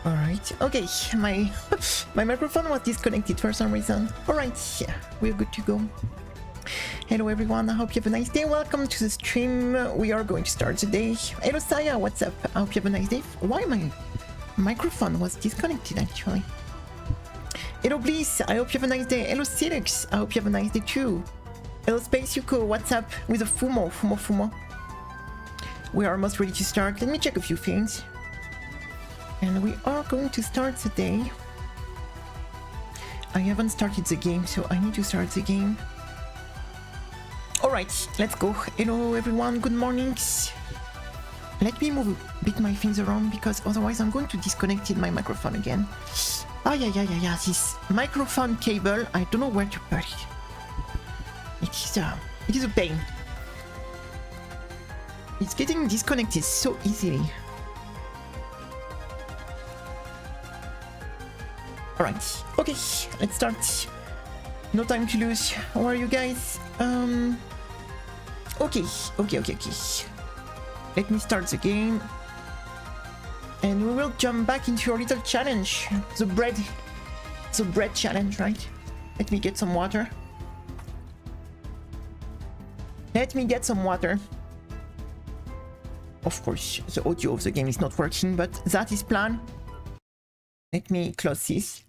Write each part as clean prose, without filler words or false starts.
Alright, okay, my microphone was disconnected for some reason. Alright, yeah, we're good to go. Hello everyone, I hope you have a nice day. Welcome to the stream. We are going to start the day. Hello Saya, what's up? I hope you have a nice day. Why my microphone was disconnected actually? Hello Bliss, I hope you have a nice day. Hello Silix, I hope you have a nice day too. Hello Space Yuko, what's up? With a Fumo. We are almost ready to start. Let me check a few things. And we are going to start the day. I haven't started the game, so I need to start the game. Alright, let's go. Hello everyone, good mornings. Let me move a bit my things around because otherwise I'm going to disconnect my microphone again. Yeah, this microphone cable, I don't know where to put it. It is a pain. It's getting disconnected so easily. Alright, okay, let's start. No time to lose. How are you guys? Okay. Let me start the game. And we will jump back into our little challenge. The bread challenge, right? Let me get some water. Of course, the audio of the game is not working, but that is planned. Let me close this.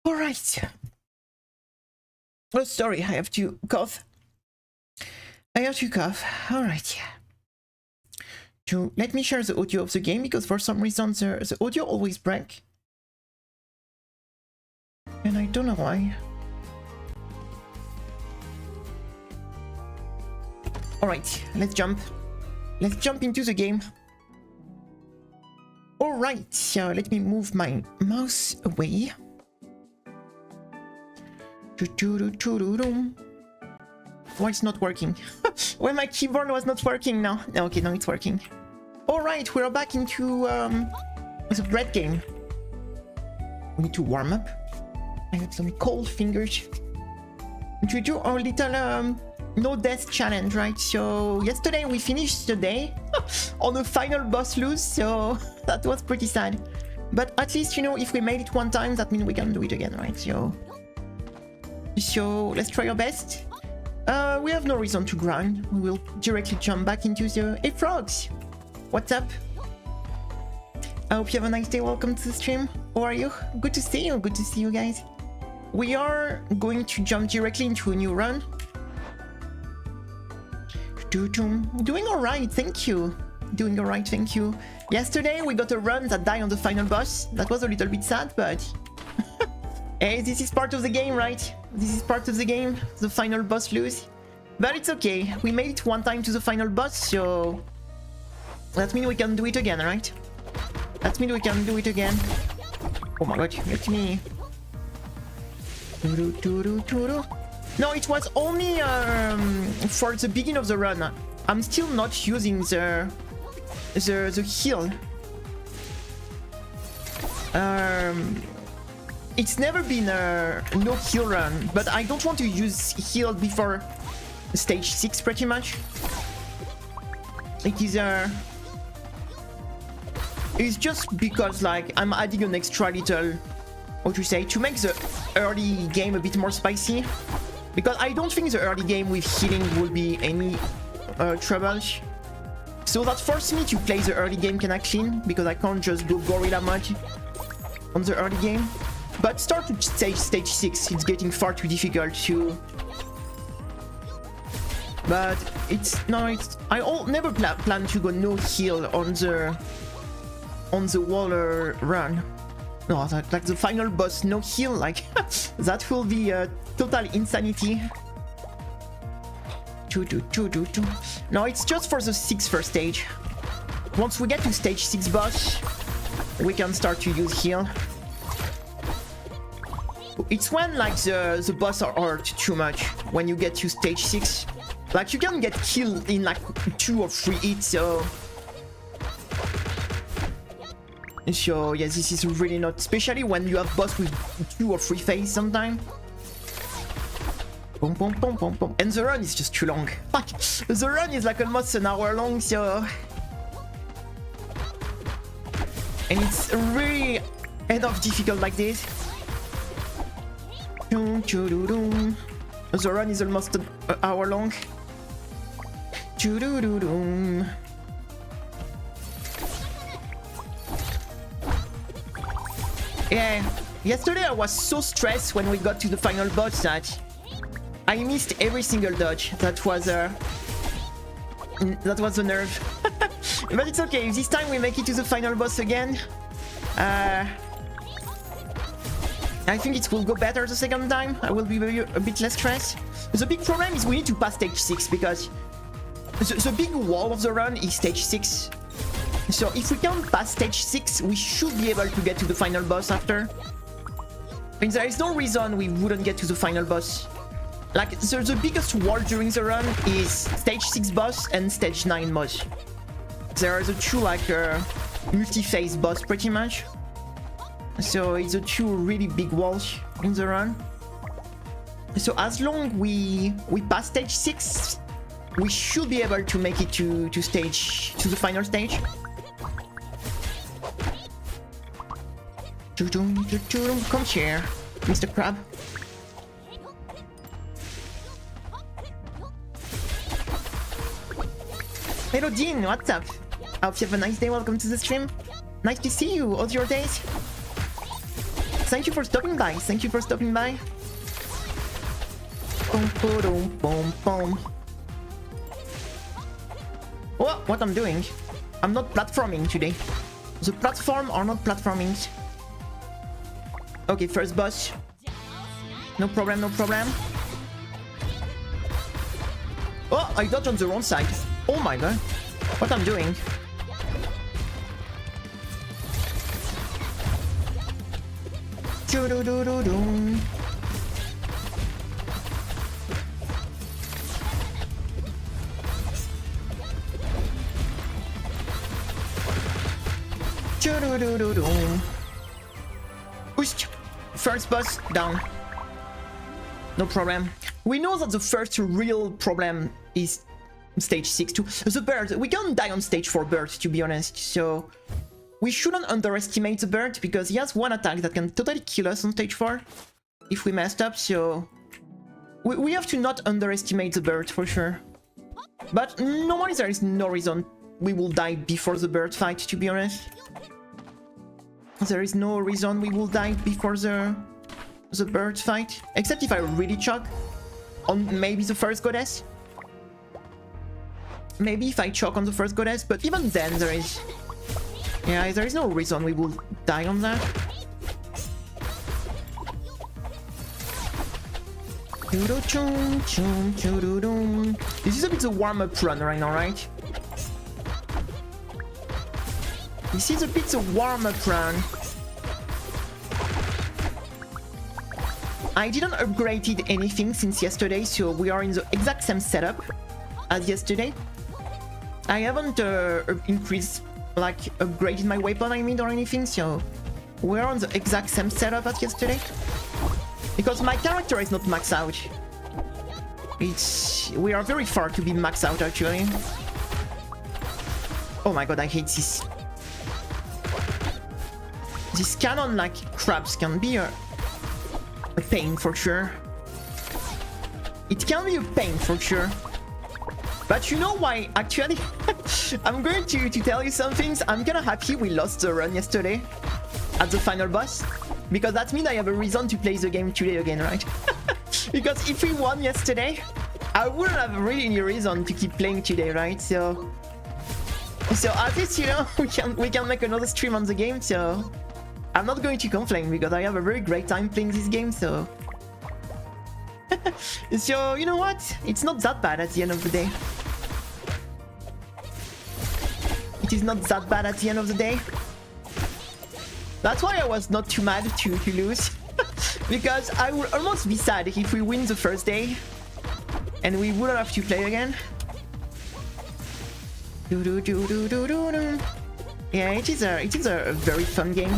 Alright. Oh, sorry, I have to cough. Alright. Let me share the audio of the game because for some reason the audio always breaks. And I don't know why. Alright, let's jump. Let's jump into the game. Alright, let me move my mouse away. Why it's not working? Why my keyboard was not working now? Okay, now it's working. Alright, we're back into the bread game. We need to warm up. I got some cold fingers. To do our little no death challenge, right? So yesterday we finished the day on the final boss lose, so that was pretty sad. But at least, you know, if we made it one time, that means we can do it again, right? So let's try our best. We have no reason to grind. We will directly jump back into the... Hey frogs! What's up? I hope you have a nice day. Welcome to the stream. How are you? Good to see you guys. We are going to jump directly into a new run. Doing alright, thank you. Yesterday we got a run that died on the final boss. That was a little bit sad, but... Hey, this is part of the game, right? The final boss lose. But it's okay. We made it one time to the final boss, so... That means we can do it again, right? Oh my god, let me... No, it was only for the beginning of the run. I'm still not using the heal. It's never been a no heal run, but I don't want to use heal before stage 6 pretty much. It is it's just because like I'm adding an extra little, what to say, to make the early game a bit more spicy. Because I don't think the early game with healing will be any trouble. So that forced me to play the early game kinda clean, because I can't just go gorilla mode on the early game. But start to stage 6, it's getting far too difficult to... But I never plan to go no heal on the Waller run. No, like the final boss, no heal, like that will be a total insanity. No, it's just for the 6th first stage. Once we get to stage 6 boss, we can start to use heal. It's when like the boss are hard too much. When you get to stage 6, like you can get killed in like 2 or 3 hits. So yeah, this is really not, especially when you have boss with 2 or 3 phases sometimes. Boom. And the run is just too long. Like, the run is like almost an hour long, so... And it's really enough difficult like this. The run is almost an hour long. Yeah, yesterday I was so stressed when we got to the final boss that I missed every single dodge. That was a nerve. But it's okay. This time we make it to the final boss again. I think it will go better the second time. I will be a bit less stressed. The big problem is we need to pass stage 6 because the big wall of the run is stage 6. So if we can pass stage 6, we should be able to get to the final boss after. I mean, there is no reason we wouldn't get to the final boss. Like, the biggest wall during the run is stage 6 boss and stage 9 boss. There are the two, like, multi-phase boss, pretty much. So it's the two really big walls in the run. So as long we pass stage 6, we should be able to make it to the final stage. Come here, Mr. Crab. Hello Dean, what's up? I hope you have a nice day. Welcome to the stream. Nice to see you. How's your days? Thank you for stopping by. Thank you for stopping by. Boom, boom, boom, boom. Oh, what I'm doing? I'm not platforming today. The platform are not platforming. Okay, first boss. No problem, no problem. Oh, I dodged on the wrong side. Oh my god. What I'm doing? Choo-doo-doo-doo-doo. Choo-doo-doo-doo-doo. Oosh. First boss down. No problem. We know that the first real problem is stage 6 too. The bird. We can't die on stage 4 bird, to be honest. So we shouldn't underestimate the bird because he has one attack that can totally kill us on stage 4 if we messed up. So we have to not underestimate the bird for sure. But normally there is no reason we will die before the bird fight, to be honest. There is no reason we will die before the bird fight. Except if I really choke on maybe the first goddess. Maybe if I choke on the first goddess, but even then there is... Yeah, there is no reason we will die on that. This is a bit of a warm-up run right now, right? This is a bit of a warm-up run. I didn't upgrade anything since yesterday, so we are in the exact same setup as yesterday. I haven't increased, like, upgraded my weapon, I mean, or anything, so we're on the exact same setup as yesterday. Because my character is not maxed out. We are very far to be maxed out, actually. Oh my god, I hate this. This cannon, like crabs, can be a pain for sure. It can be a pain for sure. But you know why, actually? I'm going to tell you some things. I'm kinda happy we lost the run yesterday at the final boss. Because that means I have a reason to play the game today again, right? Because if we won yesterday, I wouldn't have really any reason to keep playing today, right? So at least, you know, we can make another stream on the game, so I'm not going to complain because I have a very great time playing this game, so... So, you know what? It's not that bad at the end of the day. It is not that bad at the end of the day. That's why I was not too mad to lose. Because I would almost be sad if we win the first day and we wouldn't have to play again. Yeah, it is a very fun game.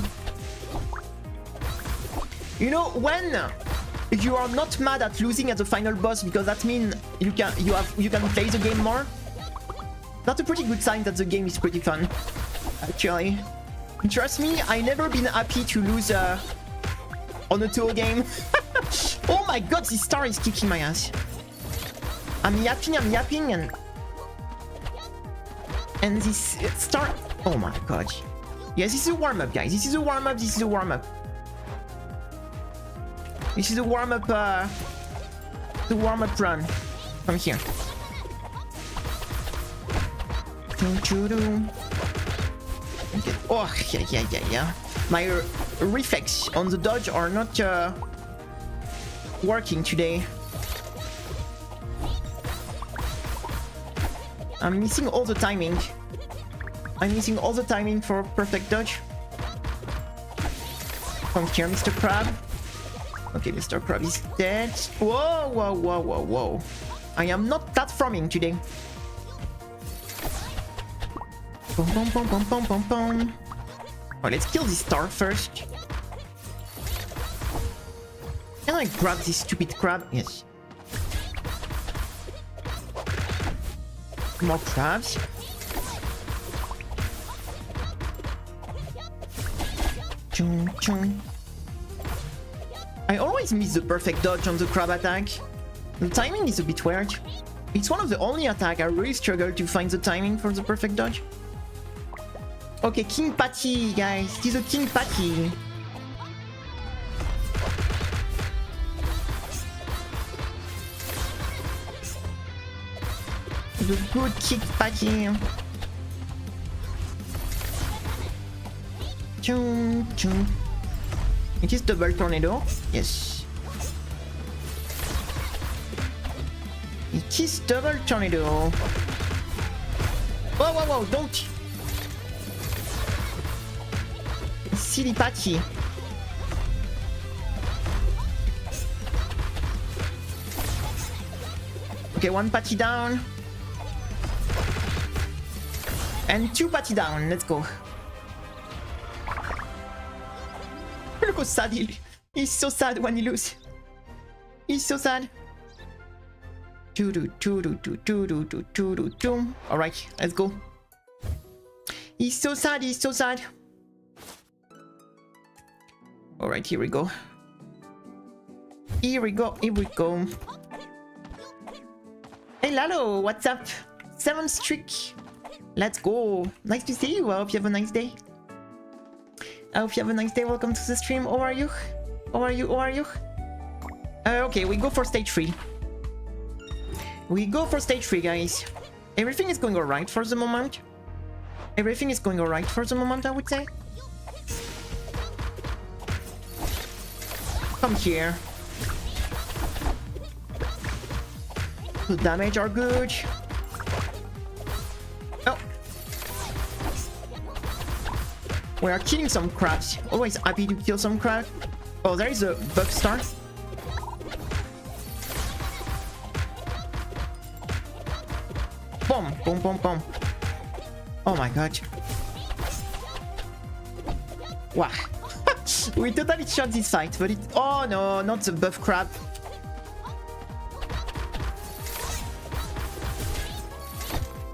You know, when you are not mad at losing at the final boss because that means you can play the game more, that's a pretty good sign that the game is pretty fun, actually. Trust me, I never been happy to lose on a Touhou game. Oh my god, this star is kicking my ass. I'm yapping, and this star... Oh my god. Yes, this is a warm-up, guys. This is a warm-up, this is a warm-up. This is a warm-up, the warm-up run from here. Okay. Oh, yeah. My reflex on the dodge are not working today. I'm missing all the timing. I'm missing all the timing for perfect dodge. Come here, Mr. Crab. Okay, Mr. Crab is dead. Whoa. I am not that farming today. Boom. Oh, let's kill this star first. Can I grab this stupid crab? Yes. More crabs. Chung. I always miss the perfect dodge on the crab attack. The timing is a bit weird. It's one of the only attacks I really struggle to find the timing for the perfect dodge. Okay, King Patty, guys. It is a King Patty. The good kick Patty. Chung. It is double tornado. Yes. It is double tornado. Whoa, don't. Silly Patty. Okay, one Patty down. And two Patty down. Let's go. Look how sad he's so sad when he loses. He's so sad. Alright, let's go. He's so sad. Alright, here we go. Hey Lalo, what's up? 7th streak. Let's go. Nice to see you. I hope you have a nice day. Welcome to the stream. How are you? Okay, we go for stage 3. Guys. Everything is going alright for the moment. I would say. Come here. The damage are good. Oh. We are killing some crabs. Always happy to kill some crab. Oh, there is a buff star. Boom. Oh my god. Wow. We totally shot this fight, but it... Oh no, not the buff crab.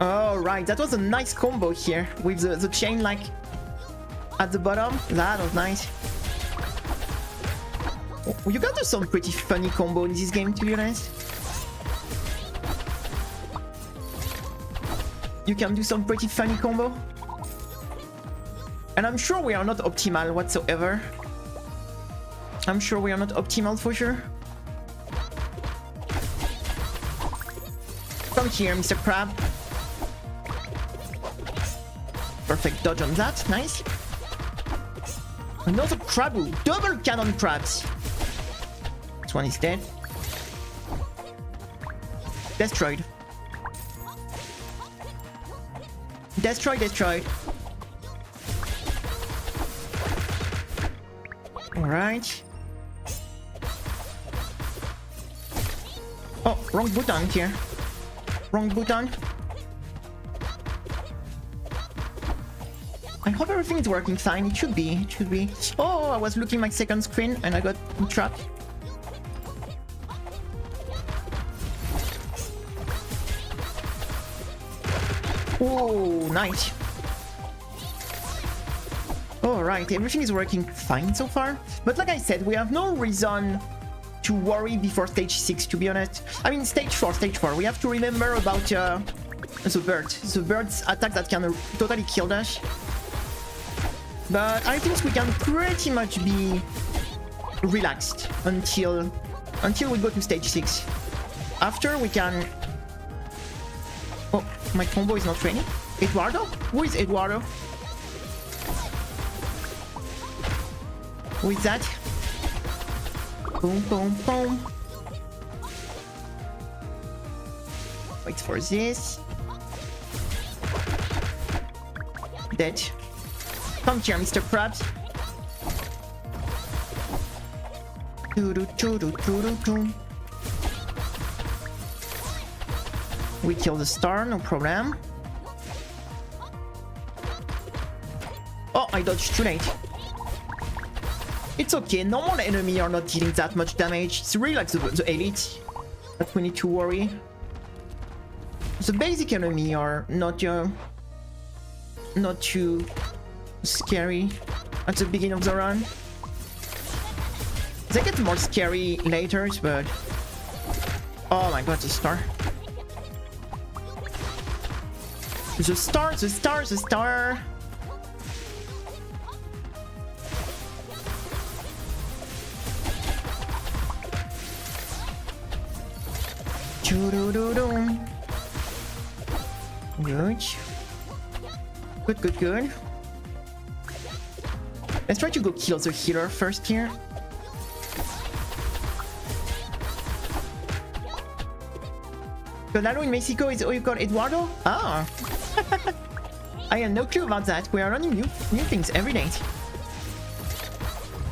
Alright, that was a nice combo here with the chain like at the bottom. That was nice. You can do some pretty funny combo in this game, to be honest. You can do some pretty funny combo. And I'm sure we are not optimal whatsoever. I'm sure we are not optimal for sure. Come here, Mr. Crab. Perfect dodge on that, nice. Another Krabu, double cannon crabs. This one is dead. Destroyed. Destroyed. Alright. Oh, wrong button here. Wrong button. I hope everything is working fine. It should be. Oh, I was looking at my second screen and I got trapped. Oh, nice. Alright, everything is working fine so far. But like I said, we have no reason to worry before stage 6, to be honest. I mean, stage 4. We have to remember about the bird. The bird's attack that can totally kill us. But I think we can pretty much be relaxed until we go to stage 6. After we can... Oh, my combo is not ready. Eduardo? Who is Eduardo? Who is that? Boom, boom, boom. Wait for this. Dead. Come here, Mr. Krabs. We kill the star, no problem. Oh, I dodged too late. It's okay, normal enemy are not dealing that much damage. It's really like the elite that we need to worry. The basic enemy are not too scary at the beginning of the run. They get more scary later, but... Oh my god, the star. The star! Good. Let's try to go kill the healer first here. Colado in Mexico is all you call Eduardo? Ah! I had no clue about that. We are learning new things every day.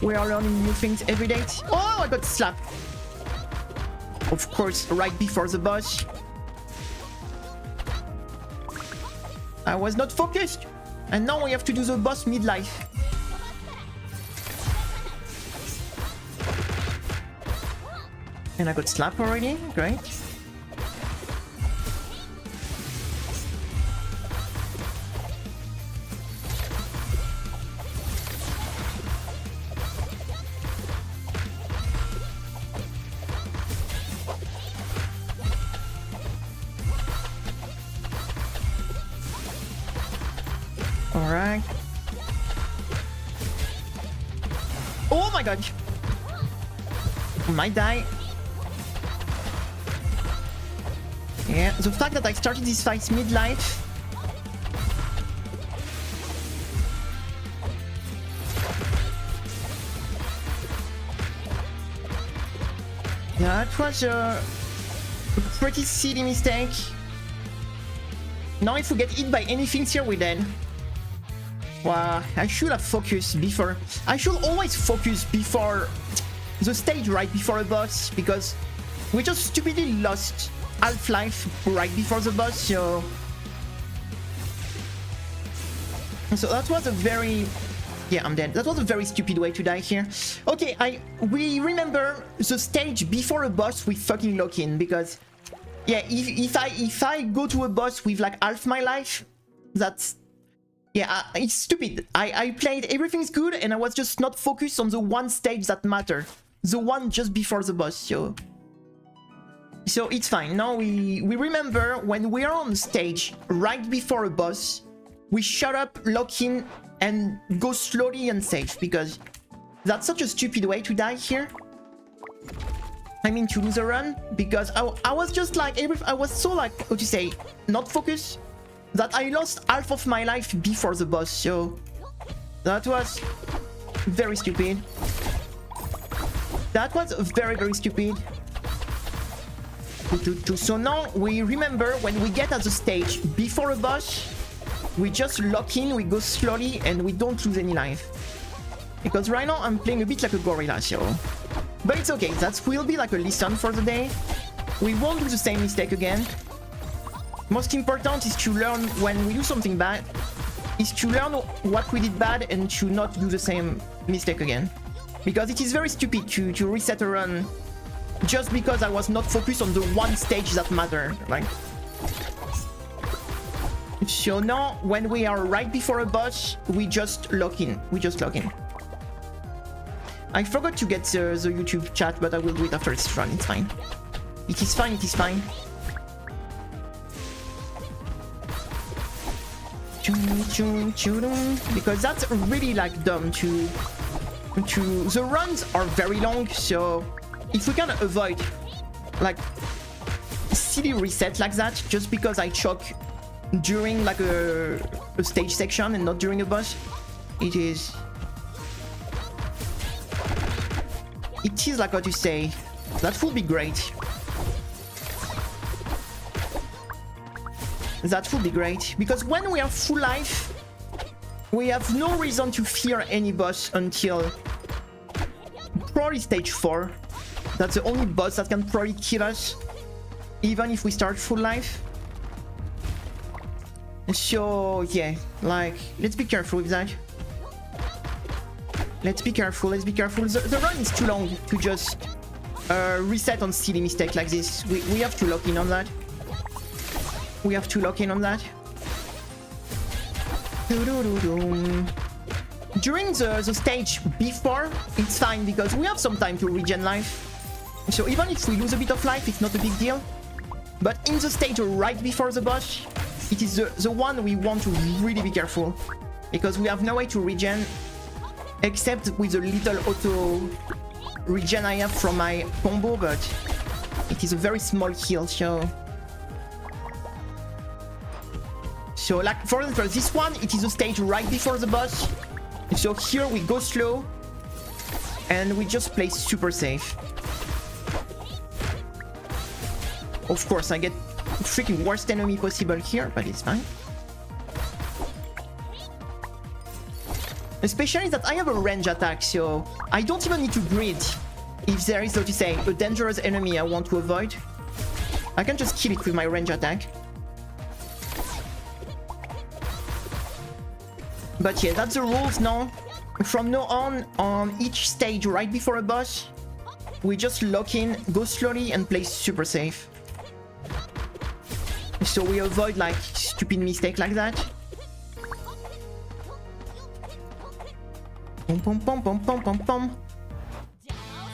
Oh, I got slapped. Of course, right before the boss. I was not focused. And now we have to do the boss midlife. And I got slapped already. Great. Alright. Oh my god! I might die. Yeah, the fact that I started this fight mid-life. Yeah, it was a pretty silly mistake. Now if we get hit by anything here, we're dead. Wow, I should have focused before. I should always focus before the stage, right before a boss, because we just stupidly lost half-life right before the boss, so that was a very... Yeah, I'm dead. That was a very stupid way to die here. Okay, we remember the stage before a boss we fucking lock in, because yeah, if I go to a boss with like half my life, that's... Yeah, it's stupid. I played everything's good and I was just not focused on the one stage that mattered. The one just before the boss, so it's fine. Now we remember when we are on stage right before a boss, we shut up, lock in, and go slowly and safe, because that's such a stupid way to die here. I mean, to lose a run, because I was just like, I was so like, how to say, not focused, that I lost half of my life before the boss, so that was very stupid. That was very, very stupid. So now we remember when we get at the stage before a boss, we just lock in, we go slowly, and we don't lose any life. Because right now I'm playing a bit like a gorilla, so... But it's okay, that will be like a lesson for the day. We won't do the same mistake again. Most important is to learn when we do something bad, is to learn what we did bad and to not do the same mistake again. Because it is very stupid to reset a run just because I was not focused on the one stage that mattered. Like, So now, when we are right before a boss, we just lock in. I forgot to get the YouTube chat, but I will do it after it's run. It's fine. It is fine. Because that's really like dumb to the runs are very long, so if we can avoid like silly reset like that just because I choke during like a stage section and not during a boss, it is like what you say. That would be great. That would be great, because when we are full life, we have no reason to fear any boss until probably stage 4. That's the only boss that can probably kill us, even if we start full life. So yeah, like, let's be careful with that. Let's be careful. The run is too long to just reset on silly mistake like this. We have to lock in on that. During the stage before, it's fine because we have some time to regen life. So even if we lose a bit of life, it's not a big deal. But in the stage right before the boss, it is the one we want to really be careful, because we have no way to regen except with a little auto regen I have from my combo, but it is a very small heal, so like, for example, this one, it is a stage right before the boss. So here we go slow and we just play super safe. Of course, I get freaking worst enemy possible here, but it's fine. Especially that I have a range attack, so I don't even need to breathe. If there is, so to say, a dangerous enemy I want to avoid, I can just kill it with my range attack. But yeah, that's the rules now. From now on each stage right before a boss, we just lock in, go slowly, and play super safe. So we avoid like stupid mistake like that. Pom.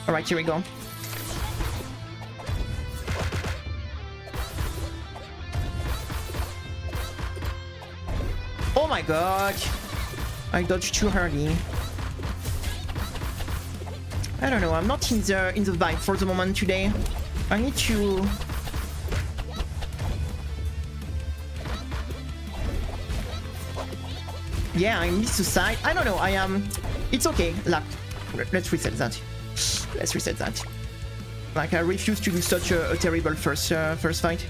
Alright, here we go. Oh my god! I dodged too early. I don't know, I'm not in the vibe for the moment today. I need to... Yeah, I missed the side. I don't know, I am... It's okay, like, let's reset that. Like, I refuse to do such a terrible first fight.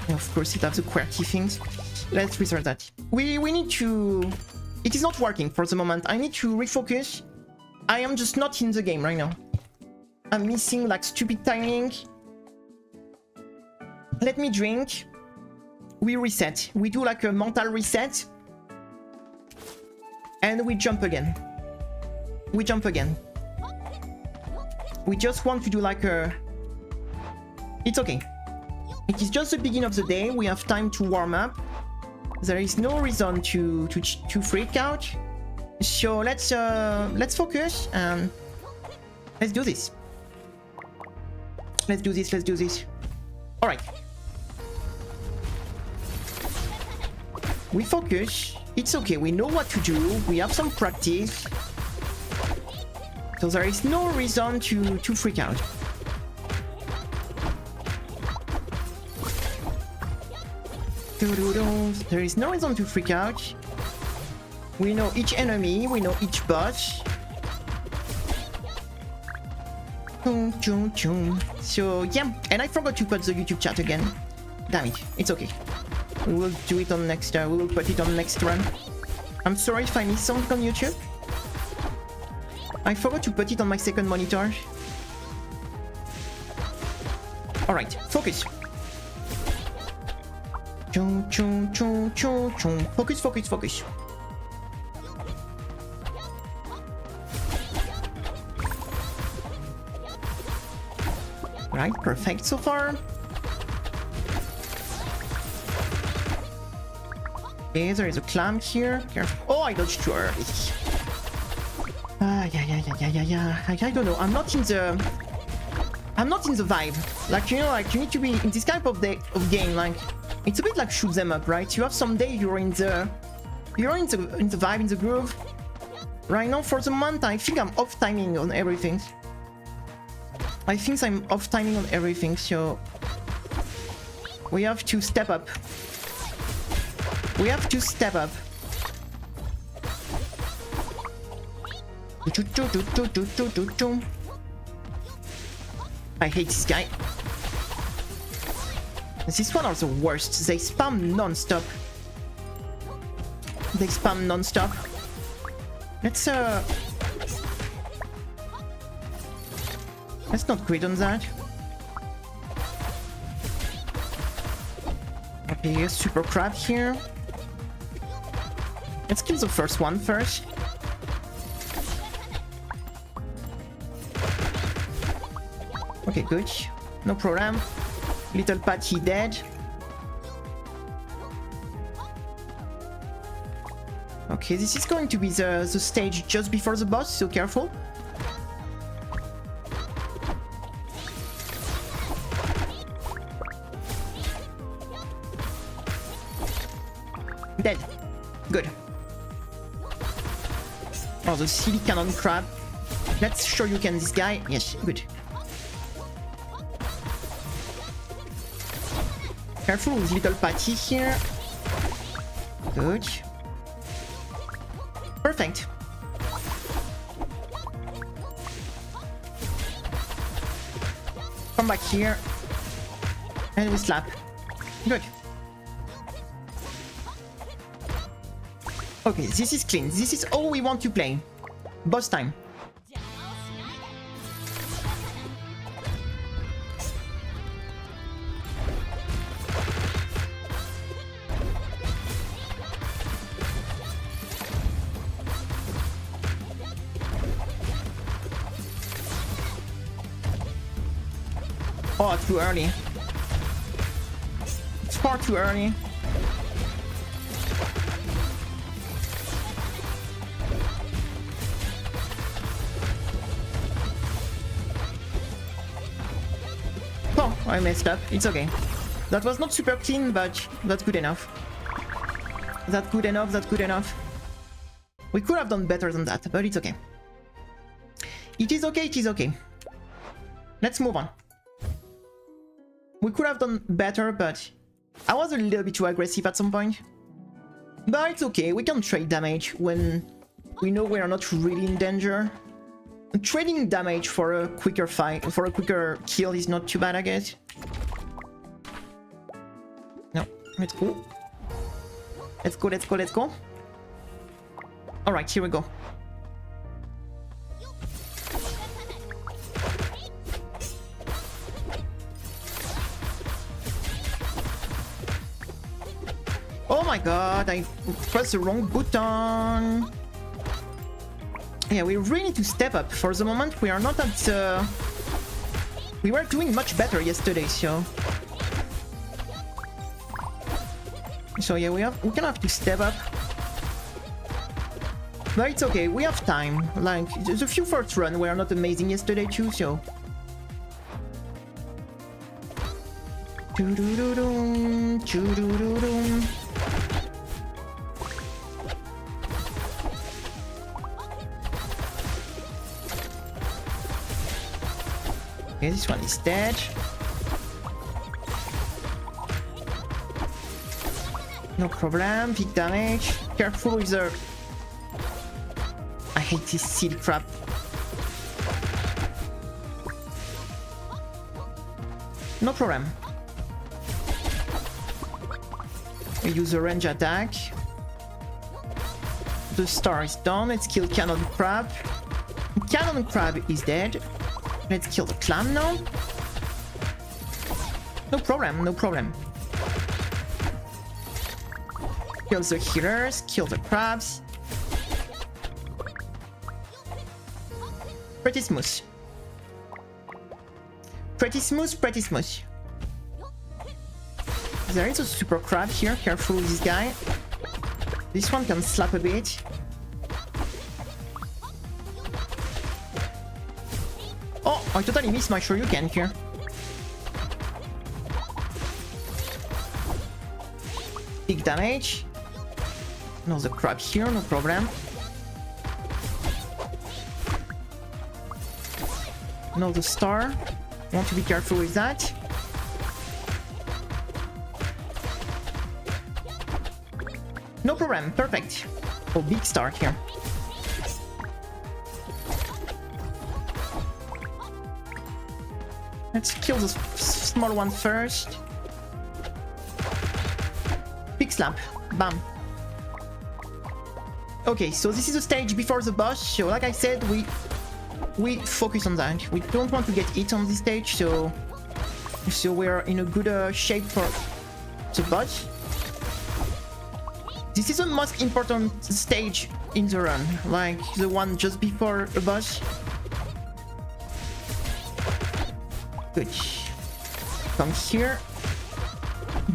Of course, it has the quirky things. Let's reset that. We need to... It is not working for the moment. I need to refocus. I am just not in the game right now. I'm missing like stupid timing. Let me drink. We reset. We do like a mental reset. And we jump again. We just want to do like a... It's okay. It is just the beginning of the day. We have time to warm up. There is no reason to freak out. So let's focus and let's do this. Let's do this. All right. We focus. It's okay. We know what to do. We have some practice. So there is no reason to freak out. There is no reason to freak out. We know each enemy, we know each boss. So yeah, and I forgot to put the YouTube chat again. Damn it, it's okay. We will do it on next. We will put it on next run. I'm sorry if I missed something on YouTube. I forgot to put it on my second monitor. All right, focus. Focus. Right, perfect so far. Okay, there is a clam here. Careful. Oh, I dodged too early. Yeah. I don't know. I'm not in the vibe. Like, you know, like you need to be in this type of game. Like, it's a bit like shoot them up, right? You have some day you're in the vibe, in the groove. Right now, for the month, I think I'm off timing on everything. So we have to step up. I hate this guy. This one are the worst. They spam non-stop. Let's not quit on that. Okay, super crab here. Let's kill the first one first. Okay, good. No problem. Little Patty dead. Okay, this is going to be the stage just before the boss, so careful. Dead. Good. Oh, the silly cannon crab. Let's show you can this guy. Yes, good. Careful with little Patty here. Good. Perfect. Come back here. And we slap. Good. Okay, this is clean. This is all we want to play. Boss time. Oh, too early. It's far too early. Oh, I messed up. It's okay. That was not super clean, but that's good enough. That's good enough. We could have done better than that, but it's okay. It is okay. Let's move on. We could have done better, but I was a little bit too aggressive at some point. But it's okay, we can trade damage when we know we are not really in danger. Trading damage for a quicker fight, for a quicker kill is not too bad, I guess. No, let's go. Let's go. Alright, here we go. Oh my god, I pressed the wrong button. Yeah, we really need to step up. For the moment, we are not at... We were doing much better yesterday, so... So yeah, we're gonna have to step up. But it's okay, we have time. Like, the few first run were not amazing yesterday too, so... Okay, this one is dead. No problem, big damage. Careful with the... I hate this silly crap. No problem. We use a range attack. The star is done. Let's kill Cannon Crab. Cannon Crab is dead. Let's kill the clam now. No problem. Kill the healers, kill the crabs. Pretty smooth. There is a super crab here, careful with this guy. This one can slap a bit. Oh, I totally missed my Shoryuken here. Big damage. Another crab here, no problem. Another star. Want to be careful with that. No problem, perfect. Oh, big star here. Let's kill the small one first. Big slap. Bam. Okay, so this is a stage before the boss. So like I said, we focus on that. We don't want to get hit on this stage, so we're in a good shape for the boss. This is the most important stage in the run, like the one just before a boss. Good. Come here.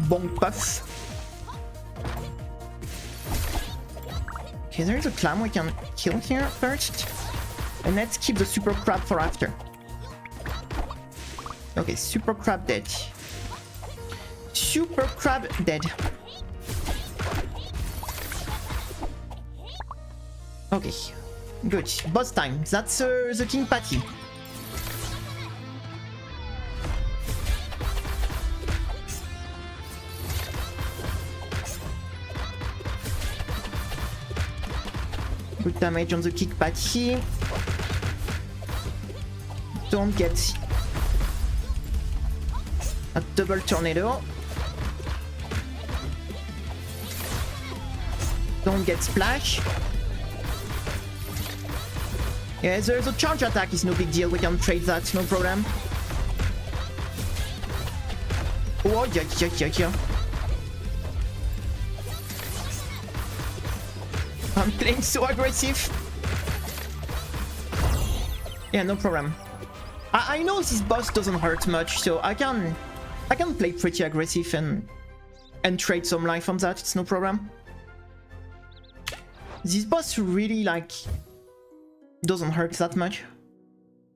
Bonk puff. Okay, there is a clam we can kill here first. And let's keep the super crab for after. Okay, super crab dead. Super crab dead. Okay, good. Boss time. That's the King Patty. Good damage on the King Patty. Don't get a double tornado. Don't get splash. Yeah, the charge attack is no big deal. We can trade that, no problem. Oh, yeah. I'm playing so aggressive. Yeah, no problem. I know this boss doesn't hurt much, so I can play pretty aggressive and trade some life on that. It's no problem. This boss really doesn't hurt that much.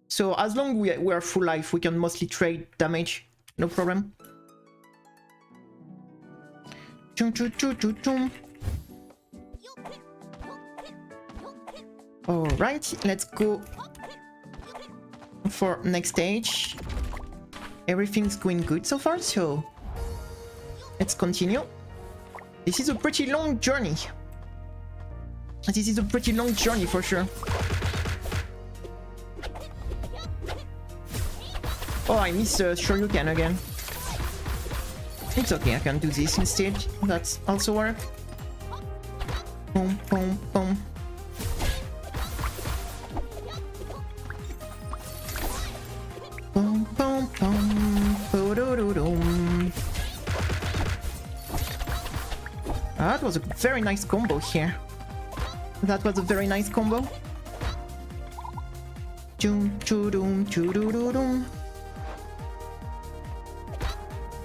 So as long as we're full life, we can mostly trade damage. No problem. Alright, let's go for next stage. Everything's going good so far, so let's continue. This is a pretty long journey. This is a pretty long journey for sure. Oh, I missed Shoryuken again. It's okay, I can do this instead. That's also work. Boom, boom, boom. Boom, boom, boom. Bo-do-do-dum. That was a very nice combo here. That was a very nice combo. Doom, choo-doom, choo-doo-doo-doom.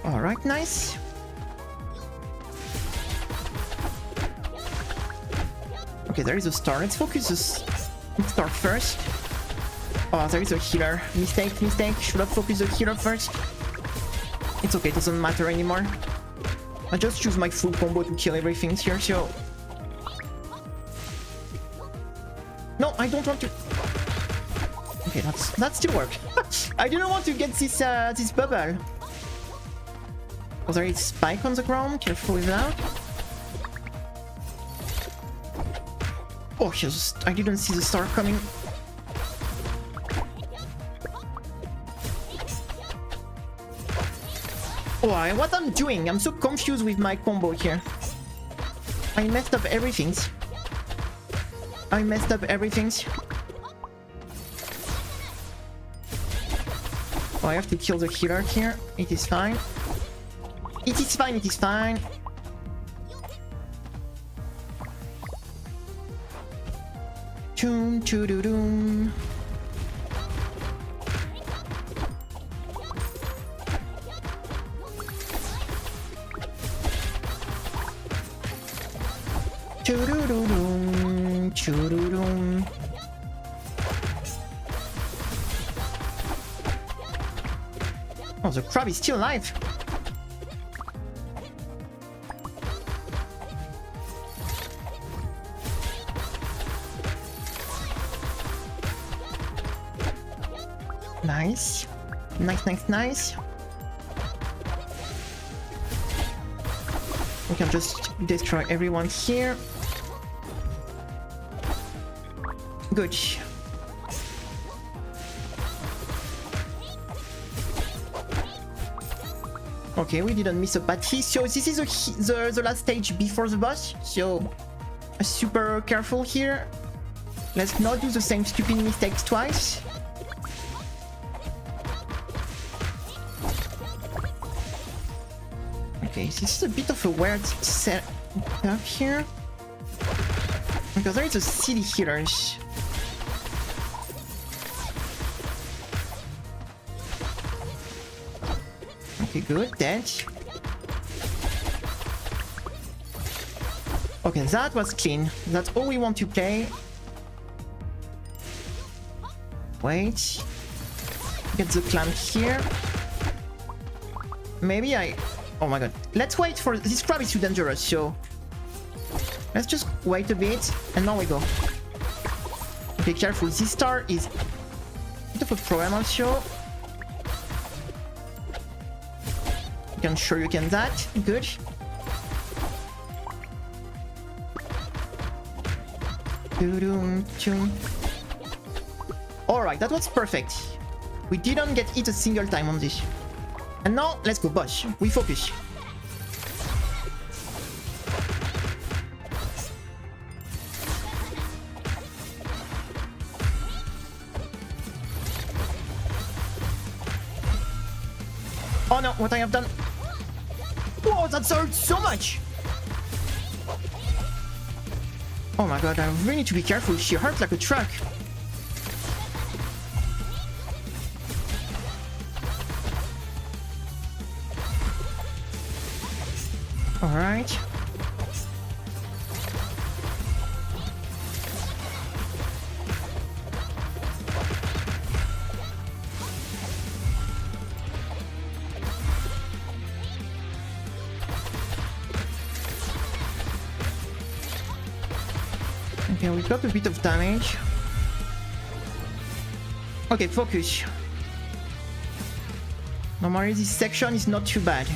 Alright, nice. Okay, there is a star. Let's focus this star first. Oh, there is a healer. Mistake. Should have focused the healer first. It's okay, it doesn't matter anymore. I just choose my full combo to kill everything here, so... No, I don't want to... Okay, that still works. I didn't want to get this bubble. Oh, there is spike on the ground. Careful with that. Oh, I didn't see the star coming. Oh, what I'm doing? I'm so confused with my combo here. I messed up everything. Oh, I have to kill the healer here. It is fine. It is fine. Choom, choo-doo-doom. Oh, the crab is still alive. Nice. Nice. We can just destroy everyone here. Good. Okay, we didn't miss a patty. So this is the last stage before the boss. So super careful here. Let's not do the same stupid mistakes twice. Okay, this is a bit of a weird setup here. Because there is a city healers. Okay, good, dead. Okay, that was clean. That's all we want to play. Wait. Get the clamp here. Maybe I... Oh my god. Let's wait for... This crab is too dangerous, so... Let's just wait a bit, and now we go. Okay, careful. This star is a bit of a problem also. You can sure you can that. Good. Alright, that was perfect. We didn't get hit a single time on this. And now, let's go, boss. We focus. Oh no, what I have done. Whoa, that hurt so much. Oh my god, I really need to be careful. She hurt like a truck. Alright. Okay, we got a bit of damage. Okay, focus. Normally this section is not too bad.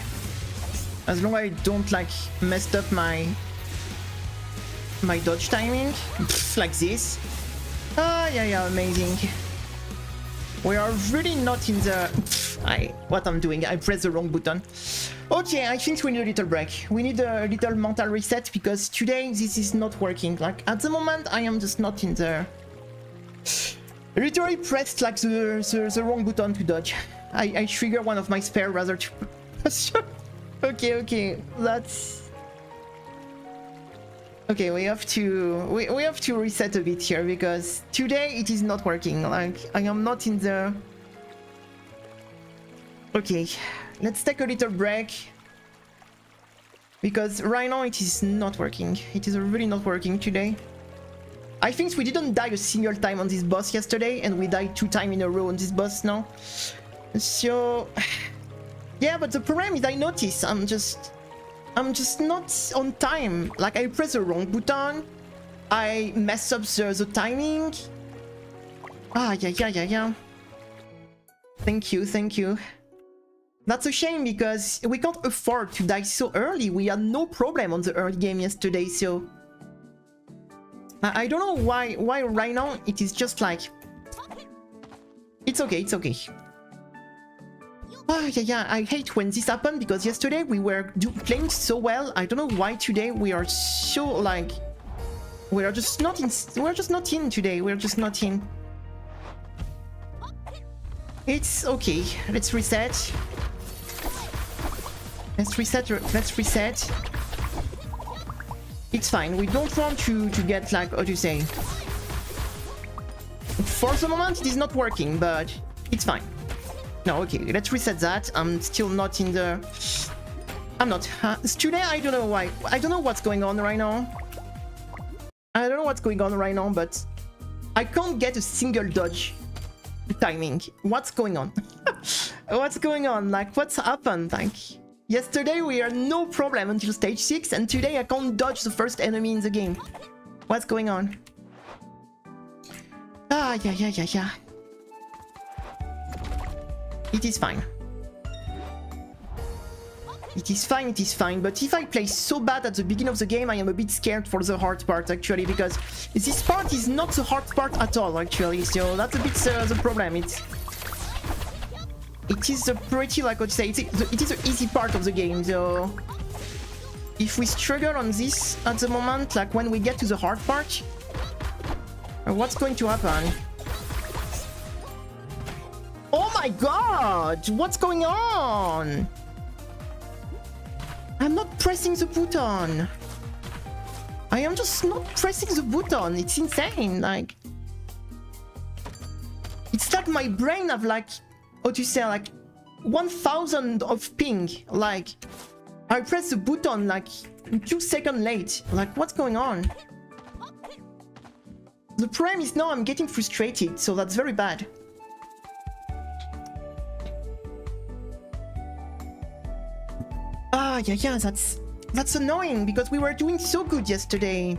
As long as I don't like messed up my dodge timing. Like this. Ah, yeah, amazing. We are really not in the... What I'm doing, I pressed the wrong button. Okay, I think we need a little break. We need a little mental reset because today this is not working. Like, at the moment, I am just not in the... Literally pressed like the wrong button to dodge. I trigger one of my spare rather to... Okay, that's... Okay, we have to reset a bit here because today it is not working. Like, I am not in the... Okay, let's take a little break because right now it is not working. It is really not working today. I think we didn't die a single time on this boss yesterday and we died 2 times in a row on this boss now. So... Yeah, but the problem is I notice I'm just not on time. Like I press the wrong button, I mess up the timing. Ah, yeah. Thank you. That's a shame because we can't afford to die so early. We had no problem on the early game yesterday, so... I don't know why right now it is just like... It's okay. Oh, yeah, I hate when this happened because yesterday we were playing so well. I don't know why today we are so like... We're just not in today. We're just not in. It's okay. Let's reset. Let's reset. It's fine. We don't want to get like, how do you say? For the moment it is not working, but it's fine. No, okay, let's reset that. I'm still not in the... I'm not. Today, I don't know why. I don't know what's going on right now. But I can't get a single dodge timing. What's going on? What's going on? Like, what's happened? Like, yesterday we had no problem until stage 6, and today I can't dodge the first enemy in the game. What's going on? Ah, yeah. It is fine. It is fine, but if I play so bad at the beginning of the game, I am a bit scared for the hard part, actually, because this part is not the hard part at all, actually, so that's a bit the problem. It is a pretty, like what you say, it is the easy part of the game, so if we struggle on this at the moment, like when we get to the hard part, what's going to happen? Oh my god! What's going on? I'm not pressing the button. I am just not pressing the button. It's insane. Like, it's like my brain have like, what you say, like 1000 of ping. Like, I press the button like 2 seconds late. Like, what's going on? The problem is now I'm getting frustrated, so that's very bad. Ah, yeah, that's annoying because we were doing so good yesterday.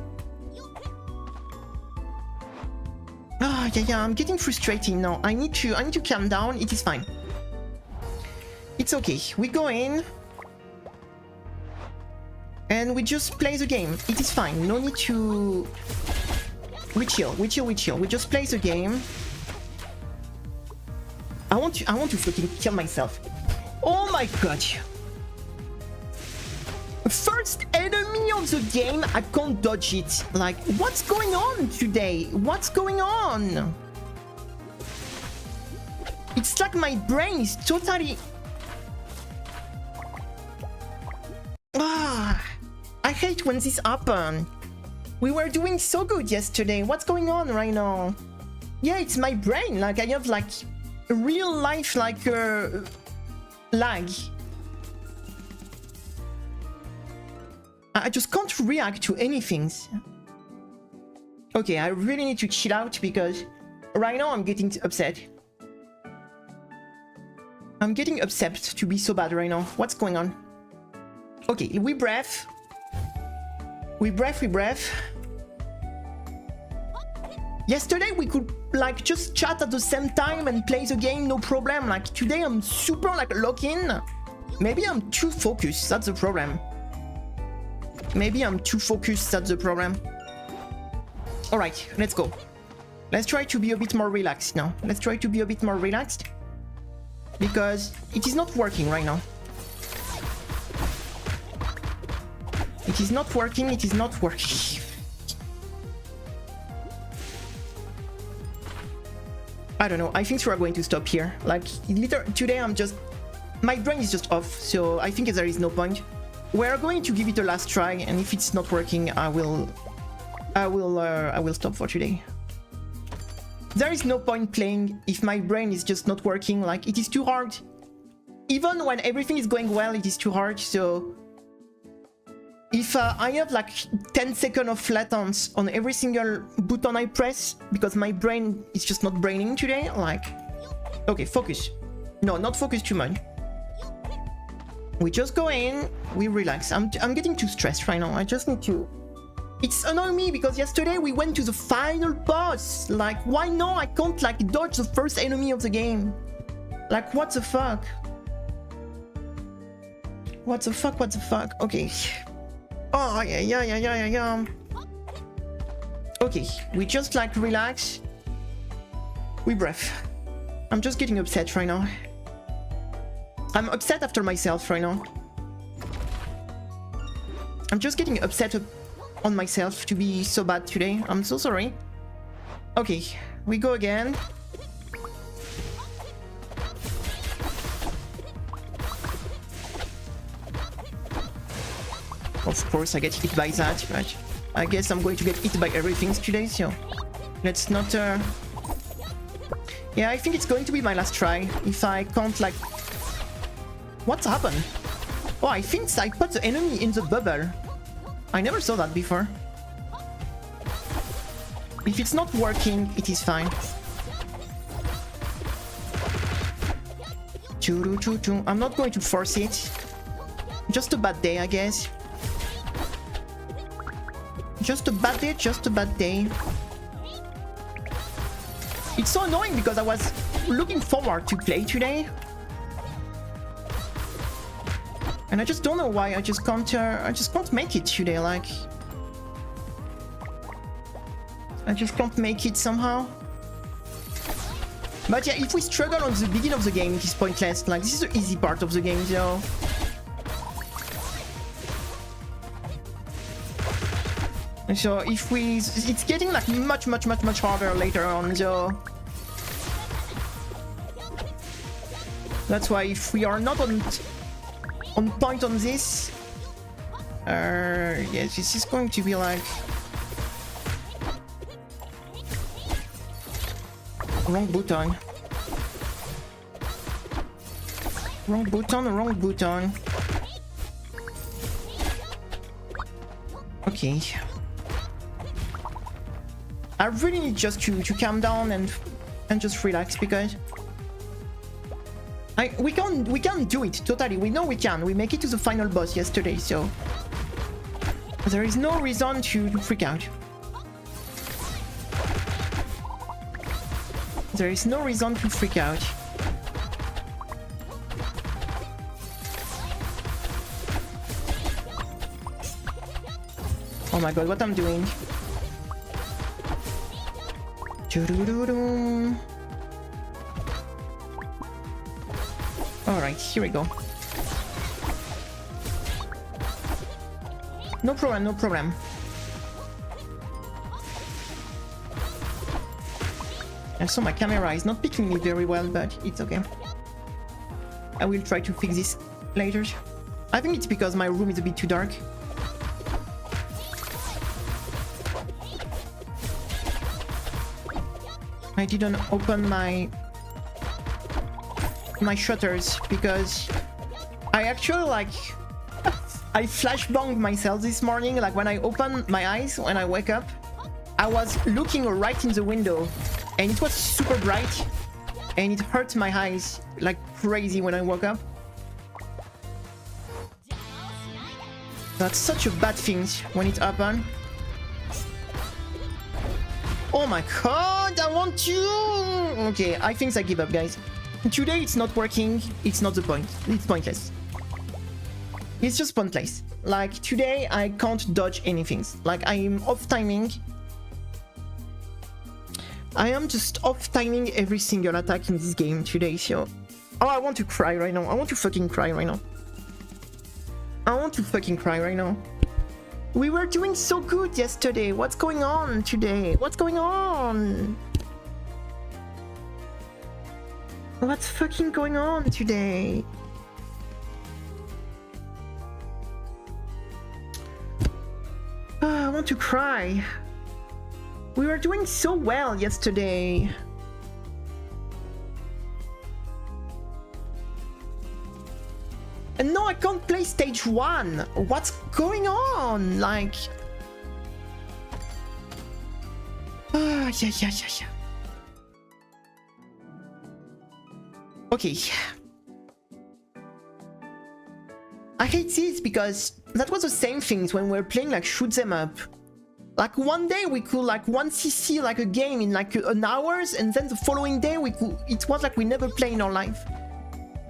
Ah, yeah, I'm getting frustrated now. I need to calm down. It is fine. It's okay. We go in and we just play the game. It is fine. No need to. We chill. We just play the game. I want to fucking kill myself. Oh my god. First enemy of the game, I can't dodge it. Like, what's going on today? What's going on? It's like my brain is totally... Ah, I hate when this happens. We were doing so good yesterday. What's going on right now? Yeah, it's my brain. Like, I have like real life like lag. I just can't react to anything. Okay, I really need to chill out because right now I'm getting upset. I'm getting upset to be so bad right now. What's going on? Okay, we breath. We breath. Yesterday we could like just chat at the same time and play the game, no problem. Like today I'm super like locked in. Maybe I'm too focused, that's the problem. Maybe I'm too focused, that's the problem. Alright, let's go. Let's try to be a bit more relaxed now. Let's try to be a bit more relaxed. Because it is not working right now. It is not working. I don't know, I think we are going to stop here. Like, literally, today I'm just... My brain is just off, so I think there is no point. We're going to give it a last try, and if it's not working, I will stop for today. There is no point playing if my brain is just not working. Like, it is too hard. Even when everything is going well, it is too hard. So if I have like 10 seconds of latence on every single button I press because my brain is just not braining today, like, okay, focus. No, not focus too much. We just go in, we relax. I'm getting too stressed right now. I just need to... It's annoying me because yesterday we went to the final boss. Like, why no? I can't like dodge the first enemy of the game. Like, what the fuck? What the fuck? Okay. Oh, yeah. Okay, we just like relax. We breath. I'm just getting upset right now. I'm upset after myself right now. I'm just getting upset on myself to be so bad today. I'm so sorry. Okay, we go again. Of course, I get hit by that, but I guess I'm going to get hit by everything today, so let's not... Yeah, I think it's going to be my last try. If I can't, like... What's happened? Oh, I think I put the enemy in the bubble. I never saw that before. If it's not working, it is fine. I'm not going to force it. Just a bad day, I guess. Just a bad day, just a bad day. It's so annoying because I was looking forward to play today. And I just don't know why I just can't make it today, like... I just can't make it somehow. But yeah, if we struggle on the beginning of the game, it is pointless. Like, this is the easy part of the game, so... So if we... It's getting like much harder later on, so... That's why if we are not on point on this... yes, this is going to be like... Wrong button. Wrong button, wrong button. Okay. I really need just to calm down and just relax because we can do it totally. We know we can. We make it to the final boss yesterday, so there is no reason to freak out. There is no reason to freak out. Oh my god, what I'm doing? Alright, here we go. No problem, no problem. And so my camera is not picking me very well, but it's okay. I will try to fix this later. I think it's because my room is a bit too dark. I didn't open my shutters because I actually like I flashbanged myself this morning. Like when I opened my eyes when I wake up, I was looking right in the window and it was super bright and it hurt my eyes like crazy when I woke up. That's such a bad thing when it happened. Oh my god, I want to... Okay, I think I give up, guys. Today it's not working, it's not the point. It's pointless. It's just pointless. Like, today I can't dodge anything. Like, I'm off timing. I am just off timing every single attack in this game today, so... Oh, I want to cry right now. I want to fucking cry right now. I want to fucking cry right now. We were doing so good yesterday. What's going on today? What's going on? What's fucking going on today? I want to cry. We were doing so well yesterday. And no, I can't play stage 1. What's going on? Like... yeah. Okay. I hate this because that was the same things when we were playing like shoot them up. Like one day we could like 1cc like a game in like an hours, and then the following day we could... It was like we never played in our life.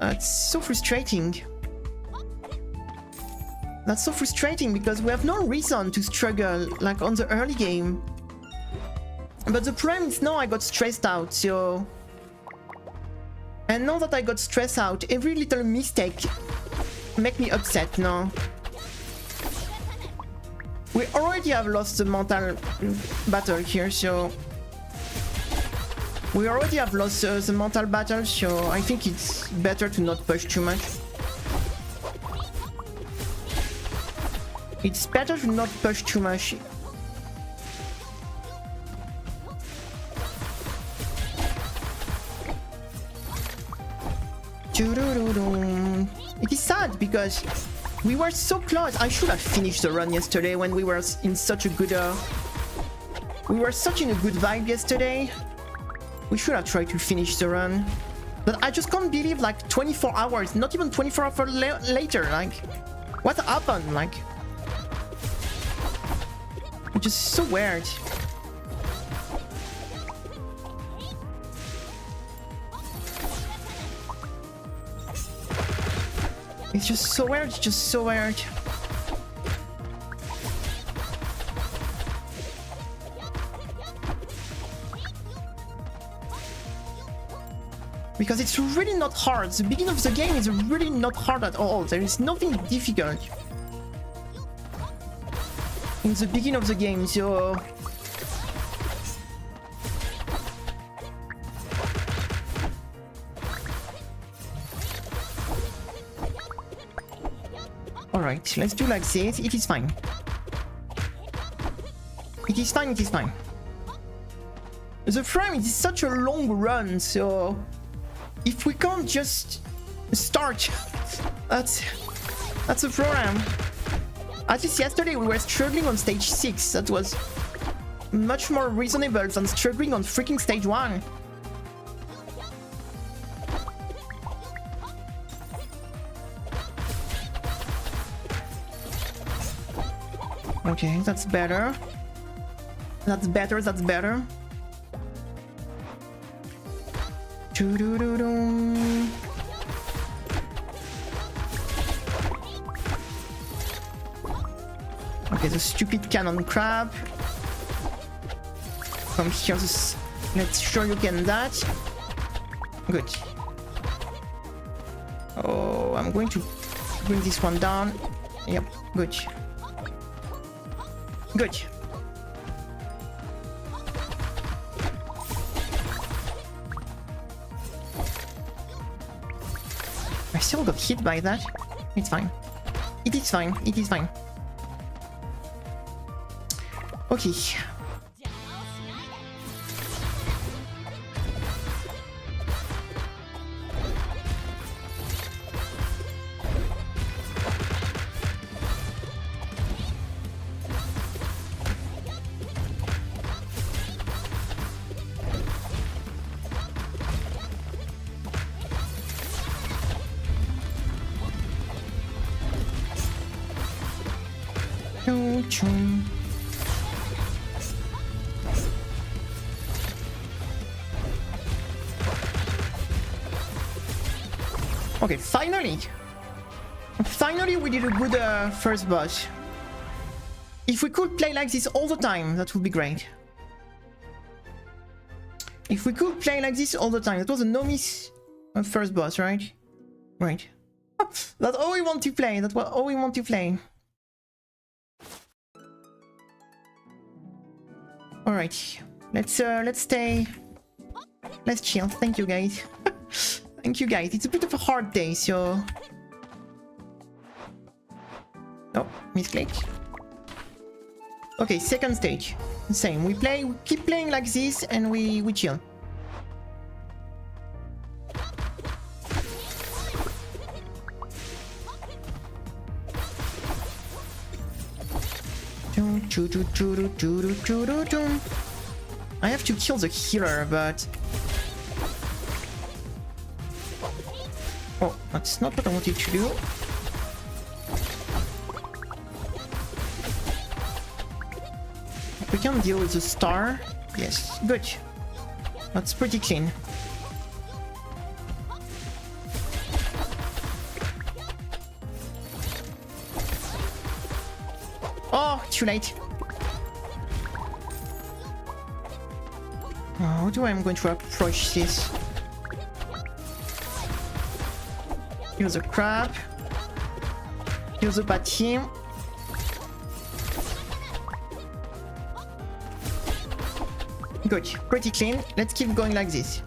It's so frustrating. That's so frustrating because we have no reason to struggle like on the early game. But the problem is now I got stressed out, so... And now that I got stressed out, every little mistake make me upset now. We already have lost the mental battle here, so... We already have lost the mental battle, so I think it's better to not push too much. It's better to not push too much. It is sad because we were so close. I should have finished the run yesterday when we were in such a good... We were such in a good vibe yesterday. We should have tried to finish the run. But I just can't believe, like, 24 hours, not even 24 hours later, like, what happened, like? It's just so weird. It's just so weird, it's just so weird. Because it's really not hard. The beginning of the game is really not hard at all. There is nothing difficult in the beginning of the game, so... Alright, let's do like this. It is fine. It is fine, it is fine. The frame is such a long run, so... if we can't just start, that's a problem. At least yesterday we were struggling on stage 6. That was much more reasonable than struggling on freaking stage 1. Okay, that's better. That's better, that's better. Doo-doo-doo-doo. Okay, the stupid cannon crab. Come here, let's show you can that. Good. Oh, I'm going to bring this one down. Yep, good. Good. I still got hit by that. It's fine. It is fine. It is fine. Okay. Okay, finally! Finally we did a good first boss. If we could play like this all the time, that would be great. If we could play like this all the time. That was a no-miss first boss, right? Right. That's all we want to play. That's what all we want to play. Alright. Let's stay. Let's chill. Thank you, guys. Thank you, guys. It's a bit of a hard day, so... Oh, misclick. Okay, second stage. Same. We keep playing like this, and we chill. I have to kill the healer, but... Oh, that's not what I wanted to do. We can deal with the star. Yes, good. That's pretty clean. Oh, too late. How do I am going to approach this? Use a crab. Use a bad team. Good, pretty clean. Let's keep going like this.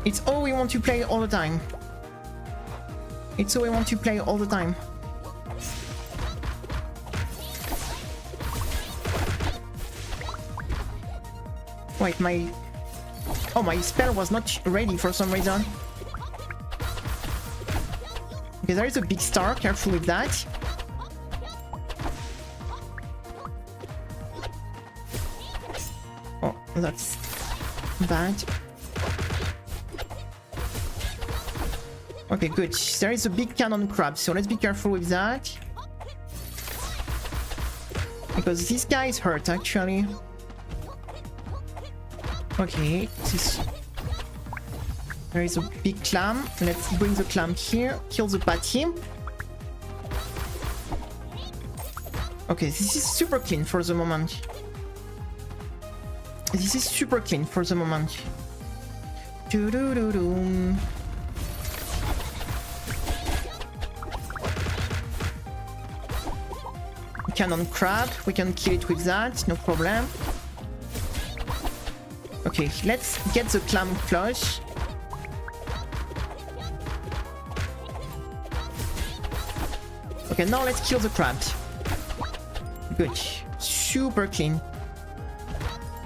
It's all we want to play all the time. It's all we want to play all the time. Wait, my... Oh, my spell was not ready for some reason. Okay, there is a big star. Careful with that. Oh, that's bad. Okay, good. There is a big cannon crab, so let's be careful with that. Because this guy is hurt, actually. Okay, there is a big clam. Let's bring the clam here. Kill the patty. Okay, this is super clean for the moment. This is super clean for the moment. Doo-doo-doo-doo. Cannon crab, we can kill it with that, no problem. Okay, let's get the clam flush. Okay, now let's kill the crabs. Good, super clean.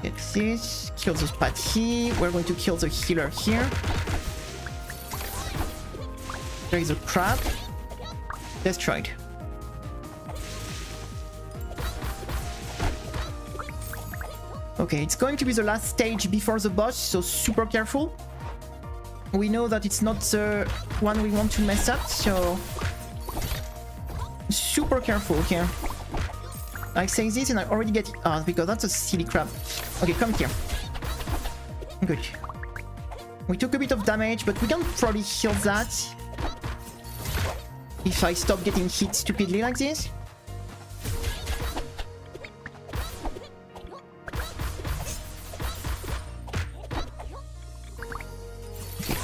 Get this, kill the patty. We're going to kill the healer here. There is a crab. Destroyed. Okay, it's going to be the last stage before the boss, so super careful. We know that it's not the one we want to mess up, so super careful here. I say this and I already get it out because that's a silly crab. Okay, come here. Good. We took a bit of damage, but we can probably heal that if I stop getting hit stupidly like this.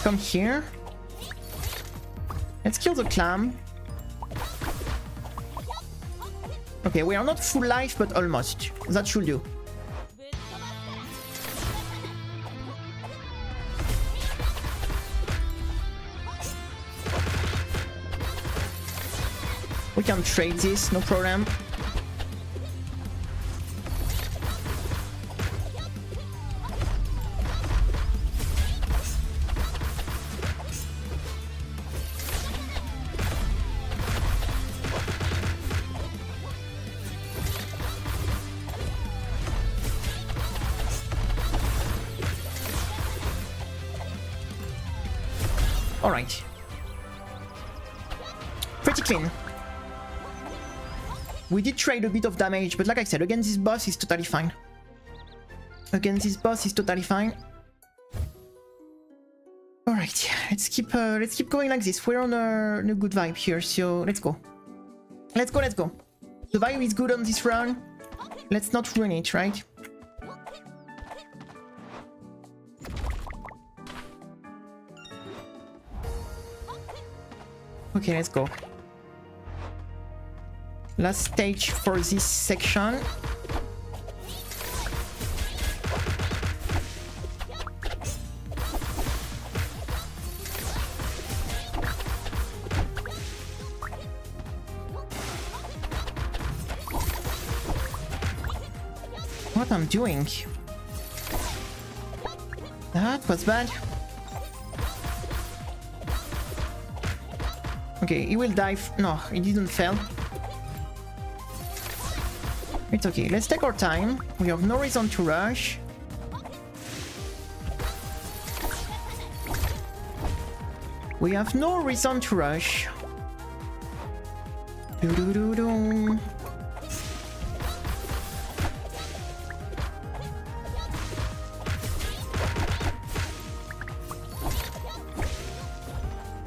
Come here. Let's kill the clam. Okay, we are not full life, but almost. That should do. We can trade this, no problem. Alright. Pretty clean. We did trade a bit of damage, but like I said, against this boss is totally fine. Against this boss is totally fine. Alright, let's keep going like this. We're on a good vibe here, so let's go. Let's go, let's go. The vibe is good on this run. Let's not ruin it, right? Okay, let's go. Last stage for this section. What I'm doing? That was bad. Okay, he will die. No, he didn't fail. It's okay, let's take our time. We have no reason to rush. We have no reason to rush. Doo-doo-doo-doo.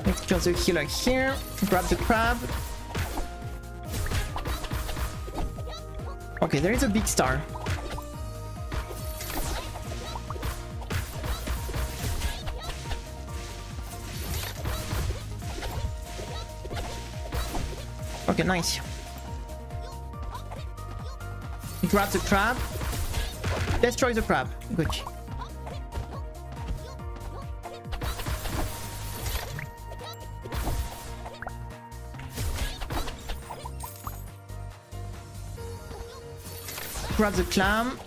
Let's kill the healer here. Grab the crab. Okay, there is a big star. Okay, nice. Grab the crab. Destroy the crab. Good. Grab the clam.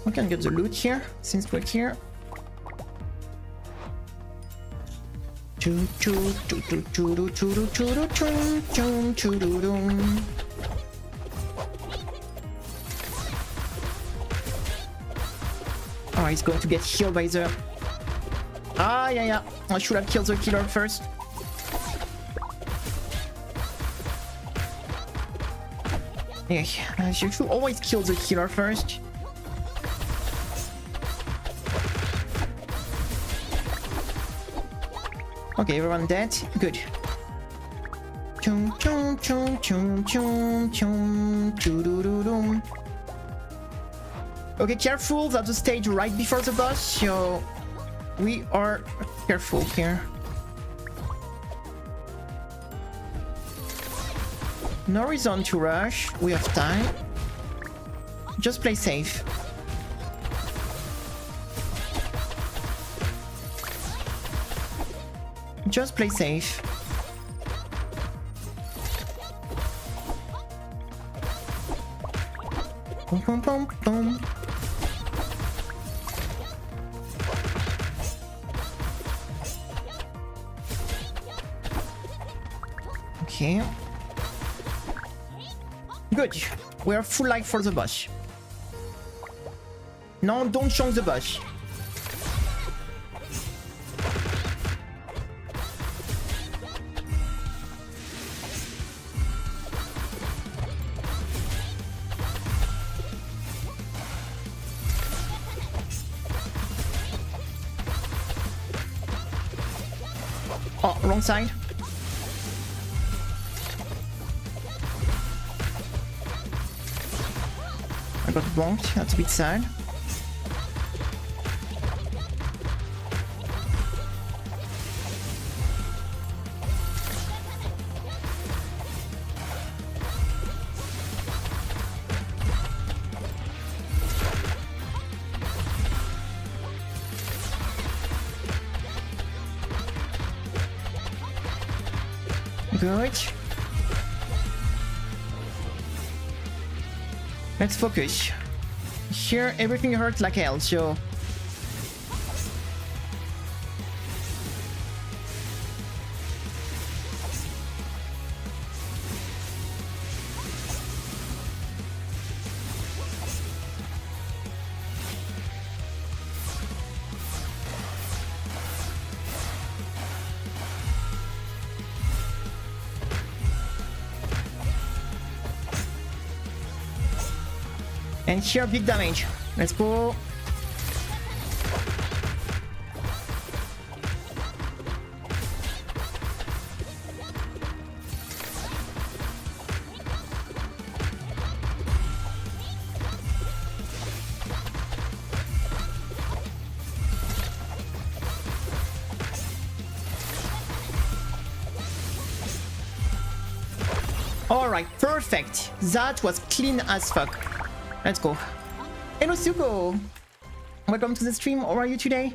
We can get the loot here, since we're here. Oh, he's going to get healed by the... Ah, yeah. I should have killed the killer first. Yeah, you should always kill the killer first. Okay, everyone dead. Good. Chum chum chum chum chum chum chum. Okay, careful, that's the stage right before the boss, so we are careful here. No reason to rush, we have time. Just play safe. Just play safe. Boom, boom, boom, boom. Okay. Good. We are full life for the boss. No, don't chunk the boss. Oh, wrong side. I got blocked, that's a bit sad. Good. Let's focus. Here, everything hurts like hell, so... And here, big damage. Let's go. Alright, perfect. That was clean as fuck. Let's go. Hello Suko! Welcome to the stream, how are you today?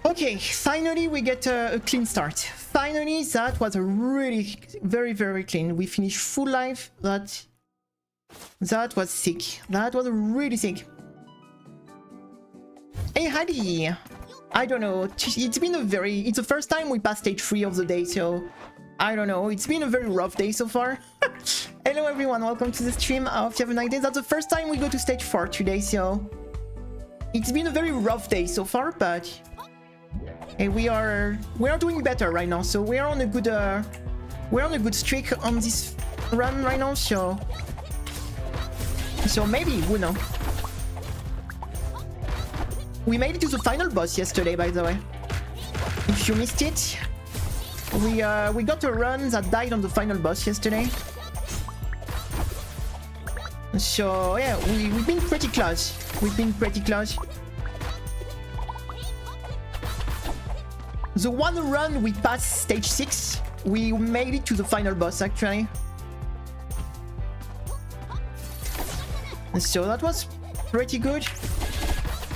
Okay, finally we get a clean start. Finally, that was a really very clean. We finished full life. That was sick. That was really sick. Hey Hadi! I don't know, it's the first time we passed stage 3 of the day, so I don't know, it's been a very rough day so far. Hello everyone, welcome to the stream. I hope you have a nice day. That's the first time we go to stage 4 today, so it's been a very rough day so far, but hey, we are doing better right now. So we're on a good streak on this run right now. So maybe, who knows? We made it to the final boss yesterday, by the way. If you missed it, we got a run that died on the final boss yesterday. So yeah, we've been pretty close. The one run we passed stage 6, we made it to the final boss actually. So that was pretty good.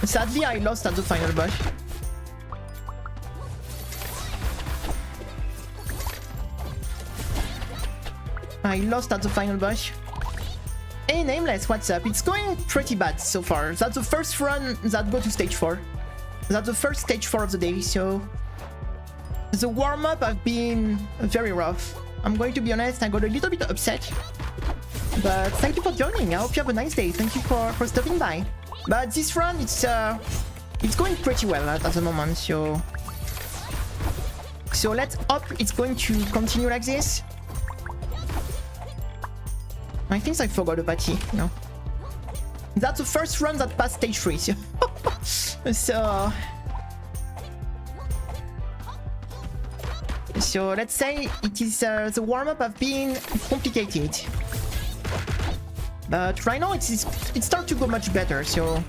Sadly, I lost at the final boss. Hey Nameless, what's up? It's going pretty bad so far. That's the first run that go to stage 4. That's the first stage 4 of the day, so... The warm-up have been very rough. I'm going to be honest, I got a little bit upset. But thank you for joining. I hope you have a nice day. Thank you for stopping by. But this run, it's going pretty well at the moment, so let's hope it's going to continue like this. I think I forgot about T. No, that's the first run that passed stage 3. So let's say it is the warm-up have been complicated, but right now it starts to go much better. So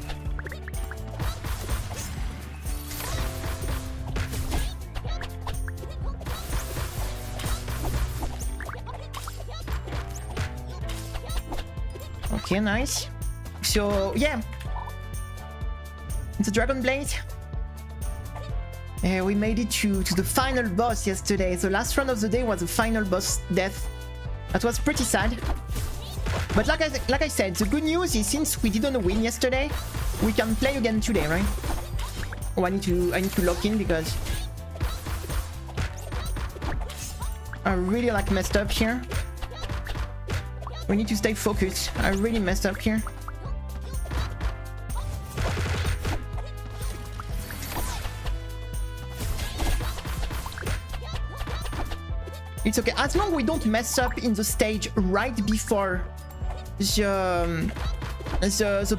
okay, nice. So yeah, it's a Dragon Blade. We made it to the final boss yesterday. The last run of the day was the final boss death. That was pretty sad. But like I said, the good news is since we didn't win yesterday, we can play again today, right? Oh, I need to lock in because I really messed up here. We need to stay focused. I really messed up here. It's okay, as long as we don't mess up in the stage right before the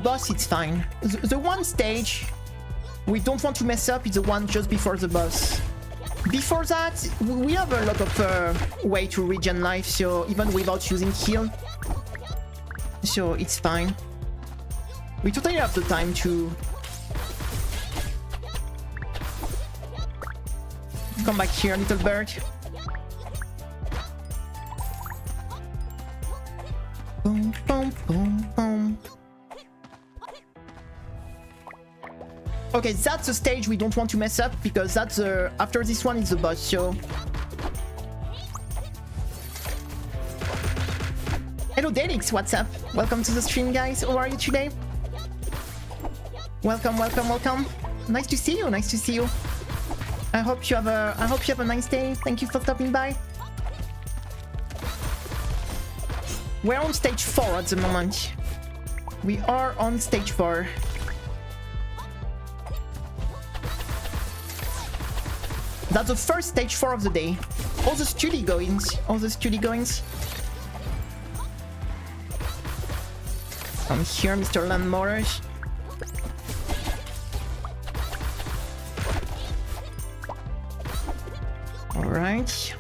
boss, it's fine. The one stage we don't want to mess up is the one just before the boss. Before that, we have a lot of way to regen life, so even without using heal. So it's fine. We totally have the time to come back here, little bird. Boom, boom, boom, boom. Okay, that's the stage we don't want to mess up because that's after this one is the boss. So hello Delix, what's up? Welcome to the stream, guys. How are you today? Welcome, welcome, welcome. Nice to see you. Nice to see you. I hope you have a nice day. Thank you for stopping by. We're on stage 4 at the moment. We are on stage 4. That's the first stage 4 of the day. All the study goings. All the study goings. Come here, Mr. Landmorris. Alright.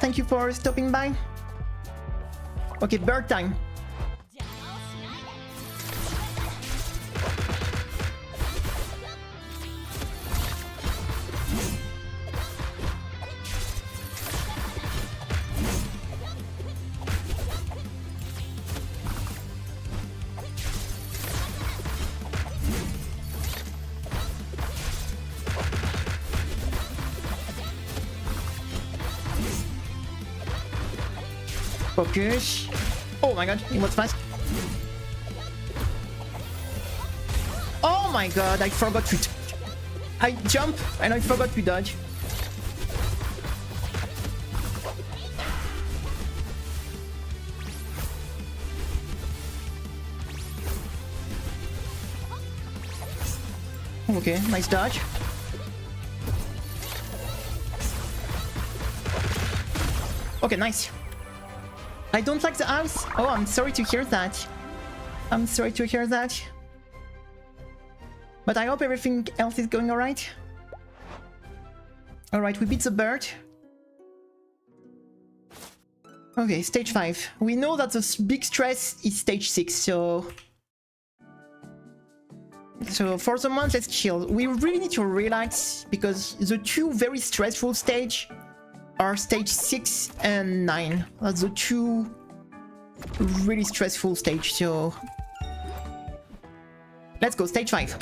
Thank you for stopping by. Okay, bird time. Focus. Oh my god, it was fast. Oh my god, I forgot to... I jump and I forgot to dodge. Okay, nice dodge. Okay, nice. I don't like the house. Oh, I'm sorry to hear that. I'm sorry to hear that. But I hope everything else is going alright. Alright, we beat the bird. Okay, stage 5. We know that the big stress is stage 6, so for the moment, let's chill. We really need to relax because the two very stressful stages are stage 6 and 9. That's the two really stressful stages, so let's go, stage 5.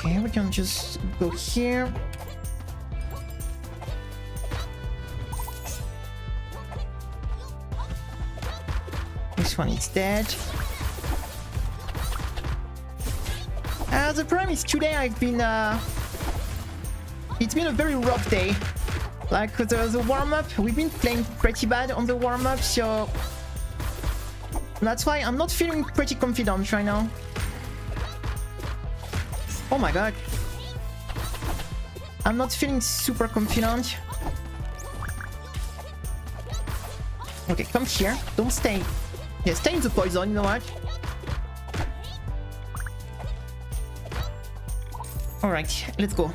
Okay, we can just go here. This one is dead. The problem is today I've been it's been a very rough day. Like the warm-up, we've been playing pretty bad on the warm-up, so that's why I'm not feeling pretty confident right now. Oh my god. I'm not feeling super confident. Okay, come here. Don't stay. Yeah, stay in the poison, you know what? Alright, let's go.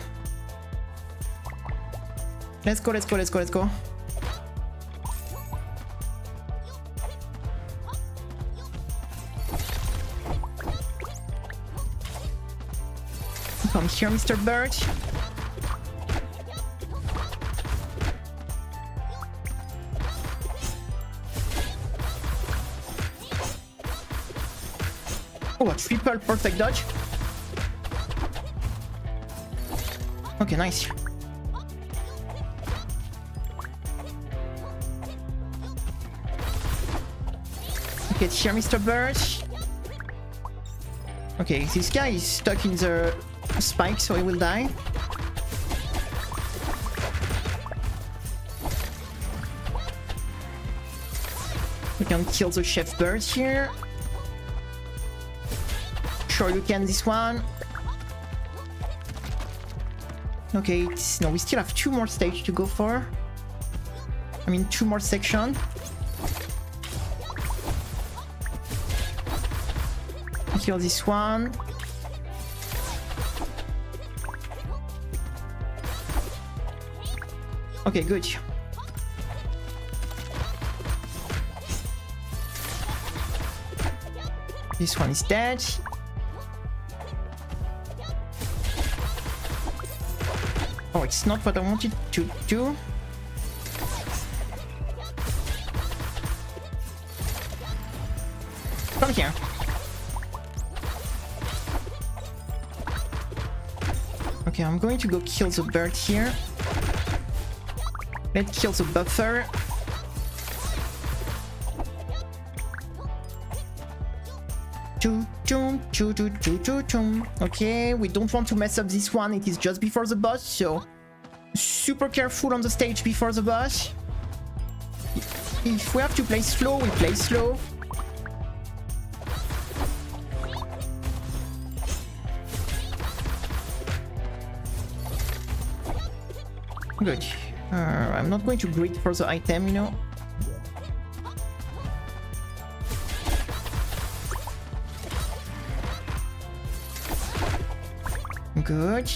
Let's go, let's go, let's go, let's go. Come here, Mr. Bird. Oh, a triple perfect dodge. Okay, nice. Get here, Mr. Bird. Okay, this guy is stuck in the spike, so he will die. We can kill the chef bird here. Sure, you can this one. Okay, no, we still have 2 more stages to go for. I mean, 2 more sections. Kill this one. Okay, good. This one is dead. Oh, it's not what I wanted to do. Come here. Okay, I'm going to go kill the bird here. Let's kill the buffer. Okay, we don't want to mess up this one. It is just before the boss, so super careful on the stage before the boss. If we have to play slow, we play slow. Good. I'm not going to greet for the item, you know. Good.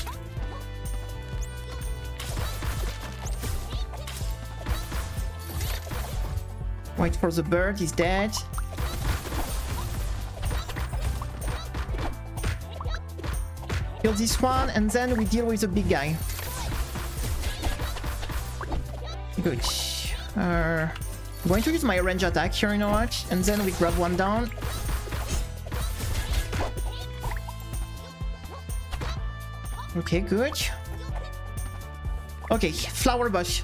Wait for the bird, he's dead. Kill this one, and then we deal with the big guy. Good. I'm going to use my range attack here, you know what? And then we grab one down. Okay, good. Okay, flower bush.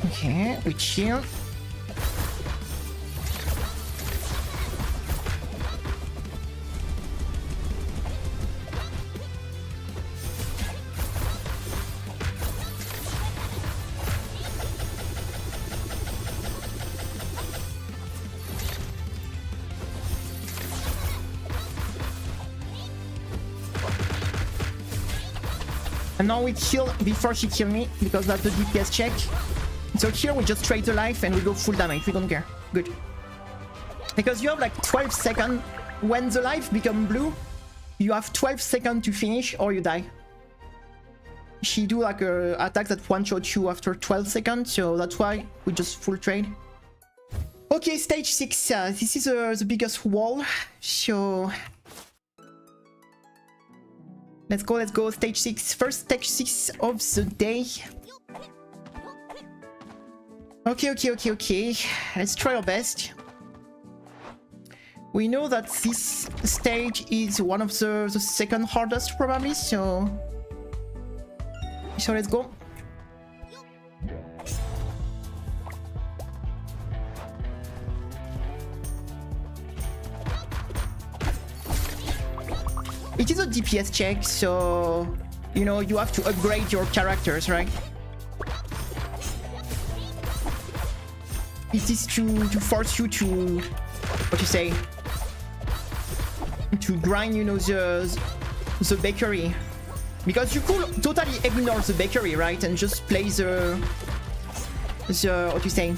Okay, we chill. And now we kill before she kills me, because that's the DPS check. So here we just trade the life and we go full damage. We don't care. Good. Because you have like 12 seconds. When the life become blue, you have 12 seconds to finish or you die. She do like a attack that one-shot you after 12 seconds, so that's why we just full trade. Okay, stage 6. This is the biggest wall, so... Let's go, stage 6. First stage 6 of the day. Okay. Let's try our best. We know that this stage is one of the second hardest probably, so let's go. It is a DPS check, so you know you have to upgrade your characters, right? It is to force you to, what you say, to grind, you know, the bakery, because you could totally ignore the bakery, right, and just play the what you say,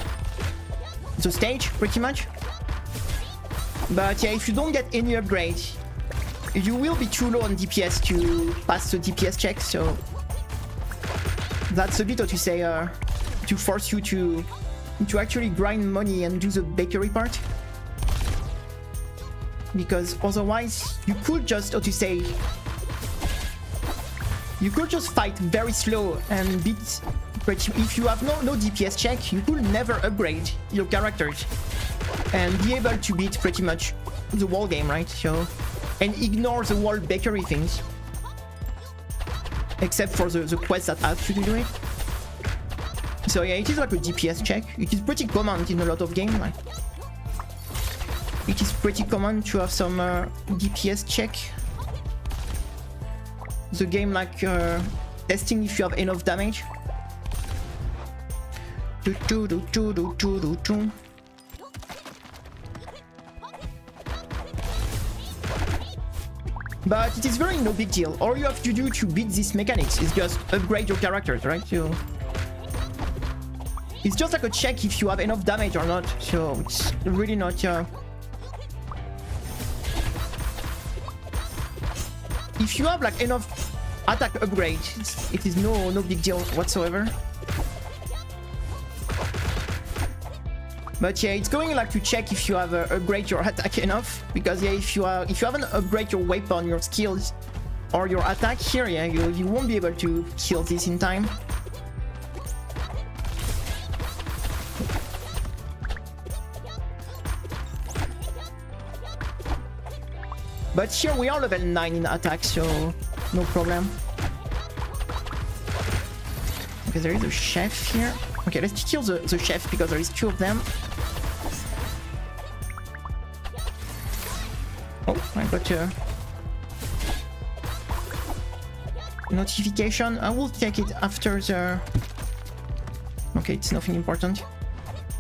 the stage pretty much. But yeah, if you don't get any upgrade, you will be too low on DPS to pass the DPS check. So that's a bit what you say, to force you to actually grind money and do the bakery part. Because otherwise you could just, what you say, you could just fight very slow and beat pretty. If you have no DPS check, you could never upgrade your characters and be able to beat pretty much the whole game, right? So, and ignore the whole bakery things, except for the quests that have to do it. So yeah, it is like a DPS check. It is pretty common in a lot of games. Like, it is pretty common to have some DPS check. The game like testing if you have enough damage. But it is very no big deal. All you have to do to beat these mechanics is just upgrade your characters, right? So it's just like a check if you have enough damage or not. So it's really not. If you have like enough attack upgrade, it is no big deal whatsoever. But yeah, it's going like to check if you have upgrade your attack enough, because yeah, if you haven't upgrade your weapon, your skills, or your attack here, yeah, you won't be able to kill this in time. But here we are level 9 in attack, so no problem. Okay, there is a chef here. Okay, let's kill the chef because there is 2 of them. Oh, I got a notification. I will take it after the... Okay, it's nothing important.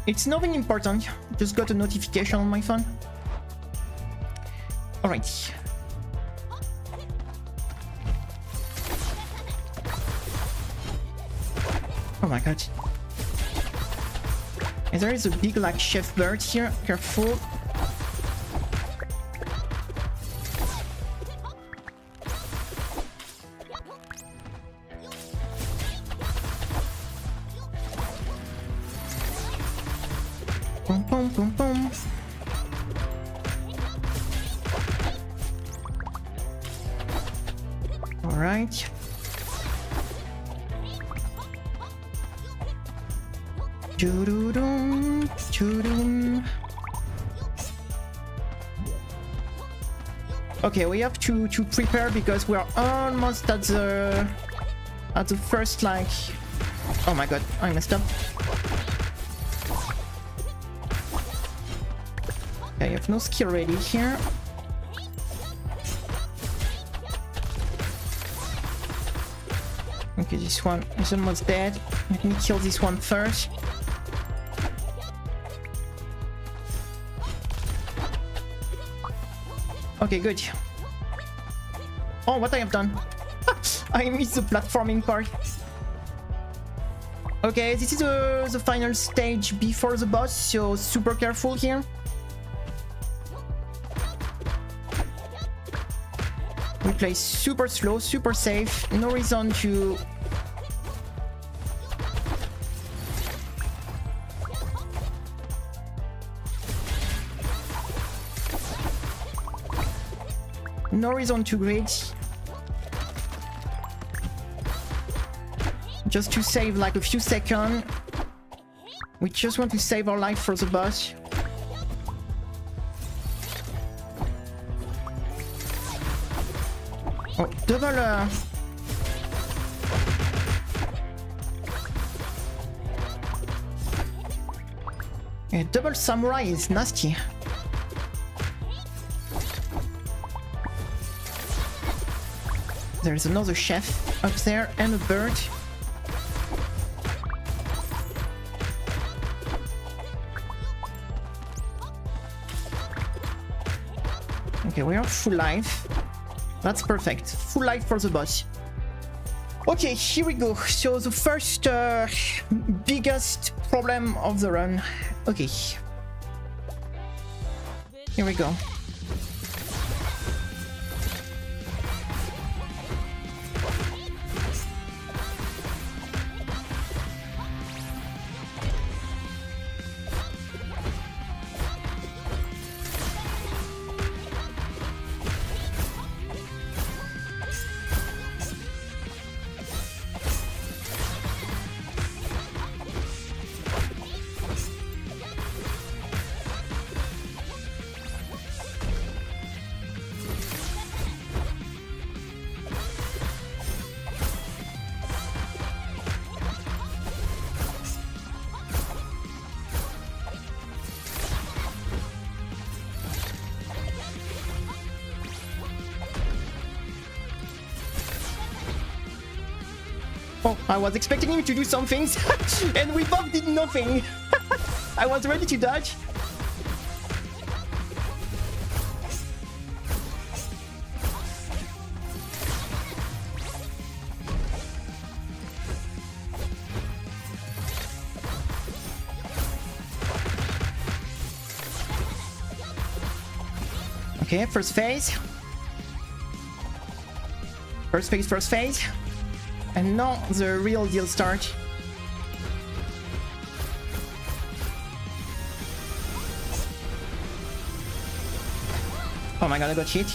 It's nothing important. Just got a notification on my phone. Alright. Oh my god. And there is a big like chef bird here. Careful. Boom, boom, boom, boom. All right. Choo-doo-dum, choo-dum. Okay, we have to prepare because we are almost at the first like. Oh my god, I messed up. Okay, I have no skill ready here. Okay, this one is almost dead. Let me kill this one first. Okay, good. Oh, what I have done? I missed the platforming part. Okay, this is the final stage before the boss, so super careful here. We play super slow, super safe. No reason to... No reason to grid. Just to save like a few seconds. We just want to save our life for the boss. Oh, double... Yeah, double samurai is nasty. There's another chef up there and a bird. Okay, we are full life. That's perfect. Full life for the boss. Okay, here we go. So the first biggest problem of the run. Okay. Here we go. Oh, I was expecting him to do some things, and we both did nothing. I was ready to dodge. Okay, first phase. First phase. And now the real deal starts. Oh my god, I got hit.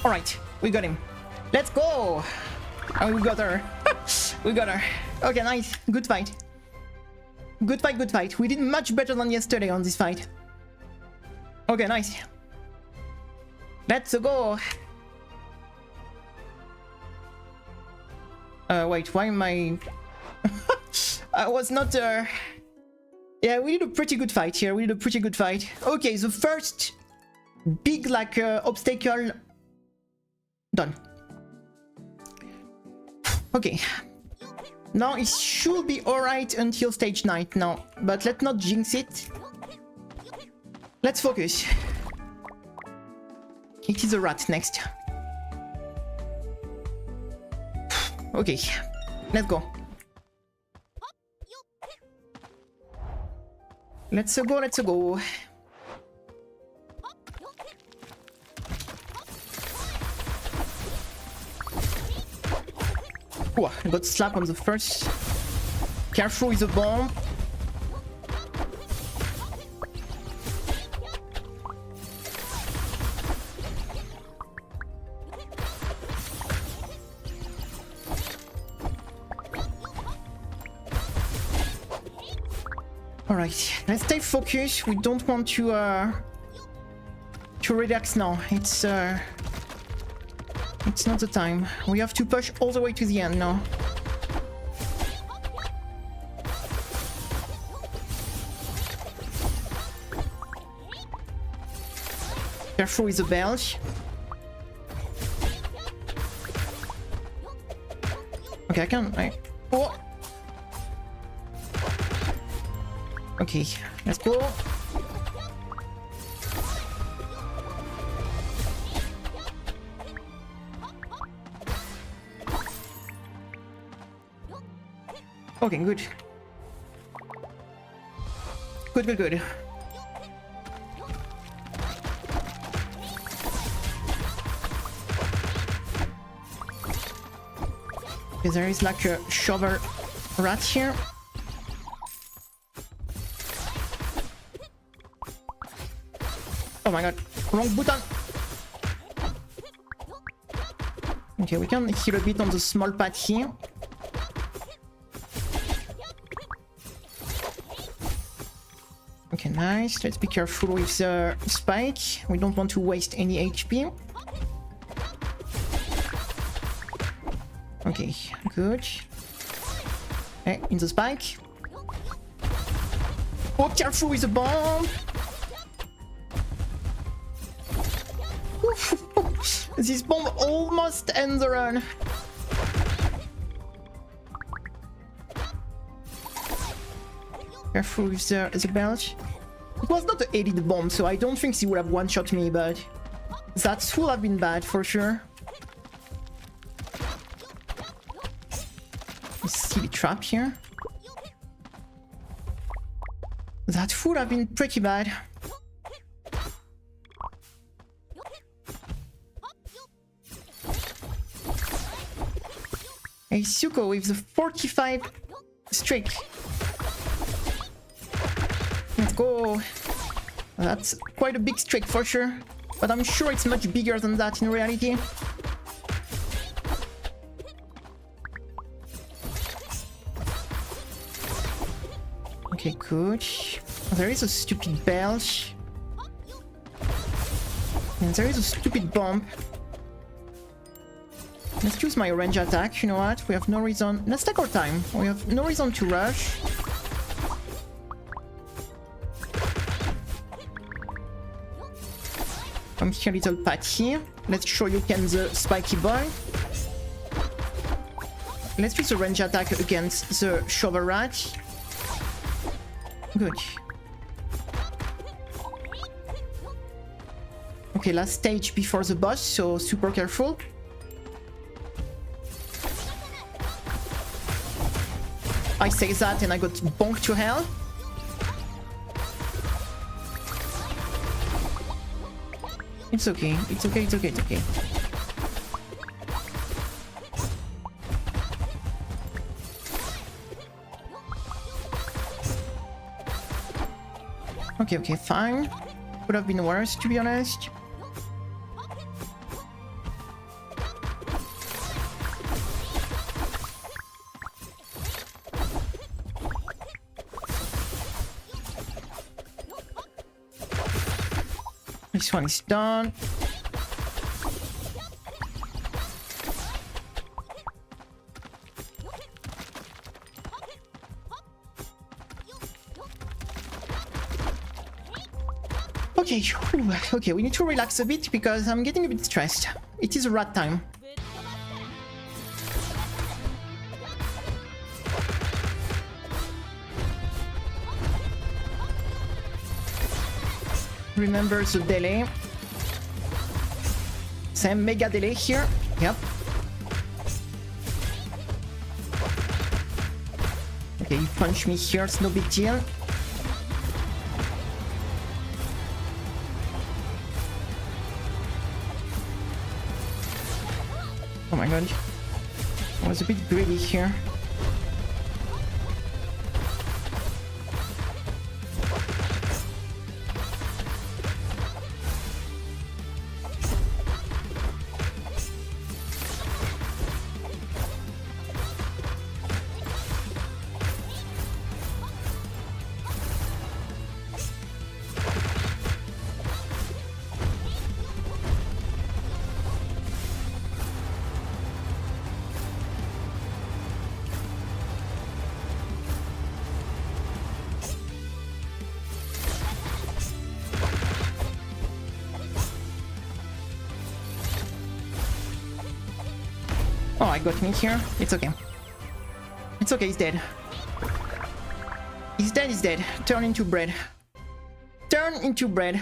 Alright, we got him. Let's go! Oh, we got her. We got her. Okay, nice. Good fight. Good fight, good fight. We did much better than yesterday on this fight. Okay, nice. Let's go. Wait, why am I... I was not... Yeah, we did a pretty good fight here. We did a pretty good fight. Okay, the first big, like, obstacle... done. Okay. Now it should be alright until stage 9 now, but let's not jinx it. Let's focus. It is a rat next. Okay, let's go. Let's go, let's go. Oh, I got slapped on the first. Careful with the bomb. Alright, let's stay focused. We don't want to relax now. It's not the time. We have to push all the way to the end now. Careful with the belch. Okay, I can. Oh! Okay, let's go. Okay, good. Good. Okay, there is like a shovel rat here. Oh my god, wrong button! Okay, we can heal a bit on the small pad here. Okay, nice. Let's be careful with the spike. We don't want to waste any HP. Okay, good. Hey, in the spike. Oh, careful with the bomb! This bomb almost ends the run. Careful with the belt. It was not a elite bomb, so I don't think he would have one-shot me, but that would have been bad for sure. Silly trap here. That would have been pretty bad. Hey, Suko with the 45 streak. Let's go. That's quite a big streak for sure, but I'm sure it's much bigger than that in reality. Okay, good. There is a stupid belch. And there is a stupid bomb. Let's use my range attack, you know what? We have no reason... Let's take our time. We have no reason to rush. Come here, little patty. Let's show you can the spiky boy. Let's use the range attack against the shovel rat. Good. Okay, last stage before the boss, so super careful. I say that and I got bonked to hell. It's okay, it's okay, it's okay, it's okay. Okay, fine. Could have been worse, to be honest. This one is done. Okay, okay, we need to relax a bit because I'm getting a bit stressed. It is rat time. Remember the delay. Same mega delay here. Yep. Okay, you punch me here, it's no big deal. Oh my god. I was a bit greedy here. Oh, I got me here. It's okay. It's okay, he's dead. He's dead, he's dead. Turn into bread. Turn into bread.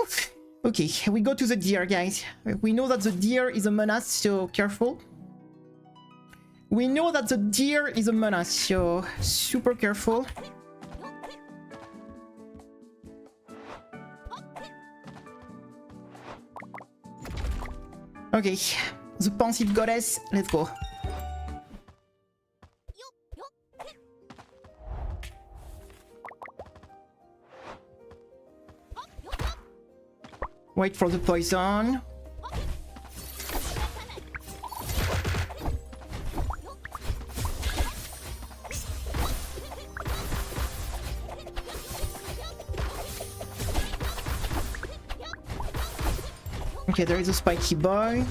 Oof. Okay, we go to the deer, guys. We know that the deer is a menace, so careful. We know that the deer is a menace, so super careful. Okay, the pensive goddess, let's go. Wait for the poison. Okay, there is a spiky boy.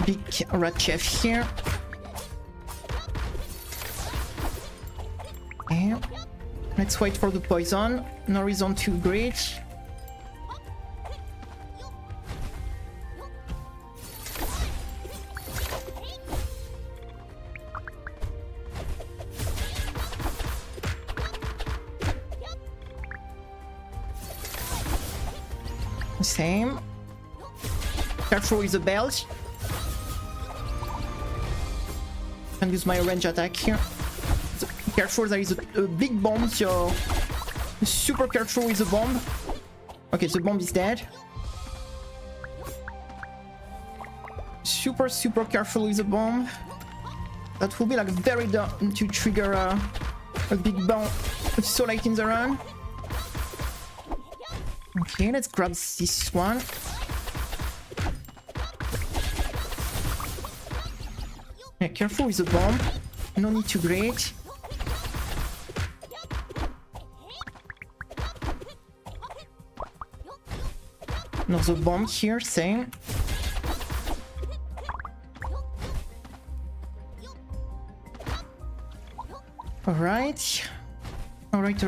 Big rat chef here. Okay. Let's wait for the poison. No reason to greed. Same. Careful with the belt. Can use my range attack here. So careful, there is a big bomb, so super careful with the bomb. Okay, the bomb is dead. Super careful with the bomb. That will be like very dumb to trigger a big bomb so late in the run. Okay, let's grab this one. Yeah, careful with the bomb. No need to grate. Another bomb here, same. Alright. Alright.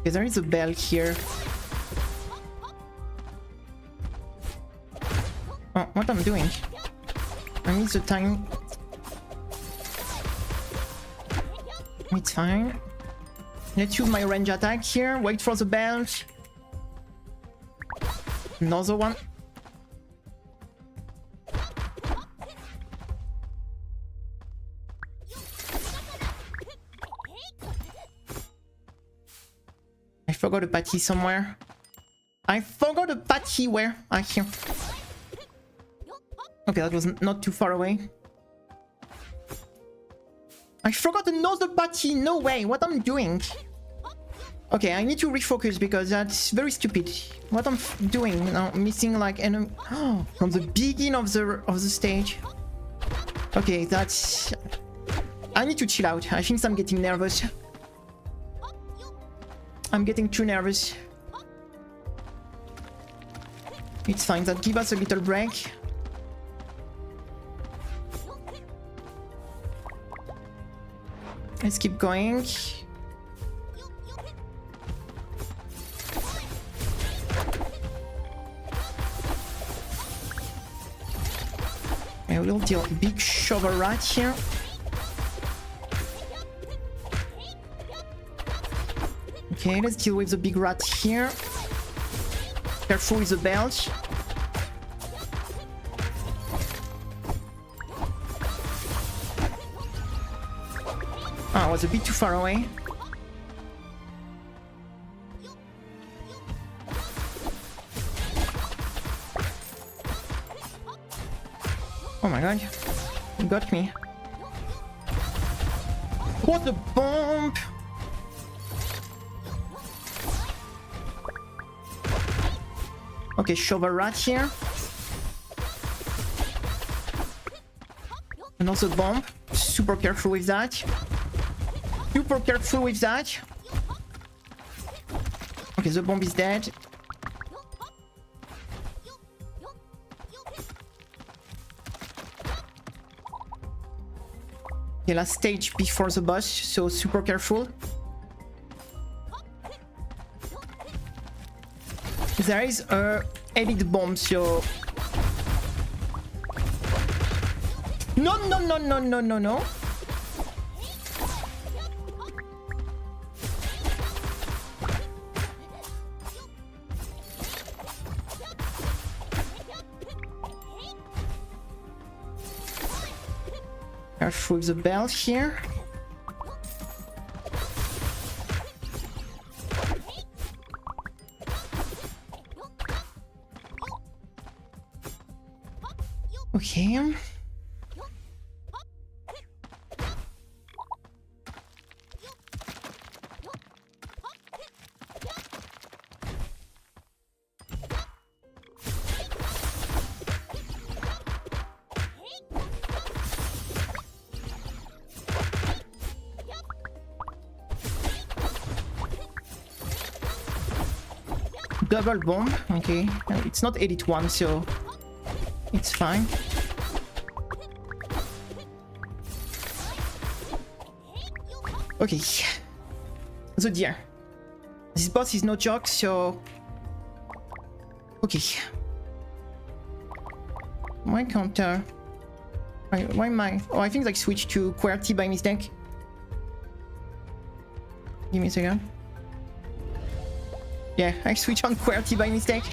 Okay, there is a bell here. Oh, what I'm doing? I need the time. It's fine. Let's use my range attack here. Wait for the bell. Another one. I forgot a patty somewhere. I forgot a patty where? Ah, here. Okay, that was not too far away. I forgot another patty. No way. What I'm doing? Okay, I need to refocus because that's very stupid. What I'm doing now, missing like enemy from the beginning of the stage. Okay, that's. I need to chill out. I think I'm getting nervous. I'm getting too nervous. It's fine. That give us a little break. Let's keep going. I will deal big shovel rat here. Okay, let's deal with the big rat here. Careful with the belt. Oh, I was a bit too far away. Oh my god, you got me. What the bomb! Okay, shovel rat here. Another bomb. Super careful with that. Super careful with that. Okay, the bomb is dead. Okay, last stage before the boss, so super careful. There is a elite bomb, so... No, no, no, no, no, no, no. Careful with the belt here. Okay. Double bomb, okay. It's not elite one, so it's fine. Okay. The deer. This boss is no joke, so... Okay. Why can't... Why am I... Oh, I think I switched to QWERTY by mistake. Give me a second. Yeah, I switched on QWERTY by mistake.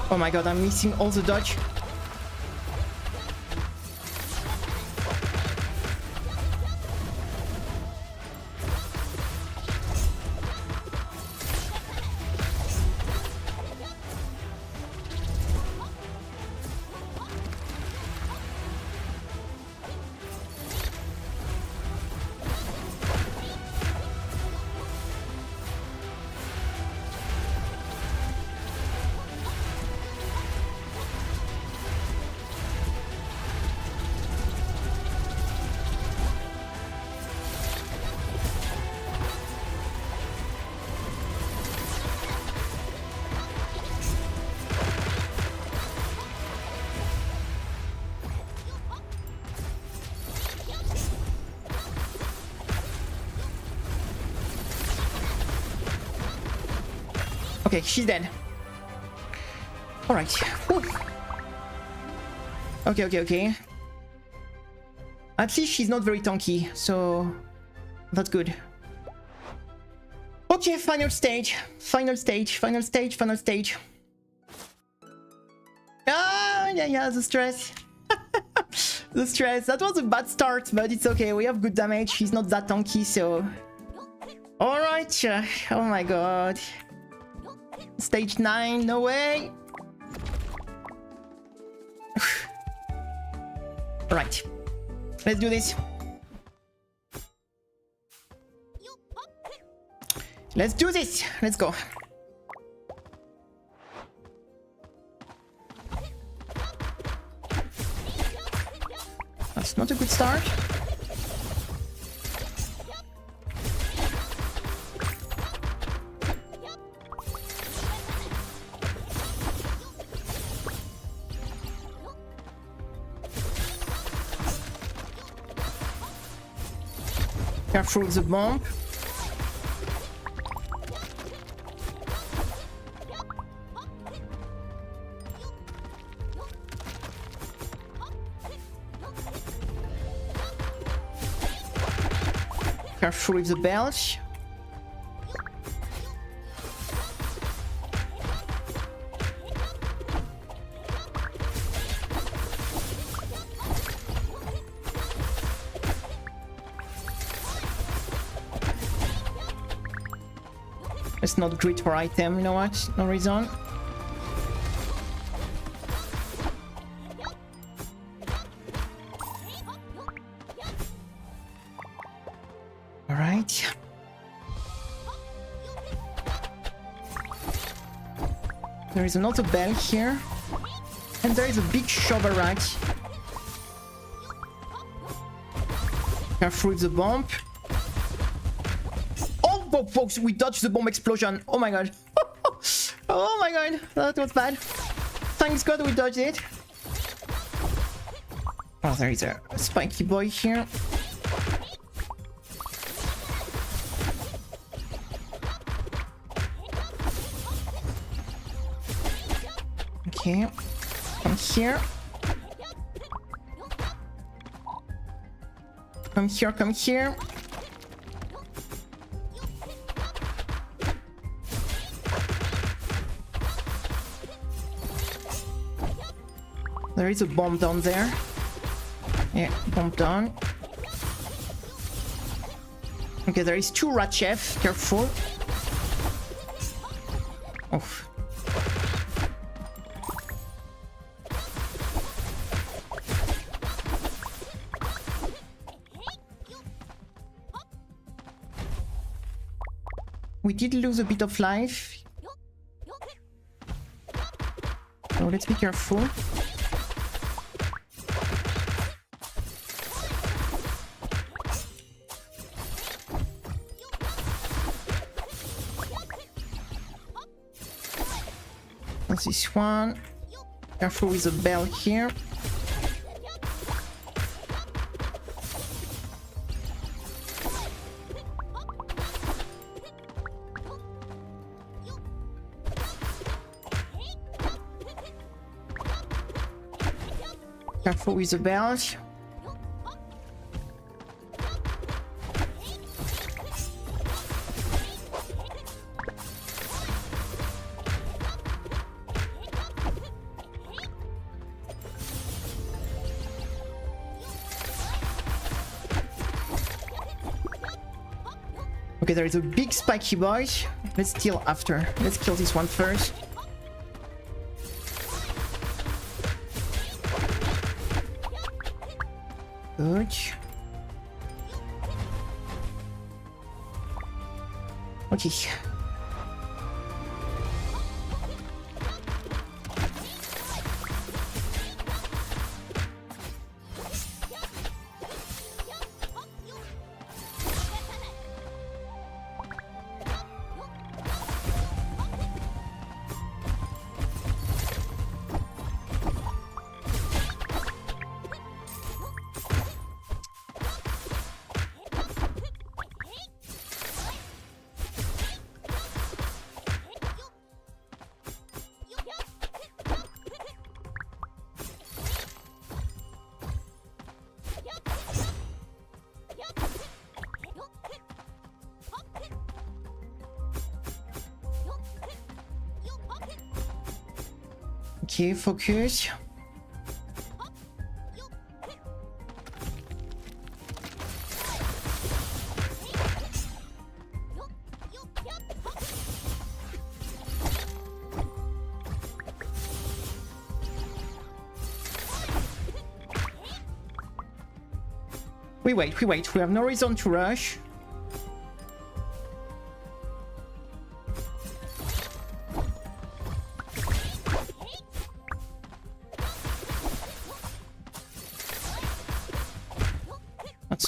Oh my god, I'm missing all the dodge. Okay, she's dead. Alright. Okay. At least she's not very tanky, so that's good. Okay, final stage. Ah, yeah, the stress. The stress. That was a bad start, but it's okay. We have good damage. She's not that tanky, so... Alright. Oh my god. Stage 9, no way! Right. Let's do this. Let's go. It's not a good start. Careful with the bomb. Careful with the belt. It's not great for item, you know what? No reason. Alright. There is another bell here. And there is a big shovel rack. Careful with the bomb. Oh, folks, we dodged the bomb explosion. Oh my god. Oh my god, that was bad. Thanks god we dodged it. Oh, there is a spiky boy here. Okay, come here. Come here, come here. There is a bomb down there. Yeah, bomb down. Okay, there is two rat chef. Careful. Oh. We did lose a bit of life. So let's be careful. What's this one? Careful with the bell here. Careful with the belt. Okay, there is a big spiky boy. Let's steal after. Let's kill this one first. Good. Okay. Okay, focus. We wait, we have no reason to rush.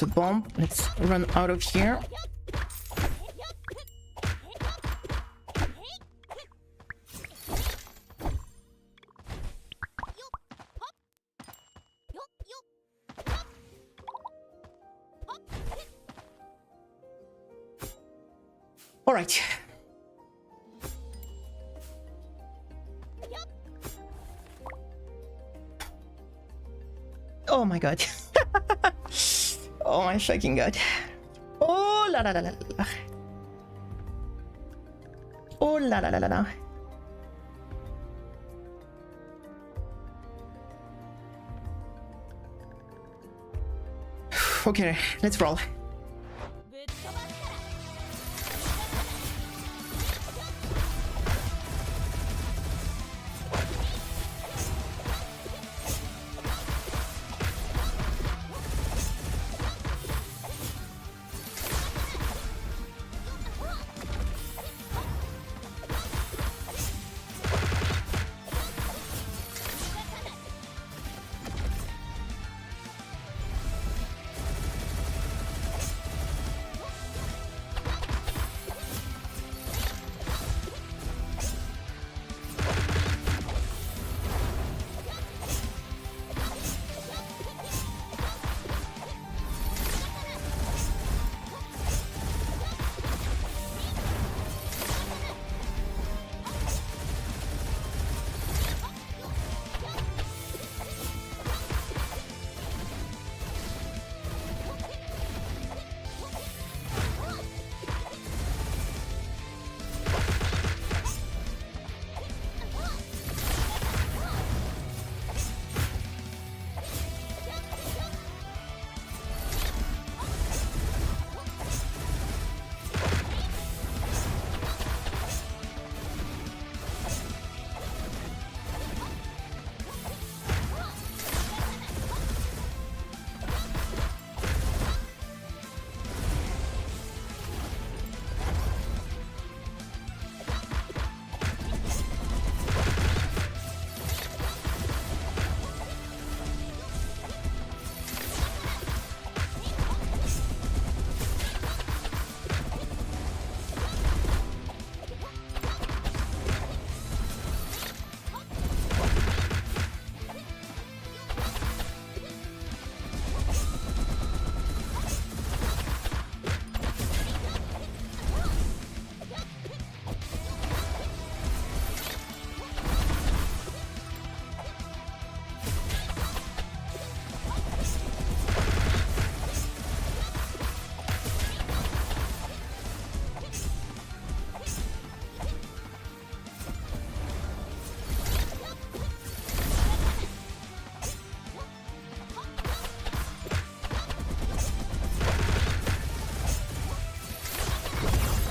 It's a bomb. Let's run out of here. All right. Oh my god. Oh my fucking god. Oh la la la la la. Oh la la la la la. Okay, let's roll.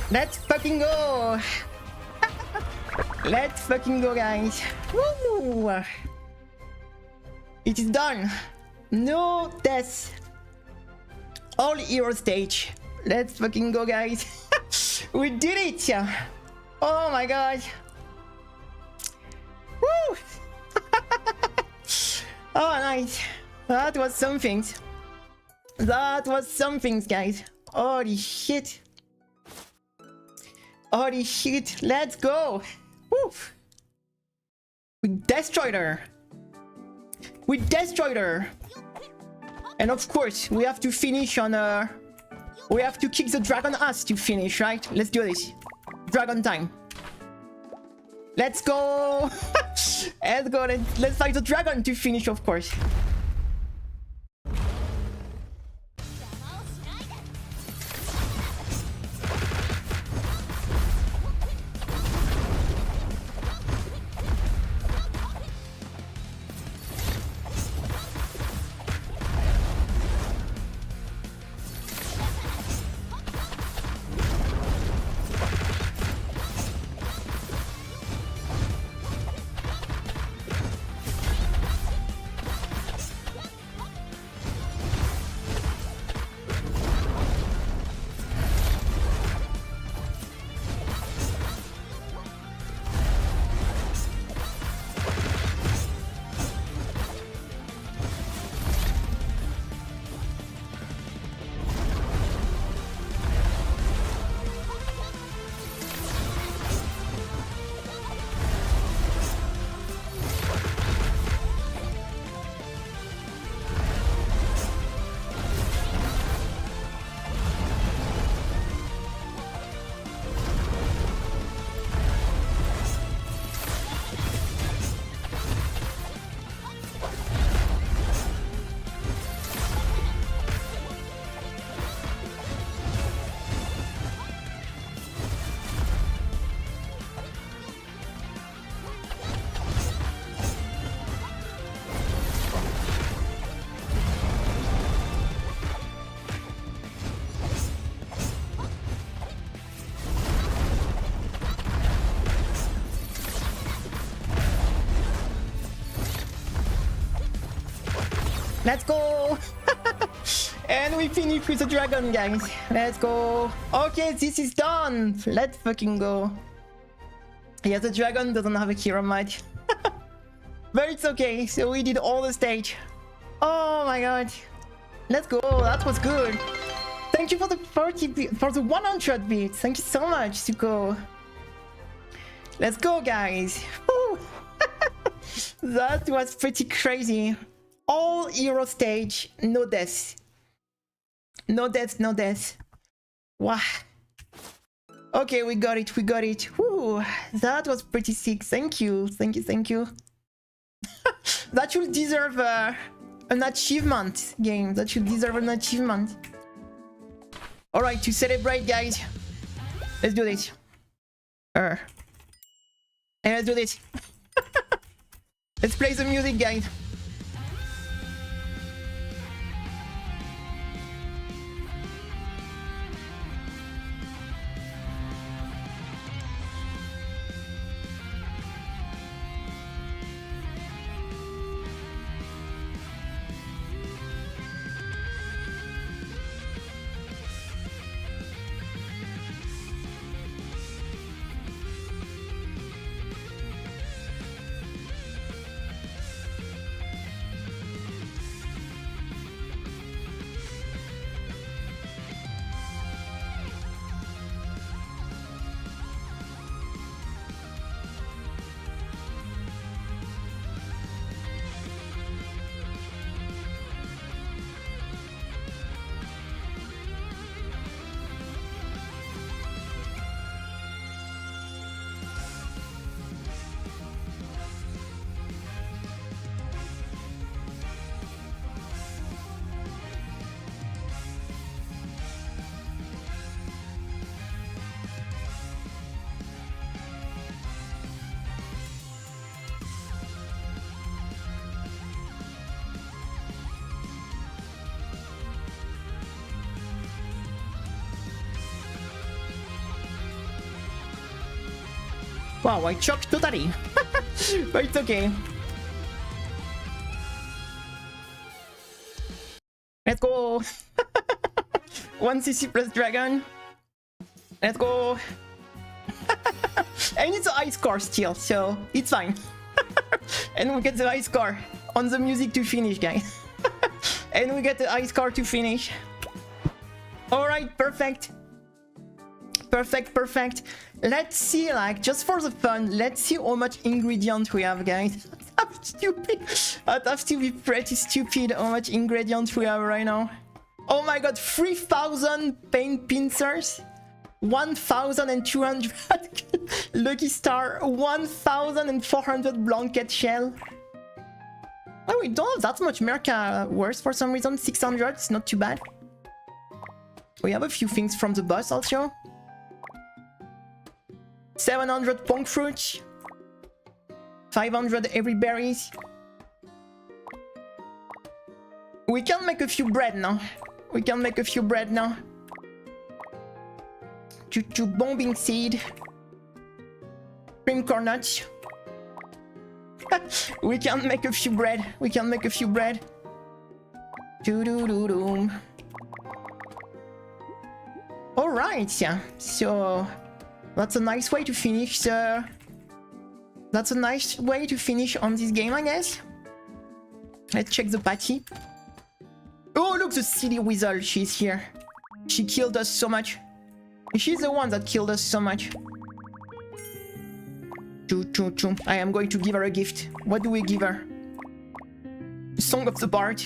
Let's fucking go! Let's fucking go, guys! Woo! It is done! No death! All hero stage! Let's fucking go, guys! We did it! Oh my god! Woo! Oh, nice! That was something! That was something, guys! Holy shit! Holy shit, let's go! Woo! We destroyed her! We destroyed her! And of course, we have to finish on we have to kick the dragon ass to finish, right? Let's do this. Dragon time. Let's go! Let's go, let's fight the dragon to finish, of course. Let's go. And we finish with the dragon, guys. Let's go. Okay, this is done. Let's fucking go. Yeah, the dragon doesn't have a hero mod. But it's okay. So we did all the stage. Oh my god. Let's go. That was good. Thank you for the 100 bits. Thank you so much, Suko. Let's go, guys. That was pretty crazy. All hero stage, no death. No death, no death. Wow. Okay, we got it, we got it. Whew, that was pretty sick. Thank you, thank you, thank you. That should deserve an achievement, game. That should deserve an achievement. Alright, to celebrate, guys. Let's do this. And let's do this. Let's play the music, guys. Wow, I choked totally. But it's okay. Let's go. 1 CC plus dragon. Let's go. And it's a high score still, so it's fine. And we get the high score on the music to finish, guys. And we get the high score to finish. Alright, perfect. Perfect, perfect. Let's see, like, just for the fun, let's see how much ingredient we have, guys. I'm stupid. That has to be pretty stupid how much ingredient we have right now. Oh my god, 3,000 paint pincers, 1,200 lucky star, 1,400 blanket shell. Oh, we don't have that much Merca worse for some reason. 600, it's not too bad. We have a few things from the boss also. 700 punk fruits, 500 every berries. We can make a few bread now. We can make a few bread now. To bombing seed, cream corn nuts. We can make a few bread. We can make a few bread. Do do do do. All right, yeah. So. That's a nice way to finish That's a nice way to finish on this game, I guess. Let's check the party. Oh, look, the silly weasel, she's here. She killed us so much. She's the one that killed us so much. I am going to give her a gift. What do we give her? Song of the Bard.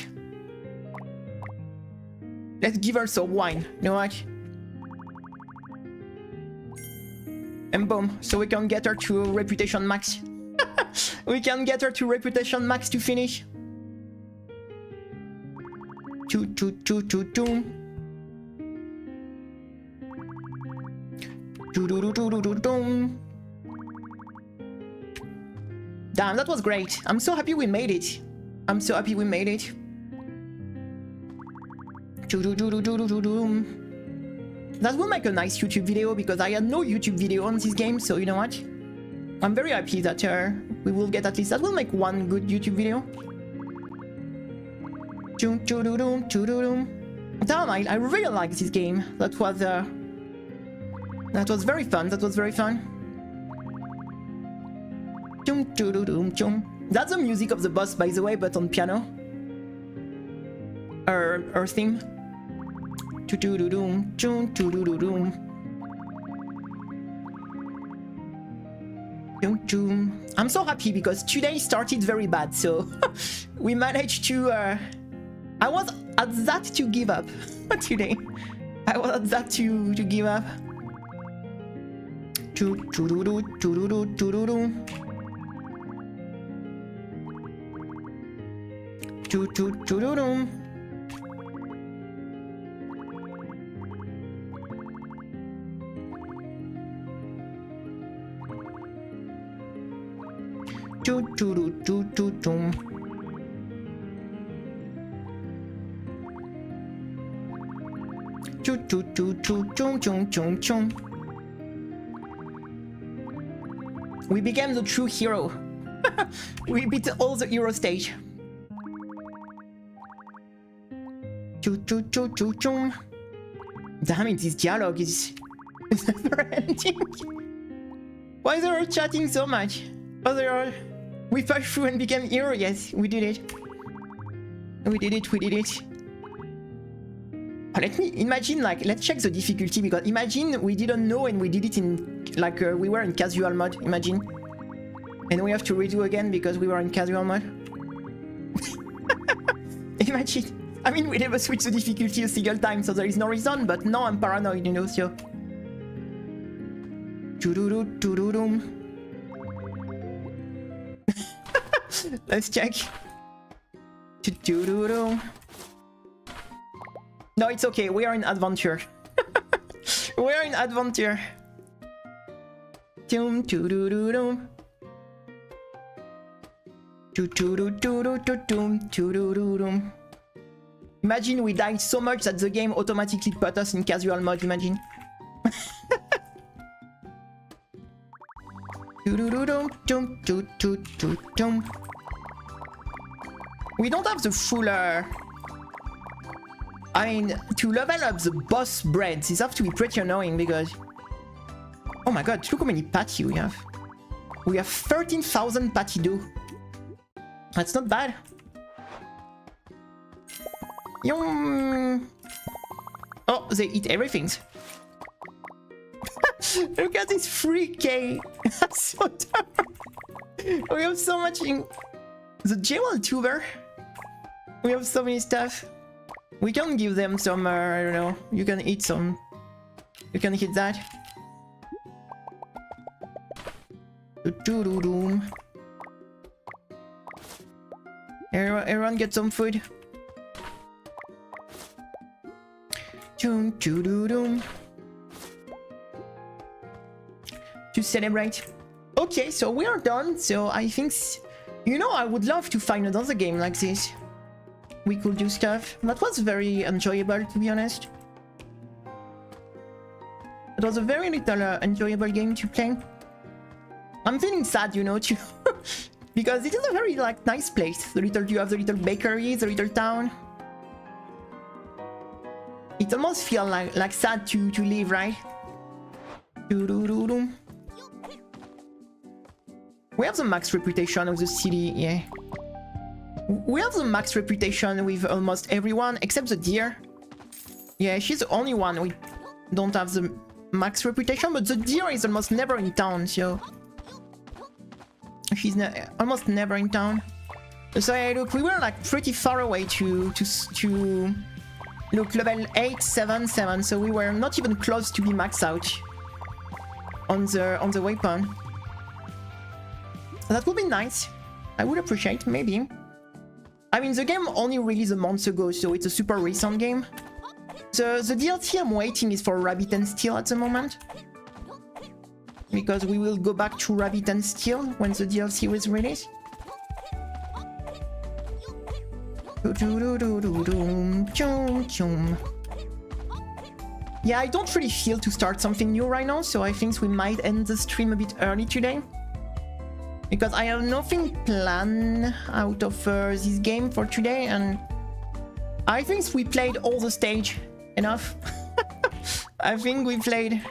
Let's give her some wine. You know what? And boom, so we can get her to reputation max. We can get her to reputation max to finish. Damn, that was great. I'm so happy we made it. I'm so happy we made it. That will make a nice YouTube video because I had no YouTube video on this game, so you know what? I'm very happy that we will get at least... That will make one good YouTube video. Damn, I really like this game. That was very fun. That was very fun. That's the music of the boss, by the way, but on piano. Her theme. I'm so happy because today started very bad, so we managed to. I was at that to give up today. I was at that to give up. We became the true hero. We beat all the hero stage. Damn it, this dialogue is never ending. Why they are chatting so much? Oh, they are. We pushed through and became hero. Yes, we did it. We did it. We did it. Let me imagine, like, let's check the difficulty, because imagine we didn't know and we did it in, like, we were in casual mode, imagine. And we have to redo again because we were in casual mode. Imagine. I mean, we never switched the difficulty a single time, so there is no reason, but now I'm paranoid, you know, so. Let's check. No, it's okay. We are in adventure. We are in adventure. Imagine we died so much that the game automatically put us in casual mode. Imagine. We don't have the full. I mean, to level up the boss breads, this have to be pretty annoying because... Oh my god, look how many patty we have. We have 13,000 patty dough. That's not bad. Yum. Oh, they eat everything. Look at this 3k. That's so dumb. We have so much in... The Vtuber. We have so many stuff. We can give them some, I don't know, you can eat some. You can hit that. Everyone get some food. To celebrate. Okay, so we are done. So I think, you know, I would love to find another game like this. We could do stuff. That was very enjoyable, to be honest. It was a very little enjoyable game to play. I'm feeling sad, you know, too. Because it is a very, like, nice place. You have the little bakery, the little town. It almost feels like sad to leave, right? We have the max reputation of the city, yeah. We have the max reputation with almost everyone, except the deer. Yeah, she's the only one we don't have the max reputation, but the deer is almost never in town, so... She's almost never in town. So yeah, look, we were like pretty far away to look, level 8, 7, 7, so we were not even close to be maxed out on the weapon. That would be nice. I would appreciate, maybe. I mean, the game only released a month ago, so it's a super recent game. The DLC I'm waiting is for Rabbit and Steel at the moment. Because we will go back to Rabbit and Steel when the DLC was released. Yeah, I don't really feel to start something new right now, so I think we might end the stream a bit early today. Because I have nothing planned out of this game for today, and I think we played all the stage enough. I think we played,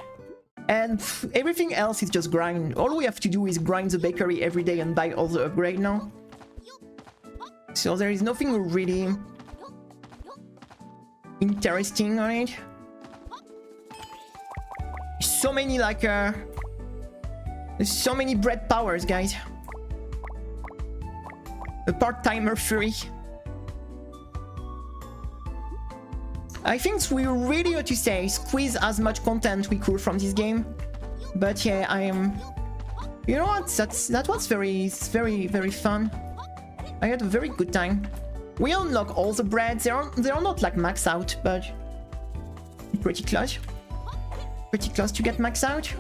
and everything else is just grind. All we have to do is grind the bakery every day and buy all the upgrade now. So there is nothing really interesting on it. So many like so many bread powers, guys. A part-timer fury. I think we really ought to say squeeze as much content we could from this game. But yeah, I am. You know what? That was very fun. I had a very good time. We unlock all the breads. They are not like max out, but pretty close. Pretty close to get max out.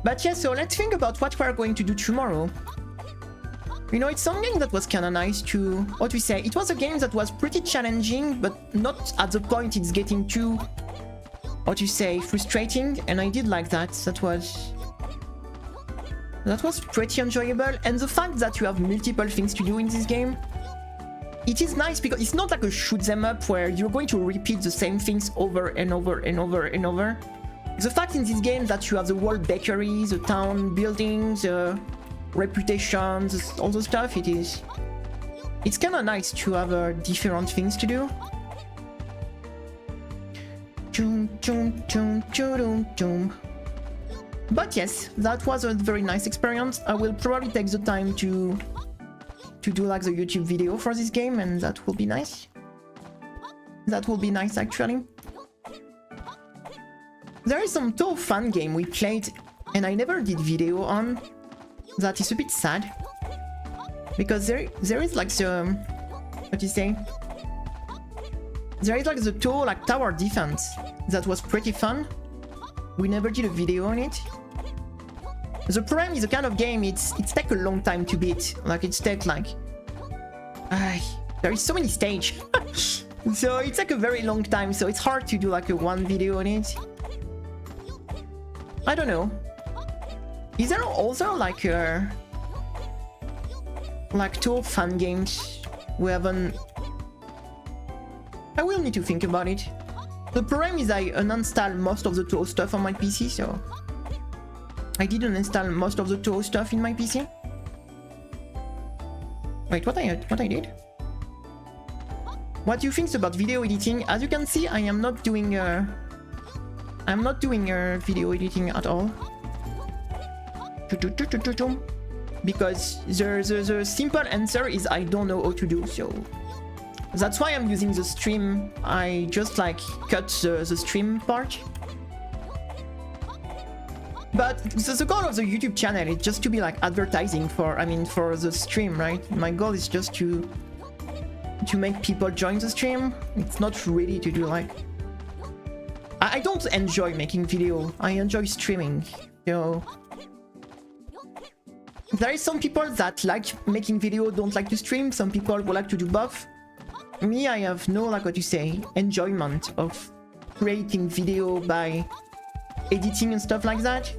But yeah, so let's think about what we're going to do tomorrow. You know, it's something that was kind of nice to, what we say, it was a game that was pretty challenging, but not at the point it's getting too, what you say, frustrating, and I did like that. That was pretty enjoyable, and the fact that you have multiple things to do in this game, it is nice because it's not like a shoot them up where you're going to repeat the same things over and over and over and over. The fact in this game that you have the whole bakery, the town buildings, reputations, all the stuff, it's kind of nice to have different things to do. But yes, that was a very nice experience. I will probably take the time to do like the YouTube video for this game, and that will be nice. That will be nice actually. There is some tough fun game we played and I never did video on. That is a bit sad, because there is like the, what do you say? There is like the tower defense that was pretty fun. We never did a video on it. The problem is the kind of game it's take a long time to beat. Like it's take like there is so many stage, so it's like a very long time. So it's hard to do like a one video on it. I don't know. Is there also like two fun games we haven't? I will need to think about it. The problem is I uninstalled most of the Toho stuff on my PC, so I didn't install most of the Toho stuff in my PC. Wait, what I did? What do you think about video editing? As you can see, I am not doing video editing at all. Because the simple answer is I don't know how to do, so that's why I'm using the stream. I just like cut the stream part. But the goal of the YouTube channel is just to be like advertising for the stream, right? My goal is just to make people join the stream. It's not really to do like, I don't enjoy making video, I enjoy streaming. So there is some people that like making video, don't like to stream. Some people would like to do both. Me, I have no, like what you say, enjoyment of creating video by editing and stuff like that.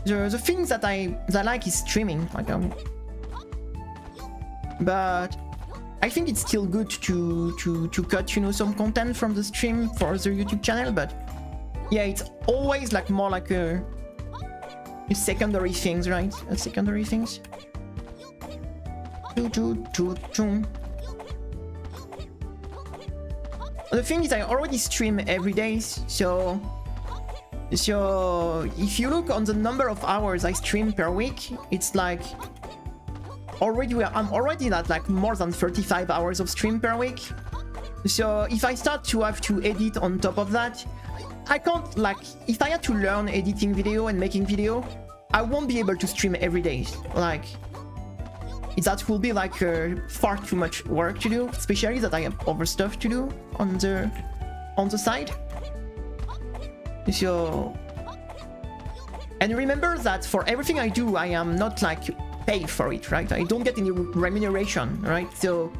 The things that I like is streaming, like but I think it's still good to cut, you know, some content from the stream for the YouTube channel. But yeah, it's always like more like a secondary things, right? Secondary things. The thing is, I already stream every day, so if you look on the number of hours I stream per week, it's like I'm already at like more than 35 hours of stream per week. So if I start to have to edit on top of that, I can't, like, if I had to learn editing video and making video, I won't be able to stream every day. Like, that will be like far too much work to do, especially that I have other stuff to do on the side. So, and remember that for everything I do, I am not like paid for it, right? I don't get any remuneration, right? So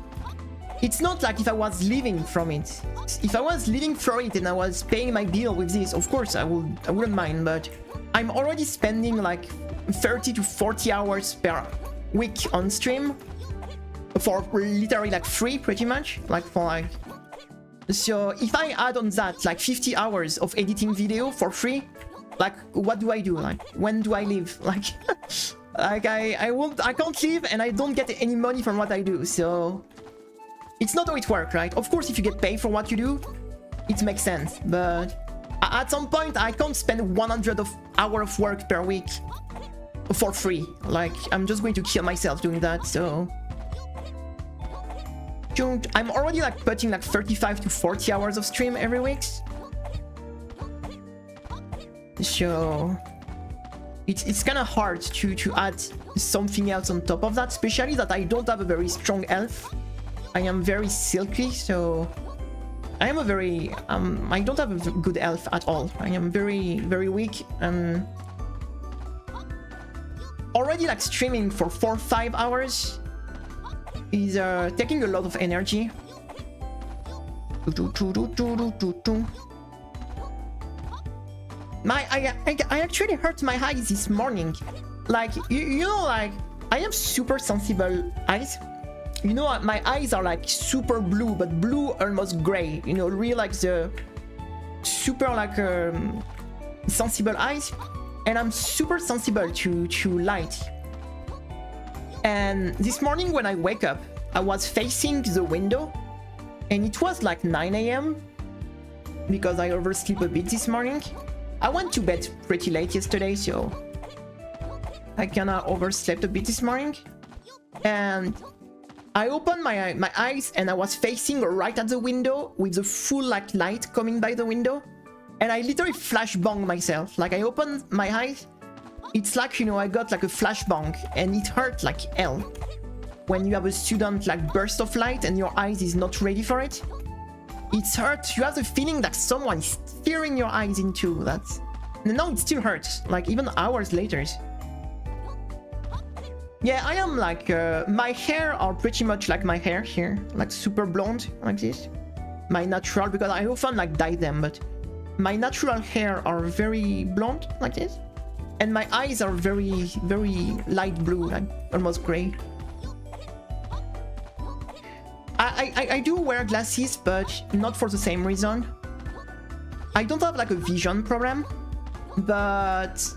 it's not like if I was living from it. If I was living for it and I was paying my bill with this, of course I wouldn't mind, but I'm already spending like 30 to 40 hours week on stream for literally like free, pretty much, like for like. So if I add on that like 50 hours of editing video for free, like what do I do? Like when do I live? Like, like I can't live and I don't get any money from what I do. So it's not how it works, right? Of course, if you get paid for what you do, it makes sense. But at some point, I can't spend 100 hours of work per week for free. Like, I'm just going to kill myself doing that, so... I'm already like putting like 35 to 40 hours of stream every week. So... It's kind of hard to add something else on top of that, especially that I don't have a very strong health. I am very silky, so... I am a very... I don't have a good health at all. I am very, very weak, and... already like streaming for 4 or 5 hours is taking a lot of energy. I actually hurt my eyes this morning. Like, you know, like, I have super sensible eyes. You know, my eyes are like super blue, but blue almost gray. You know, really like the super like sensible eyes. And I'm super sensible to light. And this morning when I wake up, I was facing the window and it was like 9 AM because I oversleep a bit this morning. I went to bed pretty late yesterday, so I kinda overslept a bit this morning. And I opened my eyes and I was facing right at the window with the full like light coming by the window. And I literally flashbanged myself. Like, I opened my eyes. It's like, you know, I got like a flashbang and it hurt like hell. When you have a student like burst of light and your eyes is not ready for it. It's hurt. You have the feeling that someone is staring your eyes into that. And now it still hurts, like even hours later. Yeah, I am like, my hair are pretty much like my hair here. Like super blonde, like this. My natural, because I often like dye them, but my natural hair are very blonde, like this. And my eyes are very, very light blue, like almost gray. I do wear glasses, but not for the same reason. I don't have like a vision problem, but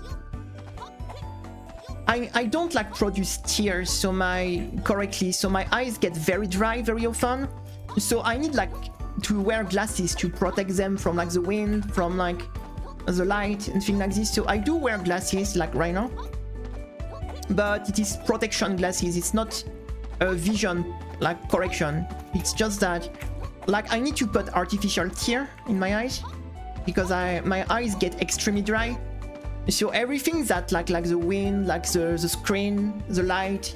I don't like produce tears so my eyes get very dry very often. So I need like to wear glasses to protect them from like the wind, from like the light and things like this. So I do wear glasses like right now, but it is protection glasses. It's not a vision like correction. It's just that like I need to put artificial tear in my eyes because my eyes get extremely dry. So everything that like the wind, like the screen, the light,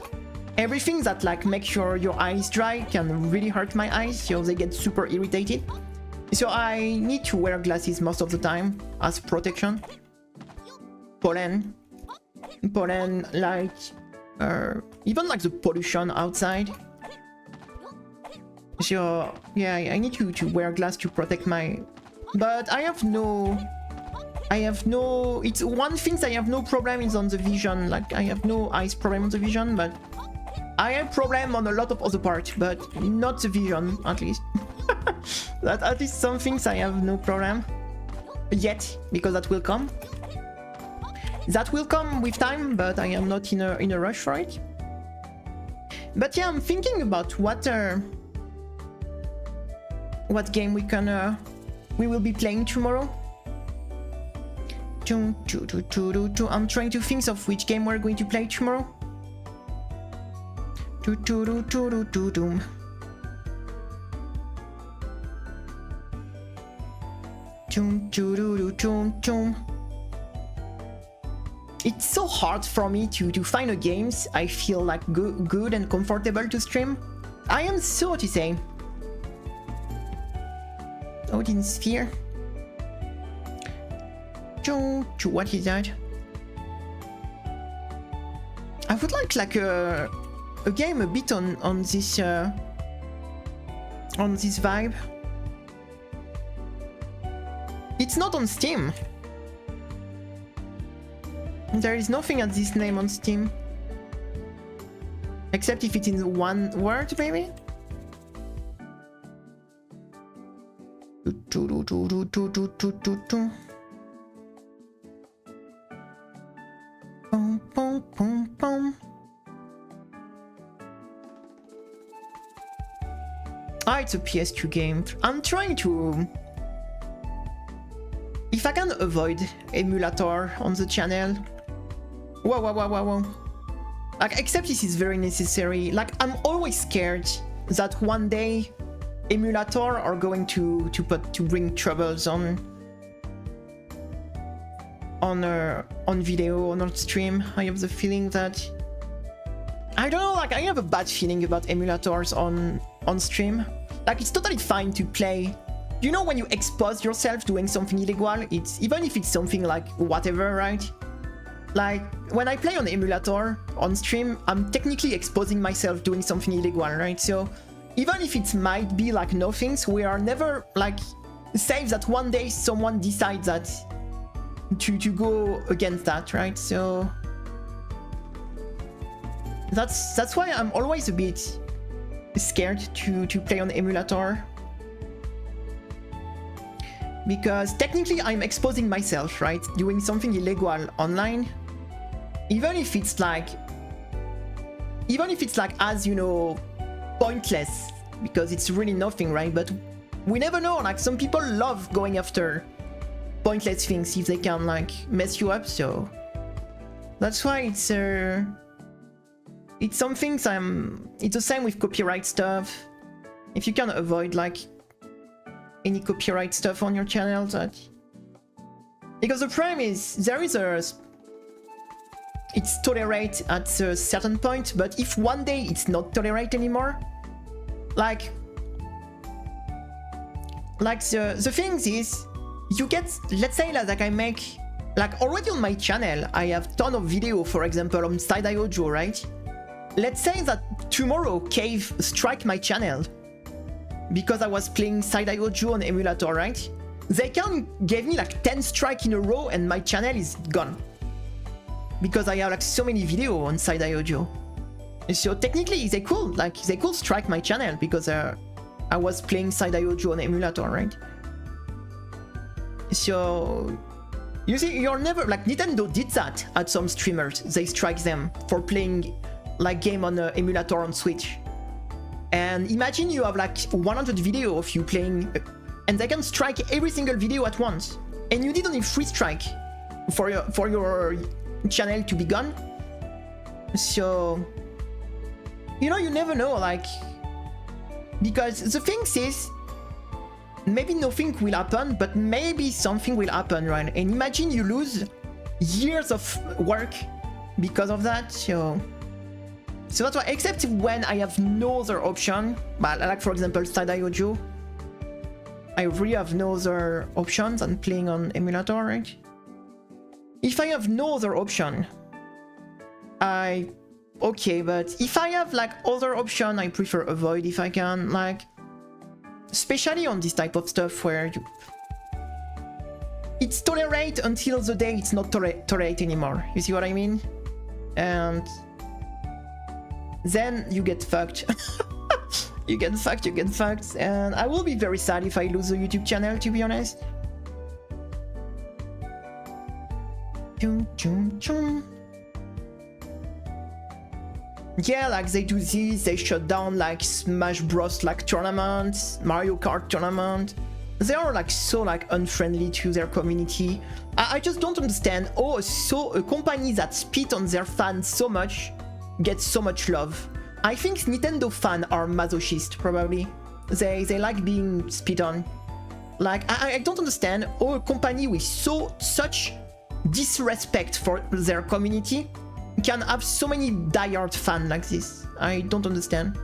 everything that like makes your eyes dry can really hurt my eyes, so they get super irritated. So I need to wear glasses most of the time as protection. Pollen, like even like the pollution outside. So yeah, I need to wear glass to protect my... But I have no... It's one thing I have no problem is on the vision. Like I have no eyes problem on the vision, but I have problem on a lot of other parts, but not the vision, at least. That at least some things I have no problem yet, because that will come. That will come with time, but I am not in a rush for it. But yeah, I'm thinking about what game we will be playing tomorrow. I'm trying to think of which game we're going to play tomorrow. It's so hard for me to find a games I feel like good and comfortable to stream. I am so to say. Odin Sphere. What is that? I would like a game a bit on this vibe. It's not on Steam. There is nothing at this name on Steam. Except if it's in one word, maybe? Ah, it's a PS2 game. I'm trying to... If I can avoid emulator on the channel... Whoa. Like, except this is very necessary. Like, I'm always scared that one day emulator are going to bring troubles on video, on stream. I have the feeling that... I don't know, like, I have a bad feeling about emulators on stream. Like, it's totally fine to play. You know, when you expose yourself doing something illegal, it's even if it's something like whatever, right? Like, when I play on emulator on stream, I'm technically exposing myself doing something illegal, right? So even if it might be like nothings, we are never like safe that one day someone decides that to go against that, right? So that's why I'm always a bit scared to play on emulator, because technically I'm exposing myself, right, doing something illegal online, even if it's like as, you know, pointless, because it's really nothing, right? But we never know, like, some people love going after pointless things if they can like mess you up. So that's why it's some things it's the same with copyright stuff. If you can avoid like any copyright stuff on your channel, that, because the problem is it's tolerate at a certain point, but if one day it's not tolerate anymore, like the things is, you get, let's say like I make, like, already on my channel I have ton of video, for example on Side-IO, right? Let's say that tomorrow Cave strike my channel because I was playing Side-IO on emulator, right? They can give me like 10 strike in a row and my channel is gone, because I have like so many video on Side-IO. So technically they could strike my channel because I was playing Side-IO on emulator, right? So you see, you're never like, Nintendo did that at some streamers. They strike them for playing like game on an emulator on Switch. And imagine you have like 100 video of you playing, and they can strike every single video at once, and you need only 3 strike for your channel to be gone. So, you know, you never know, like, because the thing is, maybe nothing will happen, but maybe something will happen, right? And imagine you lose years of work because of that. So that's why, except when I have no other option, but like for example Side-IO, I really have no other options than playing on emulator, right? If I have no other option, okay, but if I have like other option, I prefer avoid if I can, like, especially on this type of stuff where it's tolerate until the day it's not tolerate anymore. You see what I mean? And then you get fucked. you get fucked, and I will be very sad if I lose a YouTube channel, to be honest. Yeah, like they do this, they shut down like Smash Bros like tournaments, Mario Kart tournament. They are like so like unfriendly to their community. I just don't understand. Oh, so a company that spit on their fans so much gets so much love. I think Nintendo fans are masochist, probably. They like being spit on. Like, I don't understand how a company with such disrespect for their community can have so many diehard fans like this. I don't understand.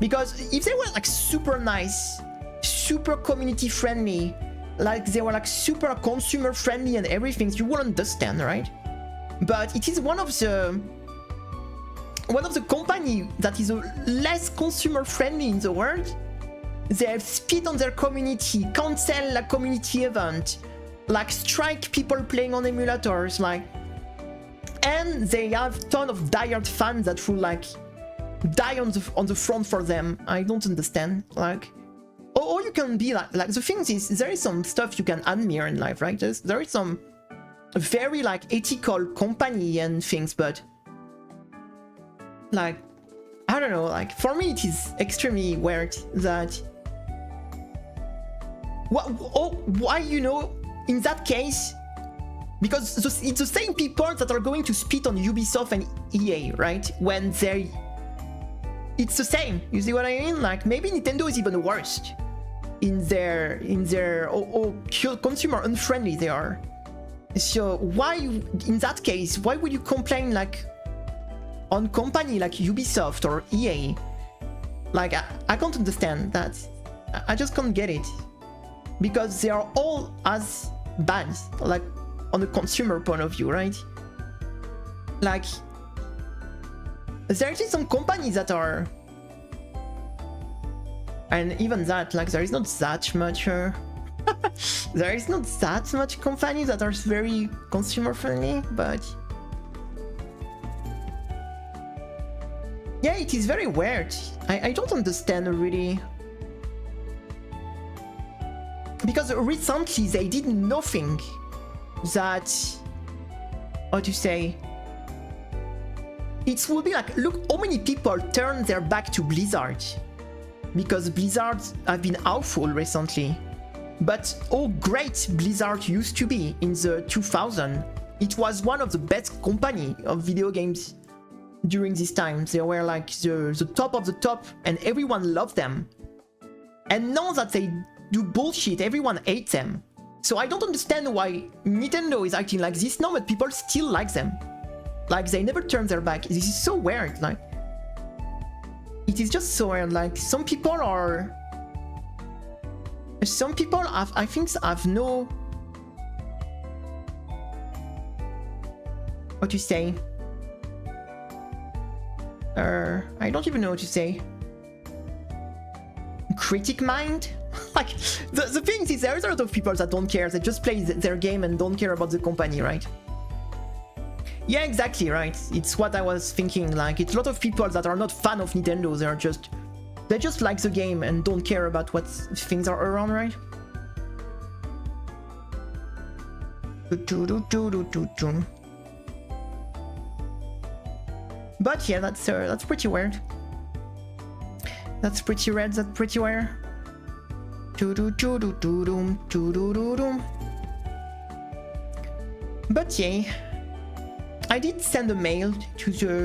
Because if they were like super nice, super community friendly, like they were like super consumer friendly and everything, you would understand, right? But it is one of the company that is less consumer friendly in the world. They have spit on their community, cancel a community event, like strike people playing on emulators, like, and they have ton of diehard fans that will like die on the front for them. I don't understand. Like, or you can be like the thing is, there is some stuff you can admire in life, right? There is some very like ethical company and things, but like, I don't know, like for me it is extremely weird that why, you know, in that case, because it's the same people that are going to spit on Ubisoft and EA, right? When it's the same, you see what I mean? Like maybe Nintendo is even worse in their consumer unfriendly they are. So why, in that case, why would you complain like on company like Ubisoft or EA? Like I can't understand that. I just can't get it, because they are all as bad, like on a consumer point of view, right? Like there is some companies that are, and even that, like there is not that much there is not that much companies that are very consumer friendly, but yeah, it is very weird. I don't understand really, because recently they did nothing that, how to say, it would be like, look how many people turn their back to Blizzard, because Blizzard have been awful recently. But how great Blizzard used to be in the 2000s. It was one of the best company of video games during this time. They were like the top of the top, and everyone loved them. And now that they do bullshit, everyone hates them. So I don't understand why Nintendo is acting like this now, but people still like them. Like they never turn their back. This is so weird. Like it is just so weird. Like some people have, I think, have no, what to say. I don't even know what to say. Critic mind. Like the thing is, there's a lot of people that don't care. They just play their game and don't care about the company, right? Yeah, exactly, right. It's what I was thinking. Like it's a lot of people that are not fan of Nintendo. They just like the game and don't care about what things are around, right? But yeah, that's pretty weird. That's pretty weird. That's pretty weird. But yeah, I did send a mail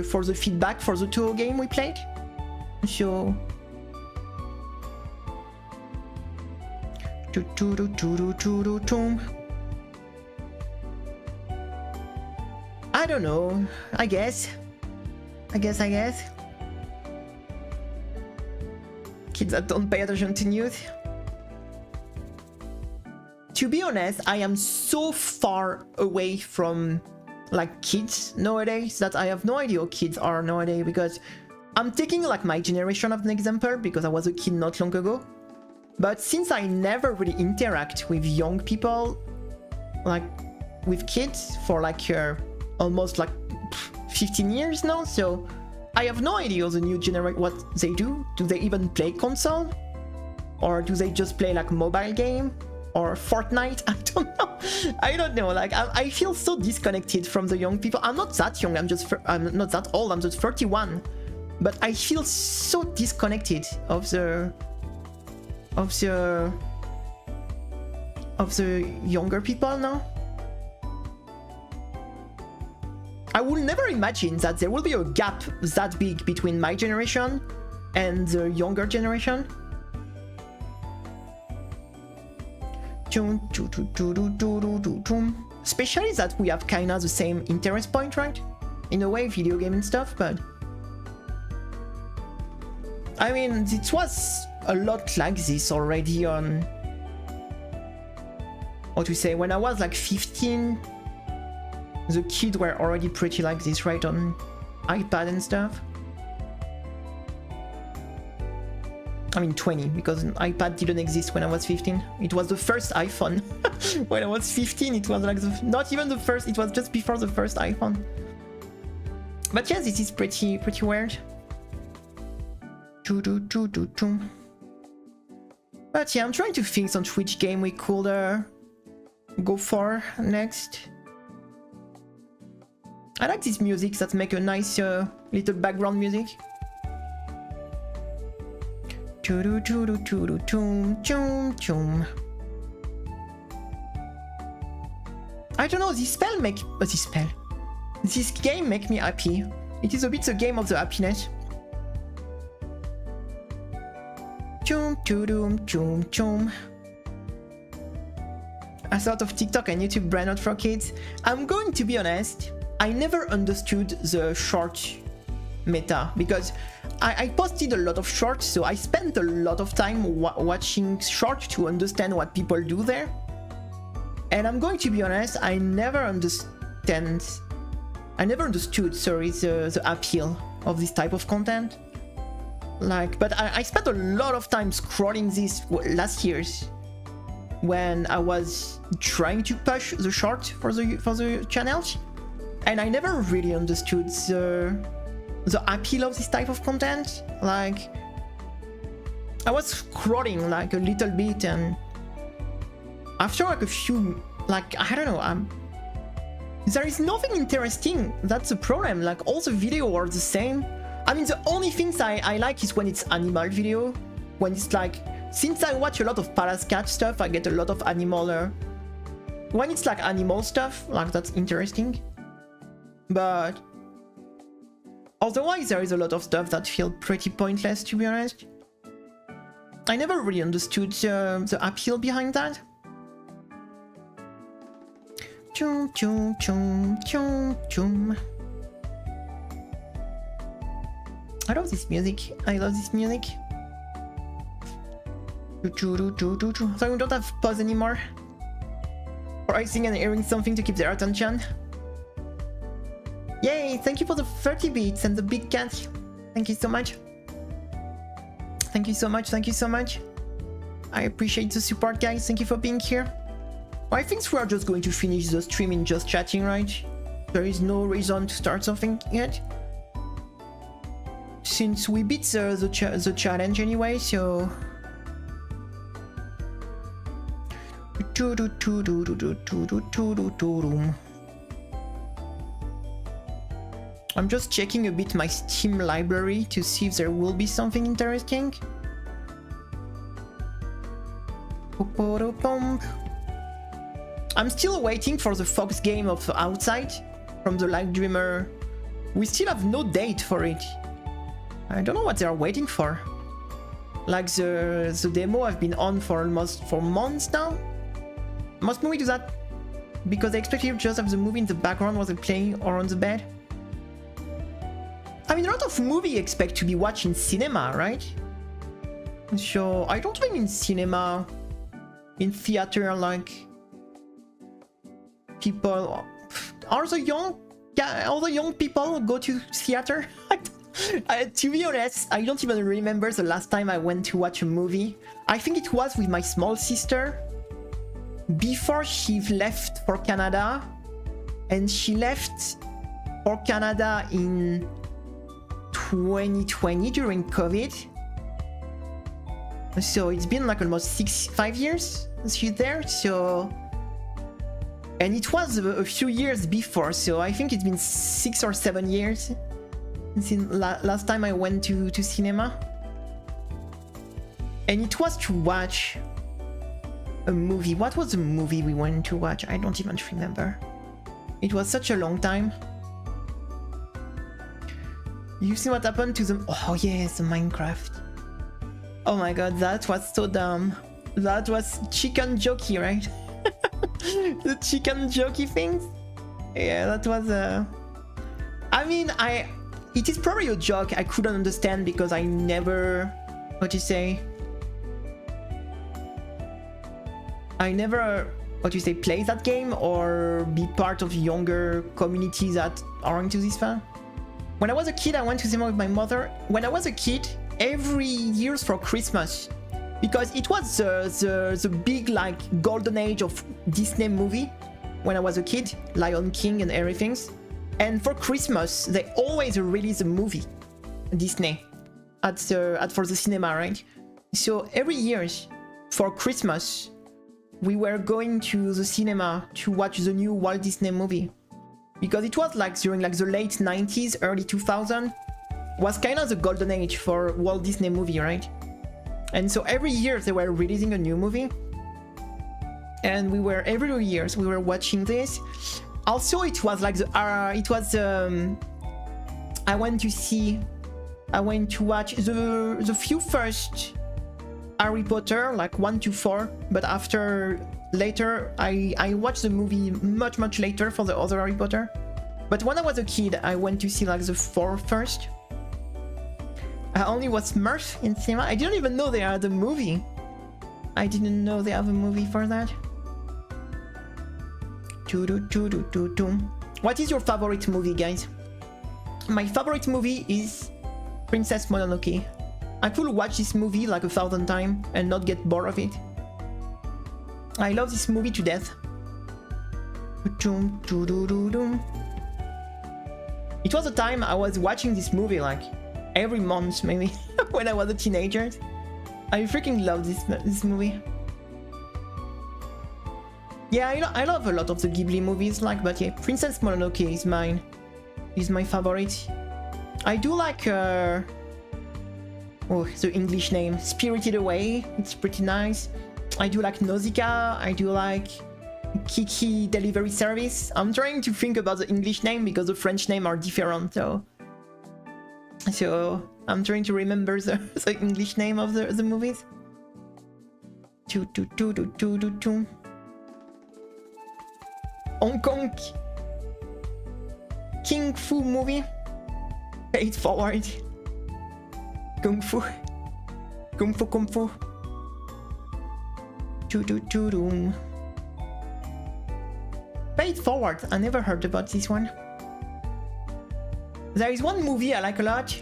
for the feedback for the Touhou game we played. So I don't know. I guess. Kids that don't pay attention to news. To be honest, I am so far away from like kids nowadays that I have no idea how kids are nowadays, because I'm taking like my generation as an example because I was a kid not long ago. But since I never really interact with young people, like with kids for like almost like 15 years now, so I have no idea the new generation what they do. Do they even play console? Or do they just play like mobile game? Or Fortnite? I don't know. Like I feel so disconnected from the young people. I'm not that young, I'm not that old, I'm just 31. But I feel so disconnected of the younger people now. I will never imagine that there will be a gap that big between my generation and the younger generation. Especially that we have kinda the same interest point, right? In a way, video game and stuff, but I mean, it was a lot like this already on, what to say, when I was like 15, the kids were already pretty like this, right, on iPad and stuff. I mean 20, because an iPad didn't exist when I was 15. It was the first iPhone. When I was 15, it was like not even the first, it was just before the first iPhone. But yeah, this is pretty weird. But yeah, I'm trying to think on which game we could go for next. I like this music that make a nice little background music. I don't know, this game make me happy. It is a bit the game of the happiness. I thought of TikTok and YouTube brand not for kids. I'm going to be honest, I never understood the short meta because I posted a lot of shorts, so I spent a lot of time watching shorts to understand what people do there. And I'm going to be honest, I never understood, sorry, the appeal of this type of content. Like, but I spent a lot of time scrolling this last years when I was trying to push the short for the channel, and I never really understood the appeal of this type of content. Like, I was scrolling like a little bit, and after like a few, like, I don't know, there is nothing interesting. That's the problem. Like, all the videos are the same. I mean, the only things I like is when it's animal video. When it's like, since I watch a lot of Palace Cat stuff, I get a lot of animal. When it's like animal stuff, like, that's interesting. But otherwise, there is a lot of stuff that feel pretty pointless, to be honest. I never really understood the appeal behind that. Chum chum chum chum chum. I love this music. I love this music. So we don't have pause anymore. Pricing and hearing something to keep their attention. Yay! Thank you for the 30 bits and the big cat. Thank you so much. Thank you so much. Thank you so much. I appreciate the support, guys. Thank you for being here. I think we are just going to finish the stream in just chatting, right? There is no reason to start something yet. Since we beat the challenge anyway, so... I'm just checking a bit my Steam library to see if there will be something interesting. I'm still waiting for the Fox game of Outside from the Light Dreamer. We still have no date for it. I don't know what they are waiting for. Like the demo I've been on for almost 4 months now. Must we do that? Because I expect you to just have the movie in the background while they're playing or on the bed. I mean, a lot of movies expect to be watched in cinema, right? So I don't mean in cinema, in theater, like people. Are the young people go to theater? To be honest, I don't even remember the last time I went to watch a movie. I think it was with my small sister before she left for Canada, and she left for Canada in 2020 during COVID. So it's been like almost 5 years she's there. So, and it was a few years before, so I think it's been 6 or 7 years since last time I went to cinema. And it was to watch a movie. What was the movie we went to watch? I don't even remember. It was such a long time. You see what happened to them? Oh yes, the Minecraft. Oh my god, that was so dumb. That was chicken jokey, right? The chicken jokey things? Yeah, that was I mean, it is probably a joke I couldn't understand because I never... What you say? I never, play that game or be part of younger communities that are into this fan. When I was a kid, I went to cinema with my mother. When I was a kid, every year for Christmas, because it was the big like golden age of Disney movie when I was a kid, Lion King and everything. And for Christmas, they always release a movie, Disney. for the cinema, right? So every year for Christmas, we were going to the cinema to watch the new Walt Disney movie, because it was like during like the late 90s, early 2000 was kind of the golden age for Walt Disney movie, right? And so every year they were releasing a new movie, and every year we were watching this. Also, it was like I went to watch the few first Harry Potter, like 1 to 4, but later I watched the movie much later for the other Harry Potter. But when I was a kid, I went to see like the 4 first. I only watched Smurf in cinema. I didn't even know they had a movie. I didn't know they have a movie for that. What is your favorite movie, guys? My favorite movie is Princess Mononoke. I could watch this movie like 1,000 times and not get bored of it. I love this movie to death. It was a time I was watching this movie like every month, maybe, when I was a teenager. I freaking love this movie. Yeah, I love a lot of the Ghibli movies, like, but yeah, Princess Mononoke is my favorite. I do like the English name, Spirited Away. It's pretty nice. I do like Nausicaa. I do like Kiki Delivery Service. I'm trying to think about the English name because the French name are different, so I'm trying to remember the English name of the movies. Hong Kong Kung Fu movie. Pay it forward. Kung Fu. Pay it forward. I never heard about this one. There is one movie I like a lot.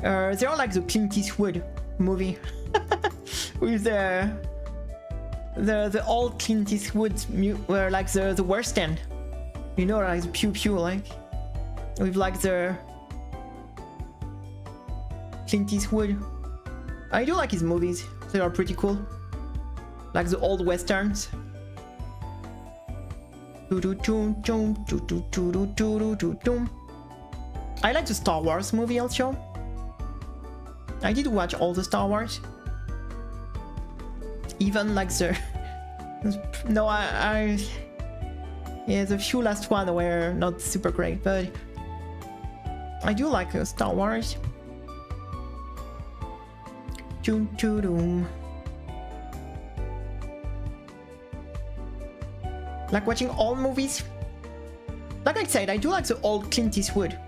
They are like the Clint Eastwood movie with the old Clint Eastwood, like the worst end, you know, like the pew pew, like with like the Clint Eastwood. I do like his movies. They are pretty cool, like the old westerns. I like the Star Wars movie also. I did watch all the Star Wars. Even like the... No, yeah, the few last one were not super great, but I do like Star Wars. Like watching all movies. Like I said, I do like the old Clint Eastwood.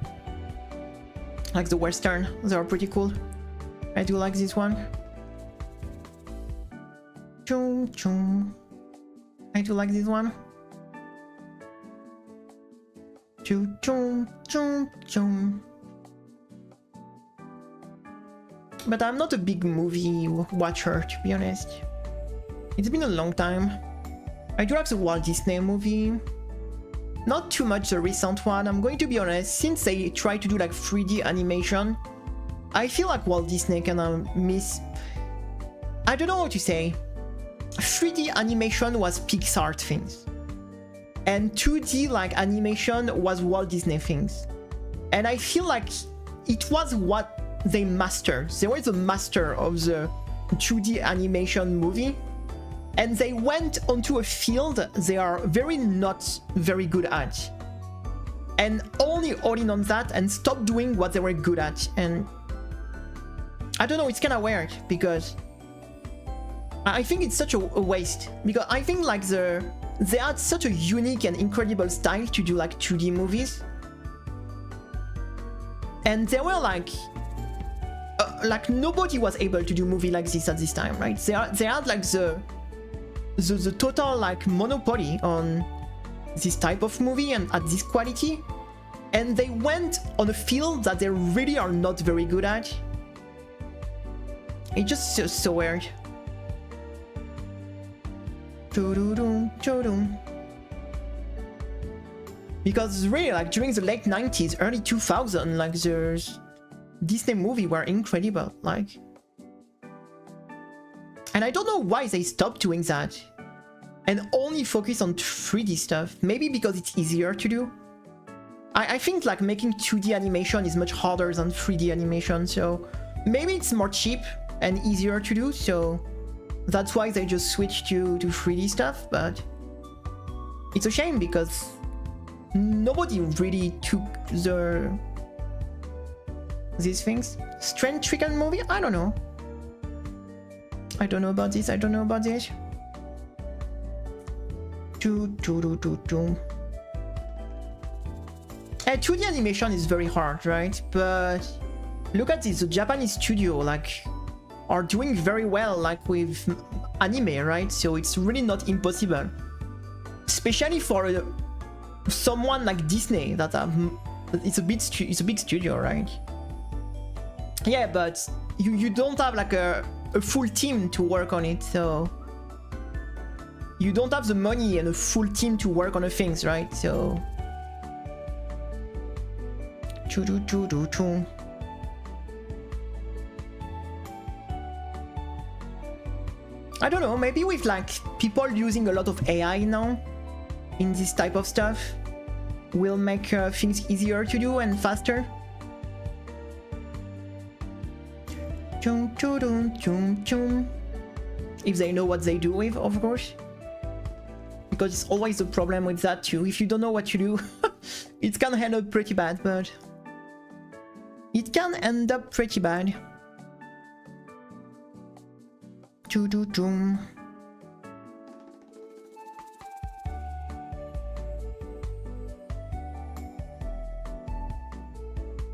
Like the western, they are pretty cool. I do like this one. I do like this one. But I'm not a big movie watcher, to be honest. It's been a long time. I do like the Walt Disney movie. Not too much the recent one, I'm going to be honest. Since they try to do like 3D animation, I feel like Walt Disney kind of miss... I don't know what to say. 3D animation was Pixar things. And 2D like animation was Walt Disney things. And I feel like it was what they mastered. They were the master of the 2D animation movie. And they went onto a field they are not very good at. And only all in on that and stopped doing what they were good at. And I don't know, it's kind of weird because I think it's such a waste, because I think like they had such a unique and incredible style to do like 2D movies, and they were like nobody was able to do movie like this at this time, right? They had like the total like monopoly on this type of movie and at this quality, and they went on a field that they really are not very good at. It's just so weird. Because really, like during the late 90s, early 2000s, like Disney movie were incredible, like. And I don't know why they stopped doing that and only focus on 3D stuff. Maybe because it's easier to do. I think like making 2D animation is much harder than 3D animation, so maybe it's more cheap and easier to do, so that's why they just switched to 3D stuff. But it's a shame because nobody really took these things. Strength Trickle movie? I don't know. I don't know about this. I don't know about this. 2D animation is very hard, right? But look at this. The Japanese studio like are doing very well, like with anime, right? So it's really not impossible, especially for someone like Disney that have. It's a big studio, right? Yeah, but you don't have like a full team to work on it, so you don't have the money and a full team to work on the things, right? So I don't know, maybe with like people using a lot of AI now in this type of stuff will make things easier to do and faster. If they know what they do with, of course. Because it's always a problem with that too. If you don't know what to do, it can end up pretty bad, but it can end up pretty bad.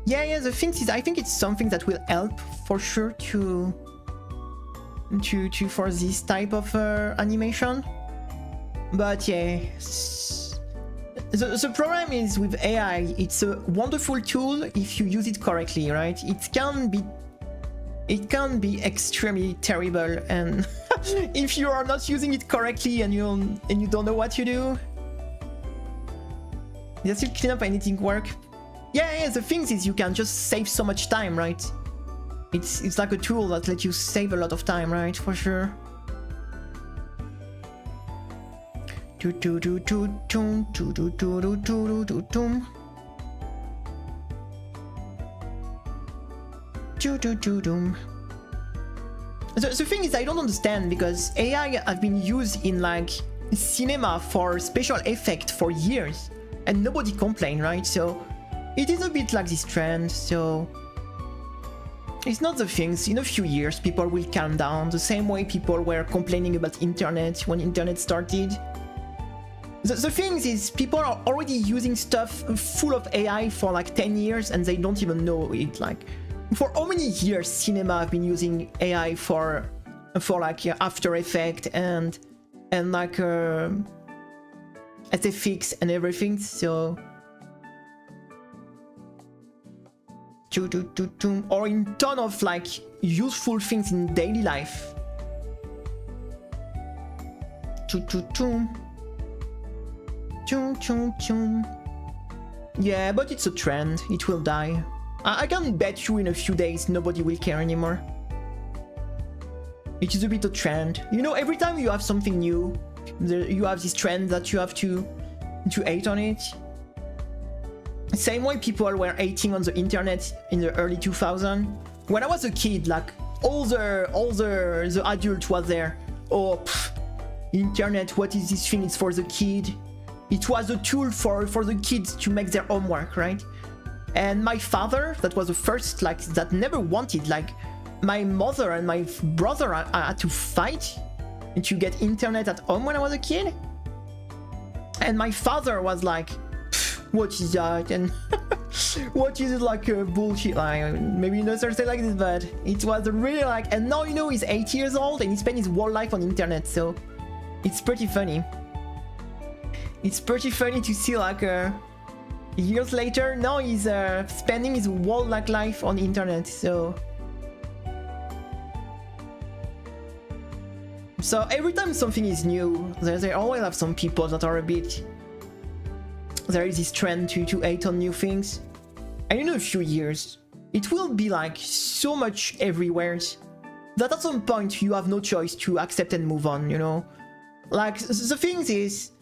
Yeah, the thing is, I think it's something that will help for sure to for this type of animation. But yeah, the problem is with AI, it's a wonderful tool if you use it correctly, right? It can be extremely terrible, and if you are not using it correctly and you don't know what to do, does it clean up anything work? Yeah, the thing is you can just save so much time, right? It's like a tool that lets you save a lot of time, right? For sure. The thing is, I don't understand, because AI have been used in like cinema for special effect for years and nobody complained, right? So it is a bit like this trend, so it's not the things. In a few years people will calm down, the same way people were complaining about internet when internet started. The thing is, people are already using stuff full of AI for like 10 years and they don't even know it. Like, for how many years cinema have been using AI for like After Effects and like SFX and everything, so or in ton of like useful things in daily life. Yeah, but it's a trend. It will die. I can bet you in a few days nobody will care anymore. It is a bit a trend. You know, every time you have something new, you have this trend that you have to hate on it. Same way people were hating on the internet in the early 2000s. When I was a kid, like all the adult was there. Oh, internet, what is this thing? It's for the kid. It was a tool for the kids to make their homework, right? And my father, that was the first, like, that never wanted, like, my mother and my brother had to fight to get internet at home when I was a kid. And my father was like, what is that? And what is it, like bullshit? Like, maybe not something like this, but it was really like, and now, you know, he's 8 years old and he spent his whole life on internet, so it's pretty funny. It's pretty funny to see, like, years later, now he's spending his whole like life on internet, so every time something is new, there always have some people that are a bit, there is this trend to hate on new things. And in a few years, it will be like so much everywhere that at some point you have no choice to accept and move on, you know? Like, the thing is,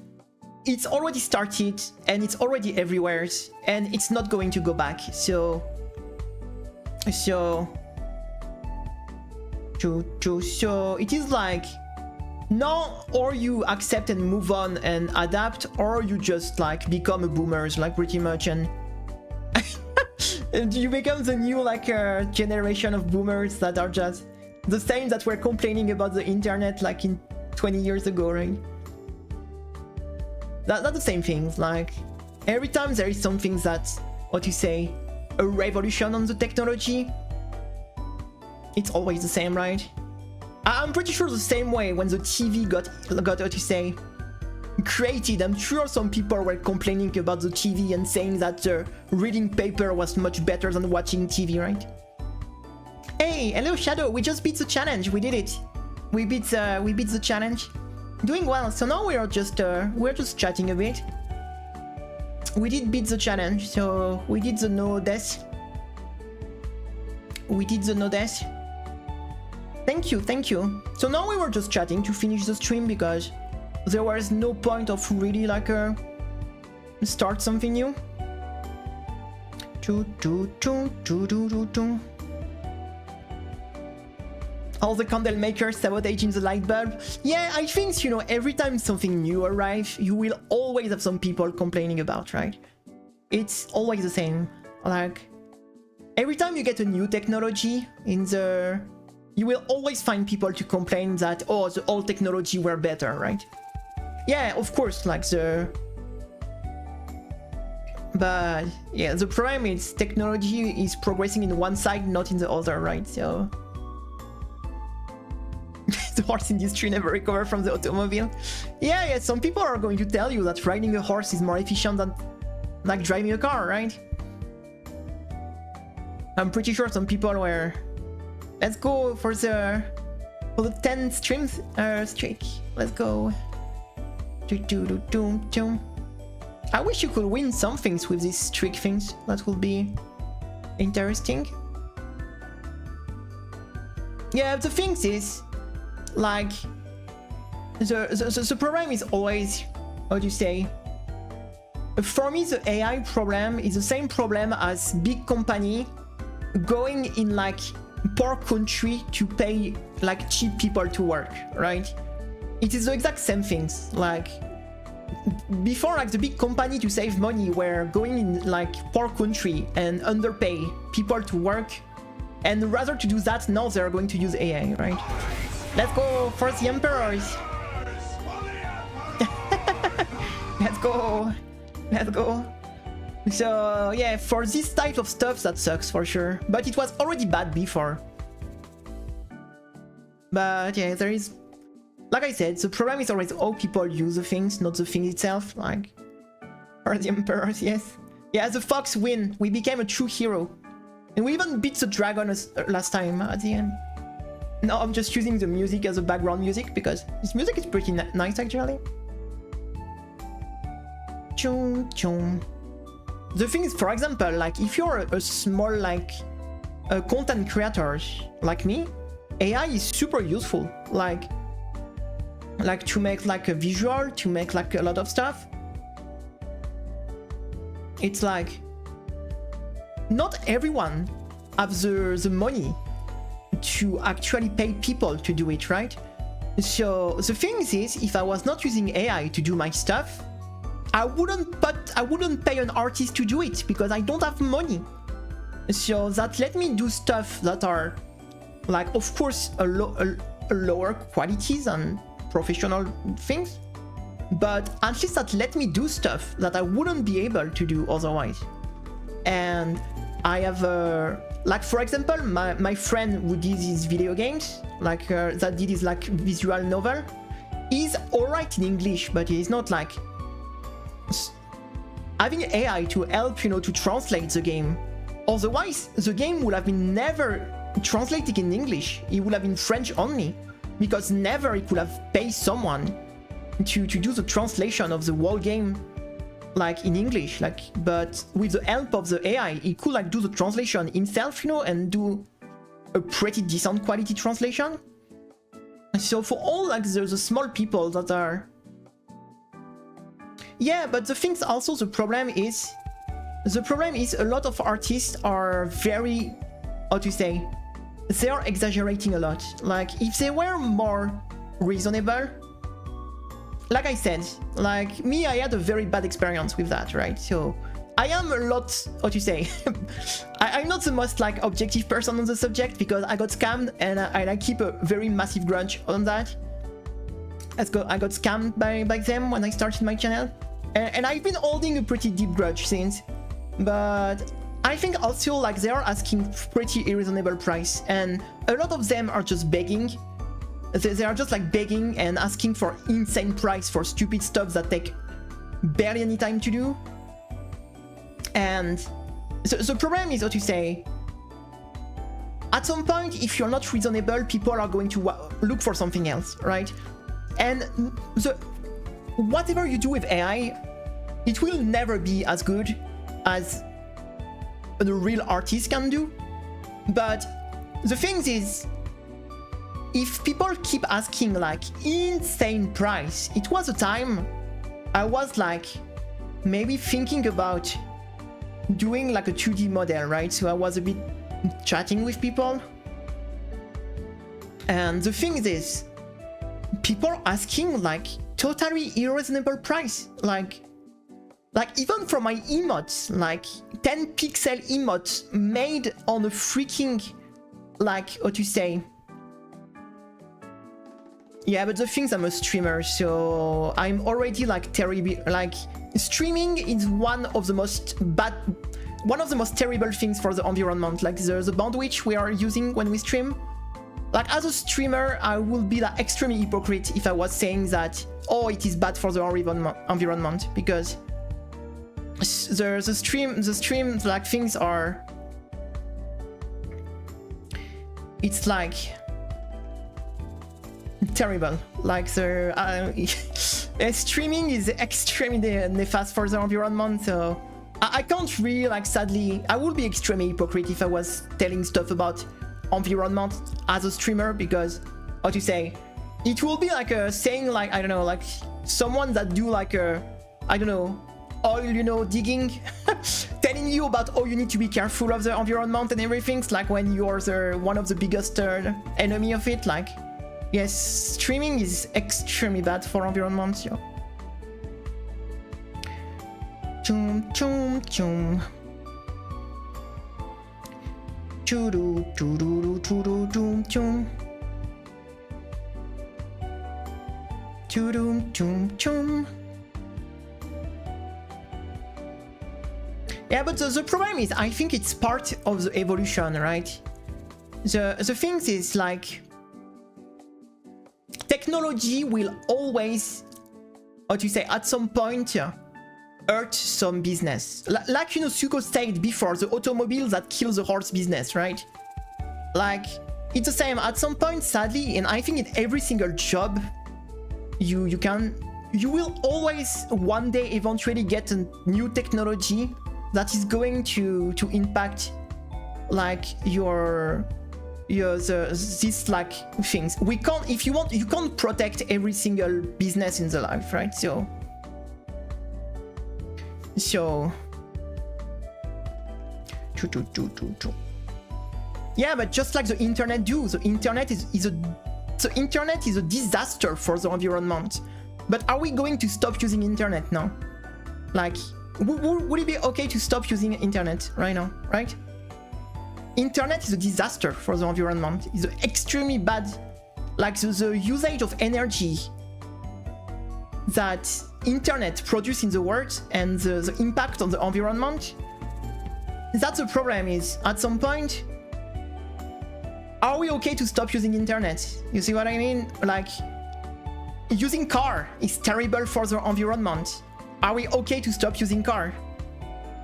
it's already started and it's already everywhere and it's not going to go back. So it is like, now or you accept and move on and adapt, or you just like become a boomers, like pretty much, and and you become the new like generation of boomers that are just the same that were complaining about the internet like in 20 years ago, right? That's the same things. Like every time there is something that's, what you say, a revolution on the technology, it's always the same, right? I'm pretty sure the same way when the TV got what you say, created. I'm sure some people were complaining about the TV and saying that reading paper was much better than watching TV, right? Hey, hello Shadow, we just beat the challenge. We did it. We beat the challenge. Doing well. So now we're just chatting a bit. We did beat the challenge, so we did the no death. We did the no death. Thank you, thank you. So now we were just chatting to finish the stream because there was no point of really like start something new. All the candle makers sabotaging the light bulb. Yeah, I think, you know, every time something new arrives, you will always have some people complaining about, right? It's always the same. Like, every time you get a new technology in the... You will always find people to complain that, oh, the old technology were better, right? Yeah, of course, like the... But, yeah, the problem is technology is progressing in one side, not in the other, right? So... The horse industry never recovered from the automobile. Yeah, some people are going to tell you that riding a horse is more efficient than, like, driving a car, right? I'm pretty sure some people were... Let's go for the 10 streams streak. Let's go. I wish you could win some things with these streak things. That would be interesting. Yeah, the thing is, like, the problem is always, how do you say? For me, the AI problem is the same problem as big company going in like poor country to pay like cheap people to work, right? It is the exact same things. Like before, like the big company to save money were going in like poor country and underpay people to work, and rather to do that, now they're going to use AI, right? Let's go for the emperors. Let's go. Let's go. So yeah, for this type of stuff that sucks for sure, but it was already bad before. But yeah, there is, like I said, the problem is always how people use the things, not the thing itself. Like, or the emperors, yes. Yeah, the fox win. We became a true hero, and we even beat the dragon last time at the end. Now I'm just using the music as a background music because this music is pretty nice actually. Chung chung. The thing is, for example, like if you're a small like content creator like me, AI is super useful. Like to make like a visual, to make like a lot of stuff. It's like not everyone have the money to actually pay people to do it, right? So the thing is, if I was not using AI to do my stuff, I wouldn't pay an artist to do it because I don't have money. So that let me do stuff that are like, of course, a lower quality than professional things, but at least that let me do stuff that I wouldn't be able to do otherwise. And I have like, for example, my friend who did his video games, like that did his like visual novel, he's alright in English, but he's not like having AI to help, you know, to translate the game. Otherwise, the game would have been never translated in English. It would have been French only, because never he could have paid someone to do the translation of the whole game like in English, like, but with the help of the AI, it could like do the translation himself, you know, and do a pretty decent quality translation. So for all like the small people that are, yeah, but the things also, the problem is a lot of artists are very, how to say, they are exaggerating a lot. Like if they were more reasonable, like I said, like me, I had a very bad experience with that, right? So I am a lot, how to say, I'm not the most like objective person on the subject because I got scammed and I keep a very massive grudge on that. I got scammed by them when I started my channel, and I've been holding a pretty deep grudge since. But I think also like they are asking pretty irreasonable price, and a lot of them are just begging. They are just like begging and asking for insane price for stupid stuff that take barely any time to do. And the problem is, how to say, at some point, if you're not reasonable, people are going to look for something else, right? And whatever you do with AI, it will never be as good as a real artist can do. But the thing is, if people keep asking like insane price, it was a time I was like maybe thinking about doing like a 2D model, right? So I was a bit chatting with people, and the thing is, people are asking like totally irreasonable price, like even for my emotes, like 10 pixel emotes made on a freaking, like, how to say, yeah, but the thing is, I'm a streamer, so I'm already like terrible. Like streaming is one of the most terrible things for the environment. Like the bandwidth we are using when we stream. Like as a streamer, I would be like extremely hypocrite if I was saying that, oh, it is bad for the environment, because the stream like things are, it's like terrible. Like streaming is extremely nefast for the environment, so I can't really, like, sadly, I would be extremely hypocrite if I was telling stuff about environment as a streamer, because, how to say, it will be like a saying, like, I don't know, like someone that do like a, I don't know, oil, you know, digging, telling you about, oh, you need to be careful of the environment and everything. It's like when you're one of the biggest enemy of it. Like, yes, streaming is extremely bad for environment. Yeah. Chum chum chum. Churu churu churu chum chum. Chum chum chum. Yeah, but the problem is, I think it's part of the evolution, right? The thing is, like, technology will always, how to say, at some point, hurt some business. Like, you know, Suko said before, the automobile that kills the horse business, right? Like, it's the same. At some point, sadly, and I think in every single job, you will always one day eventually get a new technology that is going to impact, like, this, like, things. We can't, if you want, you can't protect every single business in the life, right? So yeah, but just like the internet do, the internet is a disaster for the environment. But are we going to stop using internet now? Like, would it be okay to stop using internet right now, right? Internet is a disaster for the environment. It's extremely bad. Like, the usage of energy that internet produces in the world and the impact on the environment, that's the problem. Is at some point, are we okay to stop using internet? You see what I mean? Like, using car is terrible for the environment. Are we okay to stop using car?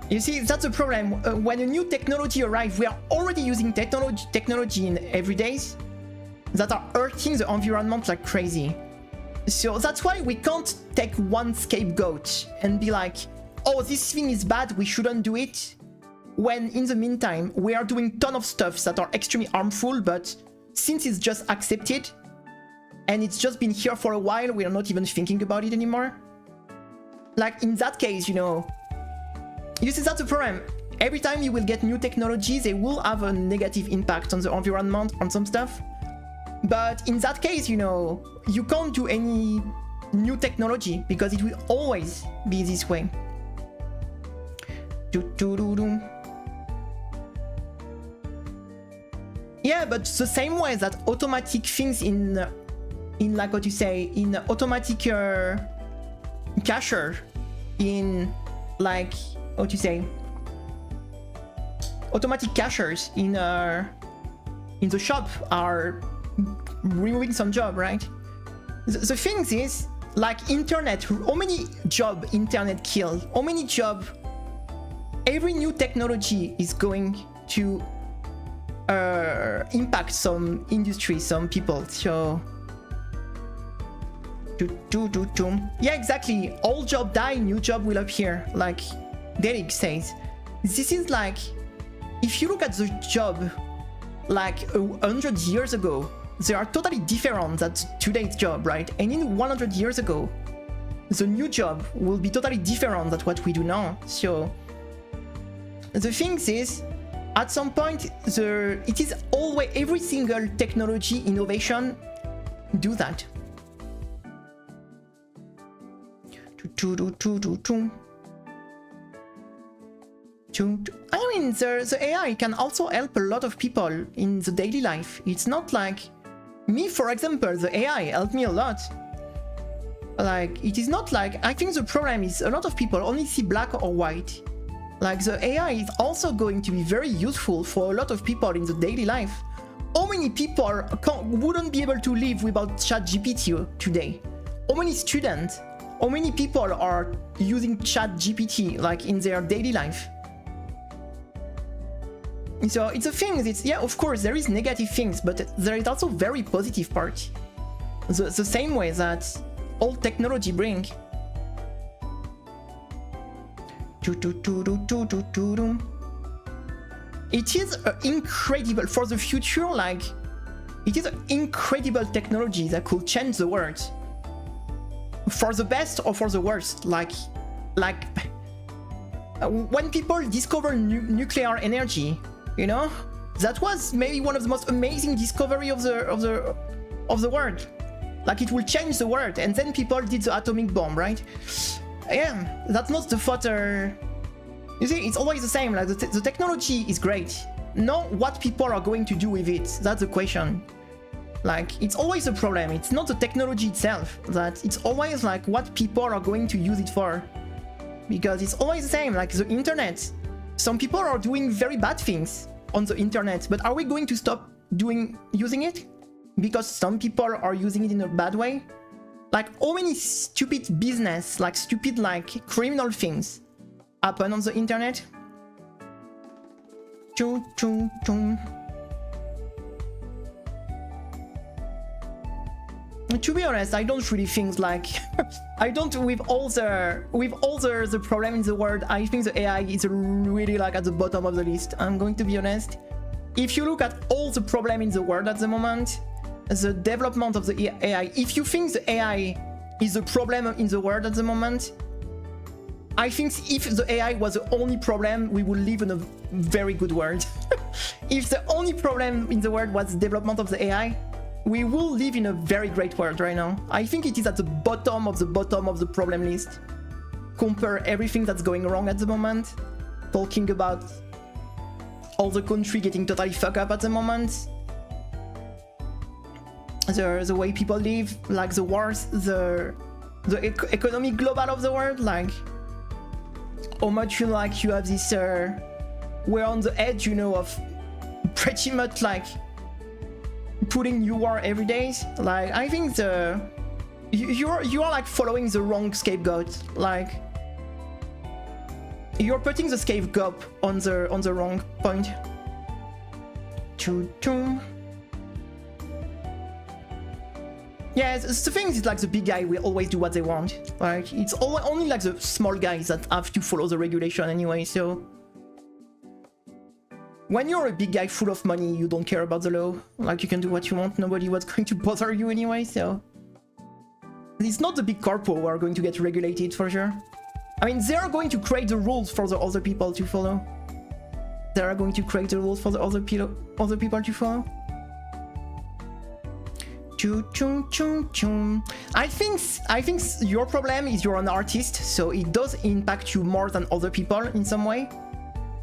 You see, that's the problem. When a new technology arrives, we are already using technology in everydays that are hurting the environment like crazy. So that's why we can't take one scapegoat and be like, oh, this thing is bad, we shouldn't do it, when in the meantime we are doing ton of stuff that are extremely harmful, but since it's just accepted and it's just been here for a while, we are not even thinking about it anymore. Like in that case, you know, you see, that's the problem. Every time you will get new technologies, they will have a negative impact on the environment, on some stuff. But in that case, you know, you can't do any new technology because it will always be this way. Yeah, but the same way that automatic things in like what you say, in automatic cashier, in like what you say, automatic cashiers in the shop are removing some job, right? The thing is, like internet, how many job internet killed? How many job? Every new technology is going to impact some industry, some people. So yeah, exactly. All job die, new job will appear. Like Derek says, this is like, if you look at the job like 100 years ago, they are totally different than today's job, right? And in 100 years ago, the new job will be totally different than what we do now. So the thing is, at some point, it is always, every single technology innovation do that. I mean, the AI can also help a lot of people in the daily life. It's not like me, for example, the AI helped me a lot. Like, it is not like, I think the problem is a lot of people only see black or white. Like, the AI is also going to be very useful for a lot of people in the daily life. How many people wouldn't be able to live without ChatGPT today? How many students, how many people are using ChatGPT like in their daily life? So it's a thing, it's, yeah, of course, there is negative things, but there is also very positive part. The same way that all technology bring. It is incredible for the future, like, it is an incredible technology that could change the world. For the best or for the worst, like when people discover nuclear energy, you know, that was maybe one of the most amazing discovery of the world. Like, it will change the world, and then people did the atomic bomb, right? Yeah, that's not the fodder. You see, it's always the same. Like, the technology is great. Not what people are going to do with it. That's the question. Like, it's always a problem. It's not the technology itself. That it's always like what people are going to use it for. Because it's always the same. Like the internet. Some people are doing very bad things on the internet, but are we going to stop using it? Because some people are using it in a bad way? Like, how many stupid business, like stupid, like criminal things happen on the internet? To be honest, I don't really think like I don't with all the problem in the world. I think the AI is really like at the bottom of the list. I'm going to be honest. If you look at all the problem in the world at the moment, the development of the AI, if you think the AI is a problem in the world at the moment, I think if the AI was the only problem, we would live in a very good world. If the only problem in the world was the development of the AI, we will live in a very great world right now. I think it is at the bottom of the problem list. Compare everything that's going wrong at the moment. Talking about all the country getting totally fucked up at the moment. The way people live, like the wars, the economic global of the world, like how much you have this we're on the edge, you know, of pretty much like putting new war every day. Like, I think you're like following the wrong scapegoat. Like, you're putting the scapegoat on the wrong point. Yeah, the thing is like the big guy will always do what they want. Like it's only like the small guys that have to follow the regulation anyway, so when you're a big guy full of money, you don't care about the law. Like you can do what you want, nobody was going to bother you anyway, so it's not the big corpo who are going to get regulated for sure. I mean, they are going to create the rules for the other people to follow. They are going to create the rules for the other people to follow. I think your problem is you're an artist, so it does impact you more than other people in some way.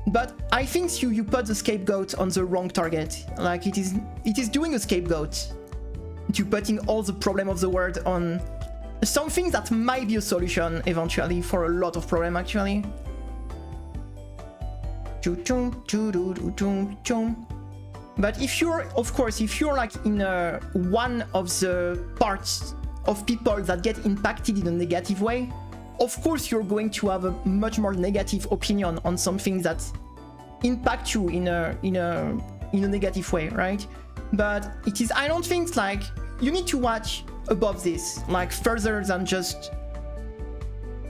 But I think you put the scapegoat on the wrong target. Like it is doing a scapegoat to putting all the problem of the world on something that might be a solution eventually for a lot of problem actually. But if you're, of course, if you're like in one of the parts of people that get impacted in a negative way, of course you're going to have a much more negative opinion on something that impact you in a negative way, right? But it is, I don't think like you need to watch above this, like further than just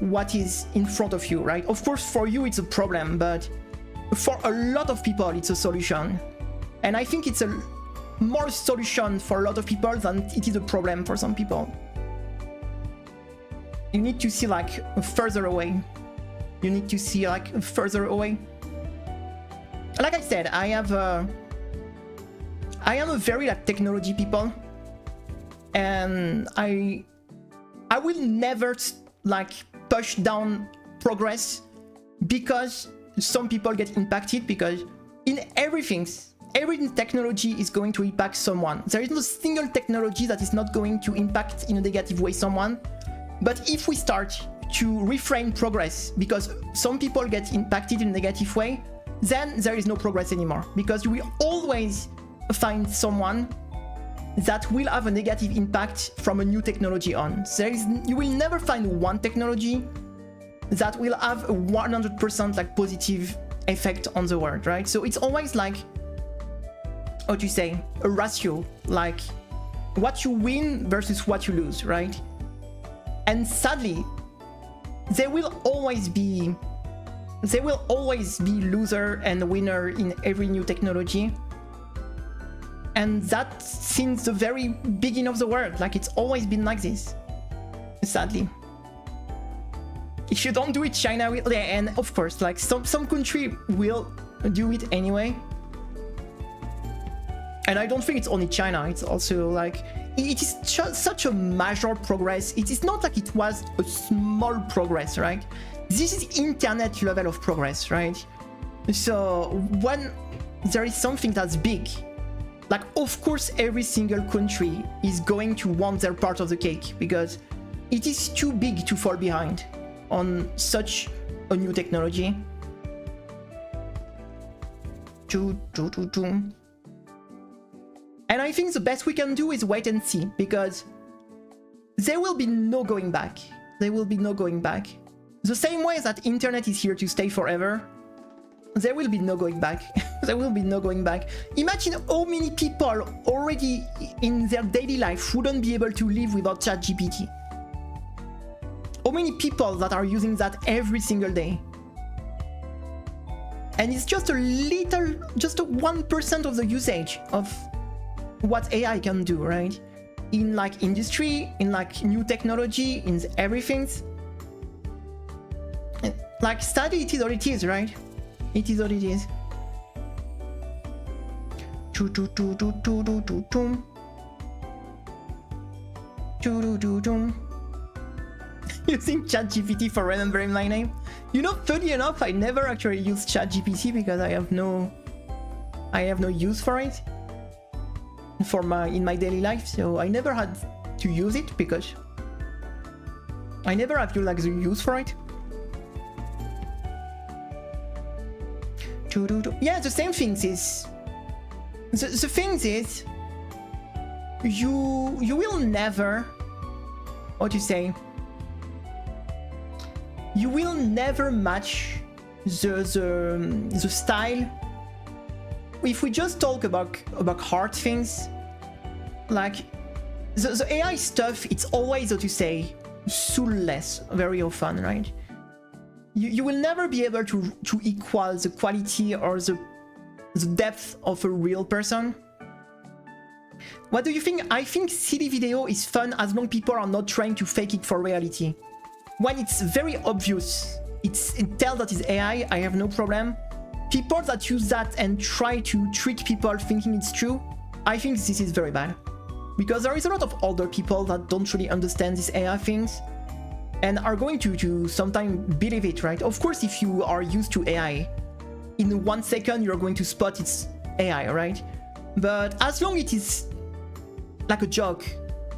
what is in front of you, right? Of course for you it's a problem, but for a lot of people it's a solution. And I think it's a more solution for a lot of people than it is a problem for some people. You need to see like further away. You need to see like further away. Like I said, I am a very like technology people, and I will never like push down progress because some people get impacted, because in every technology is going to impact someone. There is no single technology that is not going to impact in a negative way someone. But if we start to reframe progress because some people get impacted in a negative way, then there is no progress anymore, because you will always find someone that will have a negative impact from a new technology on. You will never find one technology that will have a 100% like positive effect on the world, right? So it's always like, how do you say, a ratio, like what you win versus what you lose, right? And sadly, there will always be loser and winner in every new technology. And that since the very beginning of the world, like it's always been like this, sadly. If you don't do it, China will, and of course, like some country will do it anyway. And I don't think it's only China, it's also like, it is such a major progress. It is not like it was a small progress, right? This is internet level of progress, right? So when there is something that's big, like of course every single country is going to want their part of the cake, because it is too big to fall behind on such a new technology. And I think the best we can do is wait and see, because there will be no going back. There will be no going back. The same way that internet is here to stay forever, there will be no going back. There will be no going back. Imagine how many people already in their daily life wouldn't be able to live without ChatGPT. How many people that are using that every single day? And it's just a little, just a 1% of the usage of what AI can do, right? In like industry, in like new technology, in everything. And like study, it is what it is, right? It is what it is. Using ChatGPT for remembering my name. You know, funny enough, I never actually use ChatGPT because I have no use for it in my daily life. So I never had to use it because I never have like the use for it. Yeah, the same things is the things is you will never, what do you say, you will never match the style. If we just talk about hard things, like the AI stuff, it's always, how to say, soulless very often, right? You will never be able to equal the quality or the depth of a real person. What do you think? I think silly video is fun as long people are not trying to fake it for reality. When it's very obvious, it tells that it's AI, I have no problem. People that use that and try to trick people thinking it's true, I think this is very bad. Because there is a lot of older people that don't really understand these AI things and are going to sometimes believe it, right? Of course, if you are used to AI, in 1 second you're going to spot it's AI, right? But as long as it is like a joke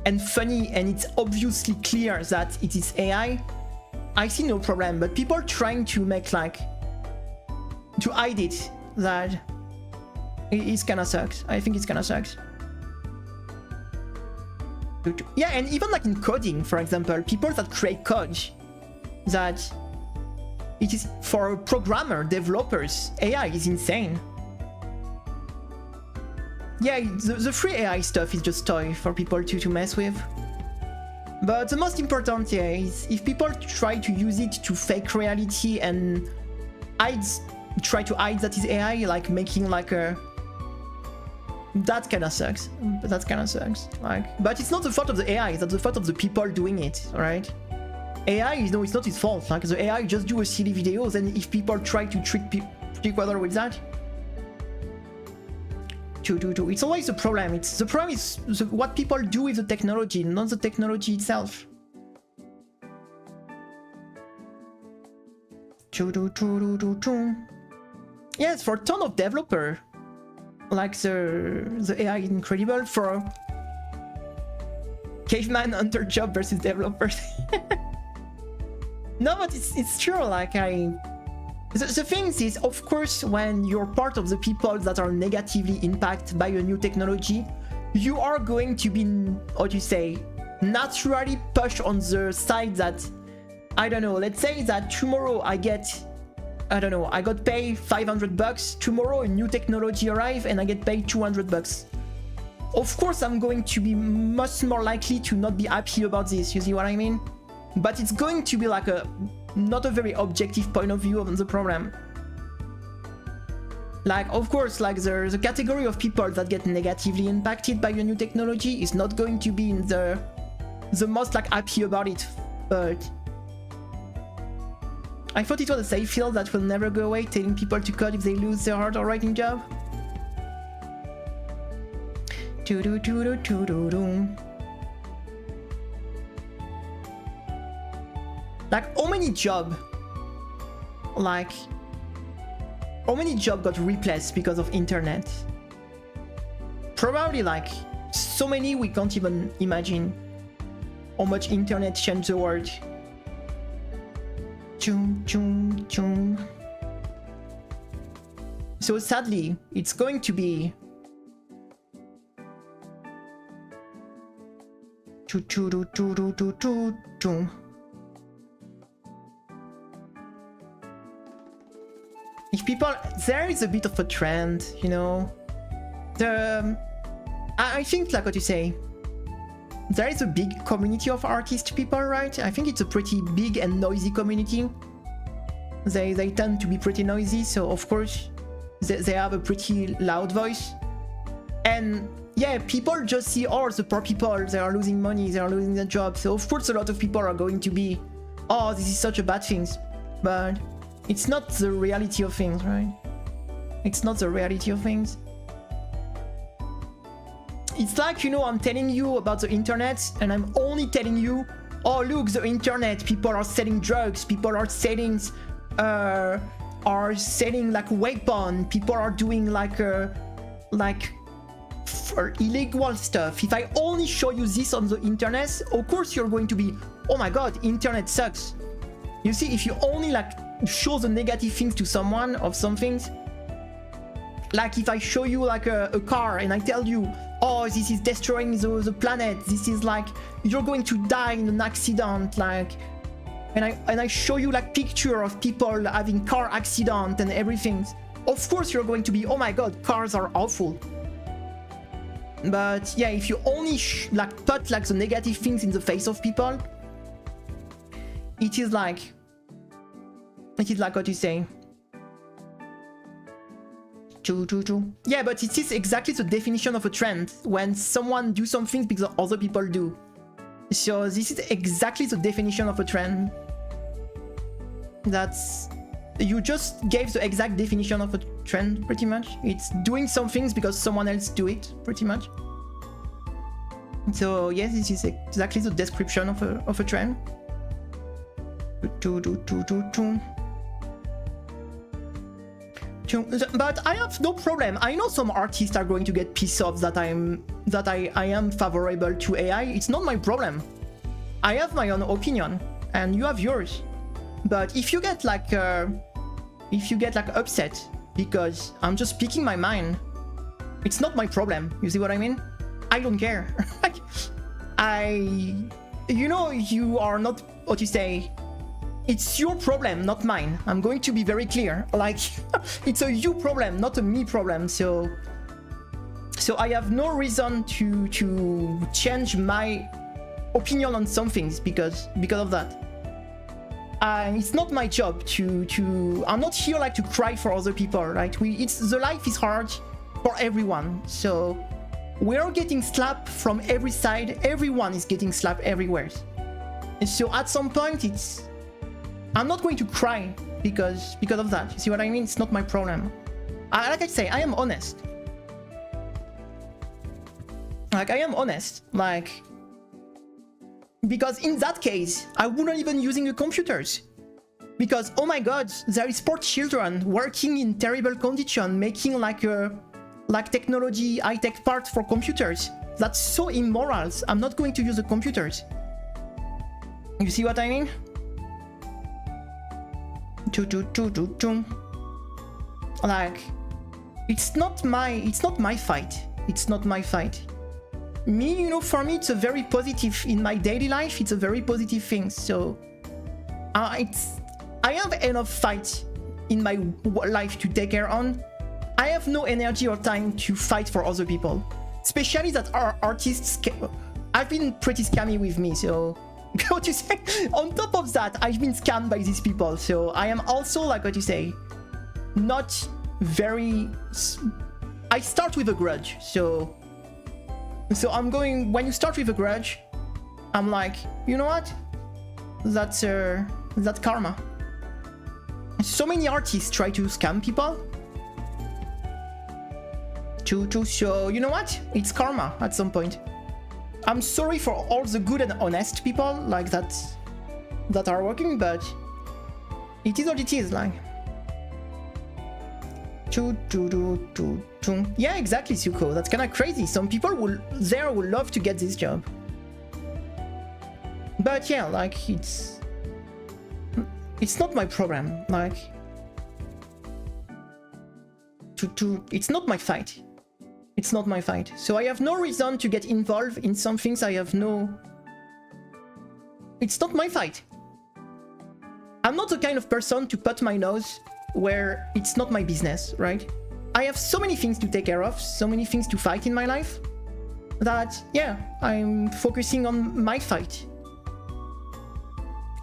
and funny and it's obviously clear that it is AI, I see no problem. But people trying to make like, to hide it, that it kinda sucks. I think it's kinda sucks. Yeah, and even like in coding, for example, people that create code, that it is for programmer, developers, AI is insane. Yeah, the free AI stuff is just toy for people to mess with. But the most important, yeah, is if people try to use it to fake reality and try to hide that is AI, like making like a... That kinda sucks. That kinda sucks. Like, but it's not the fault of the AI, that's the fault of the people doing it, right? AI, no, it's not its fault. Like, the AI just do a silly videos, and if people try to trick other with that, it's always the problem. The problem is what people do with the technology, not the technology itself. Yes, for a ton of developer, like the AI is incredible. For caveman hunter job versus developers. No, but it's true. Like the thing is, of course, when you're part of the people that are negatively impacted by a new technology, you are going to be, how do you say, naturally pushed on the side that, I don't know, let's say that tomorrow I get, I don't know, I got paid $500, tomorrow a new technology arrive and I get paid $200. Of course, I'm going to be much more likely to not be happy about this, you see what I mean? But it's going to be like not a very objective point of view of the problem. Like, of course, like the category of people that get negatively impacted by a new technology is not going to be in the most like happy about it. But I thought it was a safe field that will never go away, telling people to code if they lose their hard or writing job. Like, how many jobs got replaced because of internet? Probably like so many we can't even imagine how much internet changed the world. So sadly, it's going to be if people, there is a bit of a trend, you know. I think, like what you say, there is a big community of artist people, right? I think it's a pretty big and noisy community. They tend to be pretty noisy, so of course they have a pretty loud voice. And yeah, people just see, oh, the poor people, they are losing money, they are losing their job. So of course a lot of people are going to be, oh, this is such a bad thing. But it's not the reality of things, right? It's not the reality of things. It's like, you know, I'm telling you about the internet and I'm only telling you, oh, look, the internet, people are selling drugs, people are selling like weapon, people are doing like for illegal stuff. If I only show you this on the internet, of course you're going to be, oh my god, internet sucks. You see, if you only like show the negative things to someone of some things, like if I show you like a car and I tell you, oh, this is destroying the planet, this is like, you're going to die in an accident, like, and I show you like picture of people having car accident and everything, of course you're going to be, oh my god, cars are awful. But yeah, if you only like put like the negative things in the face of people, it is like what you say. Yeah, but it is exactly the definition of a trend when someone do some things because other people do. So this is exactly the definition of a trend. That's, you just gave the exact definition of a trend, pretty much. It's doing some things because someone else do it, pretty much. So yes, this is exactly the description of a trend. But I have no problem. I know some artists are going to get pissed off that I am favorable to AI. It's not my problem. I have my own opinion, and you have yours. But if you get like upset because I'm just speaking my mind, it's not my problem. You see what I mean? I don't care. You know, you are not, what you say, it's your problem, not mine. I'm going to be very clear. Like, it's a you problem, not a me problem. So I have no reason to change my opinion on some things because of that. It's not my job to I'm not here like to cry for other people, right? The life is hard for everyone. So we're getting slapped from every side. Everyone is getting slapped everywhere. And so at some point I'm not going to cry because of that. You see what I mean? It's not my problem. Like I say, I am honest. Like, I am honest. Like, because in that case, I wouldn't even using the computers. Because, oh my god, there is poor children working in terrible conditions, making like technology, high-tech parts for computers. That's so immoral. I'm not going to use the computers. You see what I mean? Like, it's not my fight. It's not my fight. Me, you know, for me, it's a very positive, in my daily life, it's a very positive thing. So I have enough fight in my life to take care on. I have no energy or time to fight for other people, especially that our artists have been pretty scammy with me. So what you say, on top of that, I've been scammed by these people. So I am also, like, what you say, not very, I start with a grudge. So I'm going, when you start with a grudge, I'm like, you know what? That's karma. So many artists try to scam people. So you know what? It's karma at some point. I'm sorry for all the good and honest people like that are working, but it is what it is. Like, yeah, exactly, Suko. That's kind of crazy. Some people will love to get this job, but yeah, like, it's not my problem. Like, it's not my fight. It's not my fight. So I have no reason to get involved in some things. It's not my fight. I'm not the kind of person to put my nose where it's not my business, right? I have so many things to take care of, so many things to fight in my life, that, yeah, I'm focusing on my fight.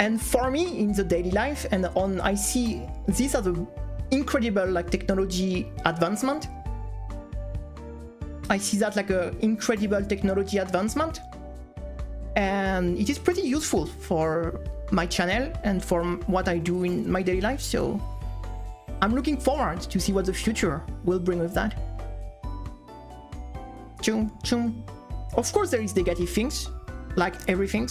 And for me, in the daily life, I see this as an incredible, like, technology advancement. I see that like an incredible technology advancement, and it is pretty useful for my channel and for what I do in my daily life. So I'm looking forward to see what the future will bring with that. Of course, there is negative things, like everything.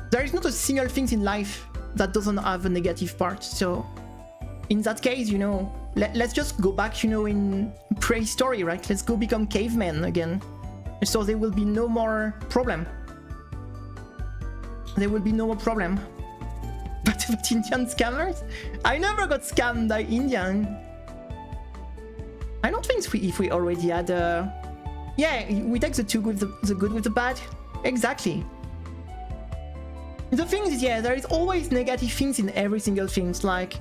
There is not a single thing in life that doesn't have a negative part. So in that case, you know, let's just go back, you know, in prehistory, right? Let's go become cavemen again. So there will be no more problem. There will be no more problem. But Indian scammers? I never got scammed by Indian. I don't think if we already had yeah, we take the good with the bad. Exactly. The thing is, yeah, there is always negative things in every single thing. Like,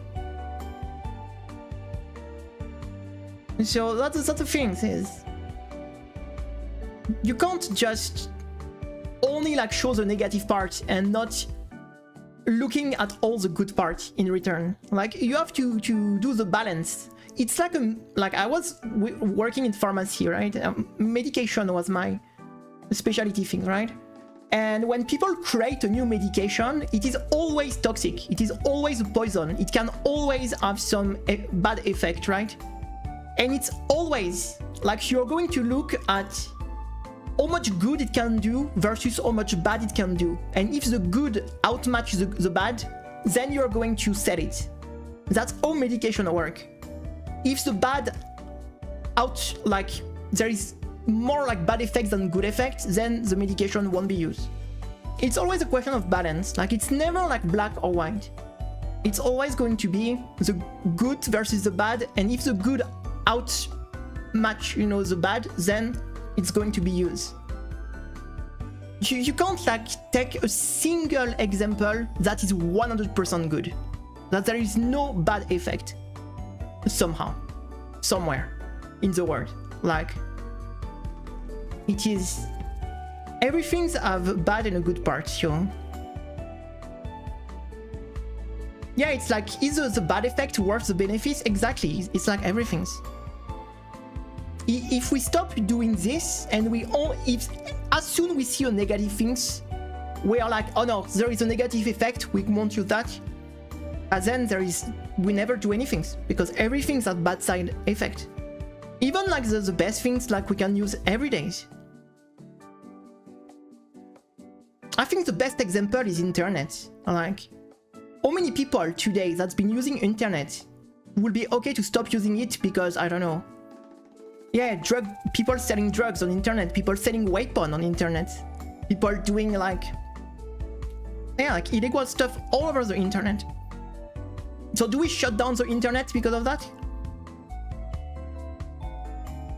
so that's the thing is, you can't just only like show the negative part and not looking at all the good part in return. Like you have to do the balance. It's like I was working in pharmacy, right? Medication was my specialty thing, right? And when people create a new medication, it is always toxic. It is always a poison. It can always have some bad effect, right? And it's always like you're going to look at how much good it can do versus how much bad it can do. And if the good outmatches the bad, then you're going to sell it. That's how medication work. If the bad there is more like bad effects than good effects, then the medication won't be used. It's always a question of balance. Like it's never like black or white. It's always going to be the good versus the bad, and if the good outmatch, the bad, then it's going to be used. You can't like take a single example that is 100% good, that there is no bad effect somehow, somewhere in the world. Like it is, everything's have a bad and a good part, Yeah, it's like, is the bad effect worth the benefits? Exactly, it's like everything's. If we stop doing this and as soon we see a negative things, we are like, oh no, there is a negative effect, we won't use that. And then we never do anything, because everything's has bad side effect. Even like the best things like we can use every day. I think the best example is internet. Like, how many people today that's been using internet will be okay to stop using it because, I don't know, yeah, people selling drugs on internet, people selling weapons on internet, people doing like illegal stuff all over the internet. So do we shut down the internet because of that?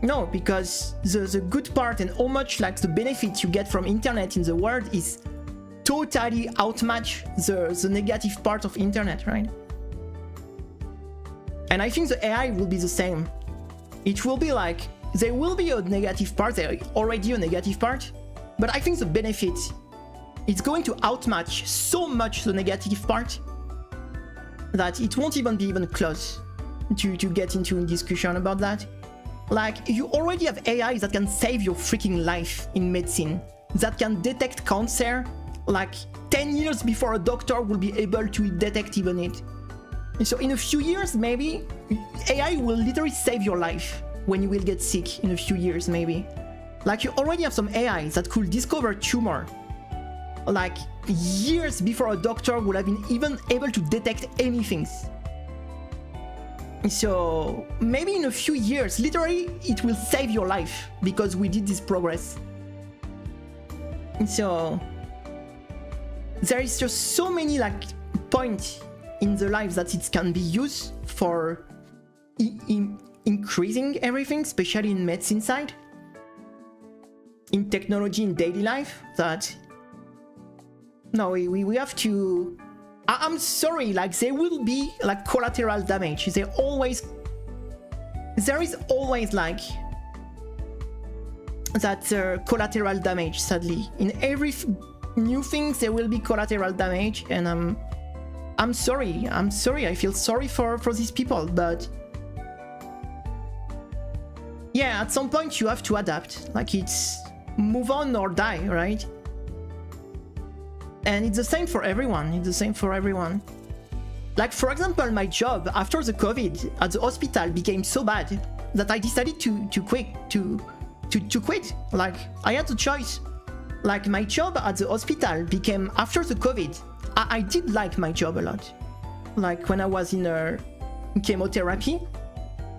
No, because the good part and how much like the benefit you get from internet in the world is totally outmatch the negative part of internet, right? And I think the AI will be the same. It will be like, there will be a negative part, there is already a negative part, but I think the benefit is going to outmatch so much the negative part that it won't even be even close to get into a discussion about that. Like, you already have AI that can save your freaking life in medicine, that can detect cancer like 10 years before a doctor will be able to detect even it. So in a few years, maybe, AI will literally save your life when you will get sick in a few years, maybe. Like, you already have some AI that could discover tumor, like, years before a doctor would have been even able to detect anything. So, maybe in a few years, literally, it will save your life, because we did this progress. So, there is just so many, like, points in the life that it can be used for increasing everything, especially in medicine side, in technology, in daily life, that no, we have to. I'm sorry, like, there will be like collateral damage. There is always like that collateral damage, sadly. In every new thing there will be collateral damage, and I'm sorry, I feel sorry for these people, but yeah, at some point you have to adapt. Like, it's move on or die, right? And it's the same for everyone. Like, for example, my job after the COVID at the hospital became so bad that I decided to quit. Like, I had the choice. Like, my job at the hospital became, after the COVID, I did like my job a lot. Like, when I was in chemotherapy,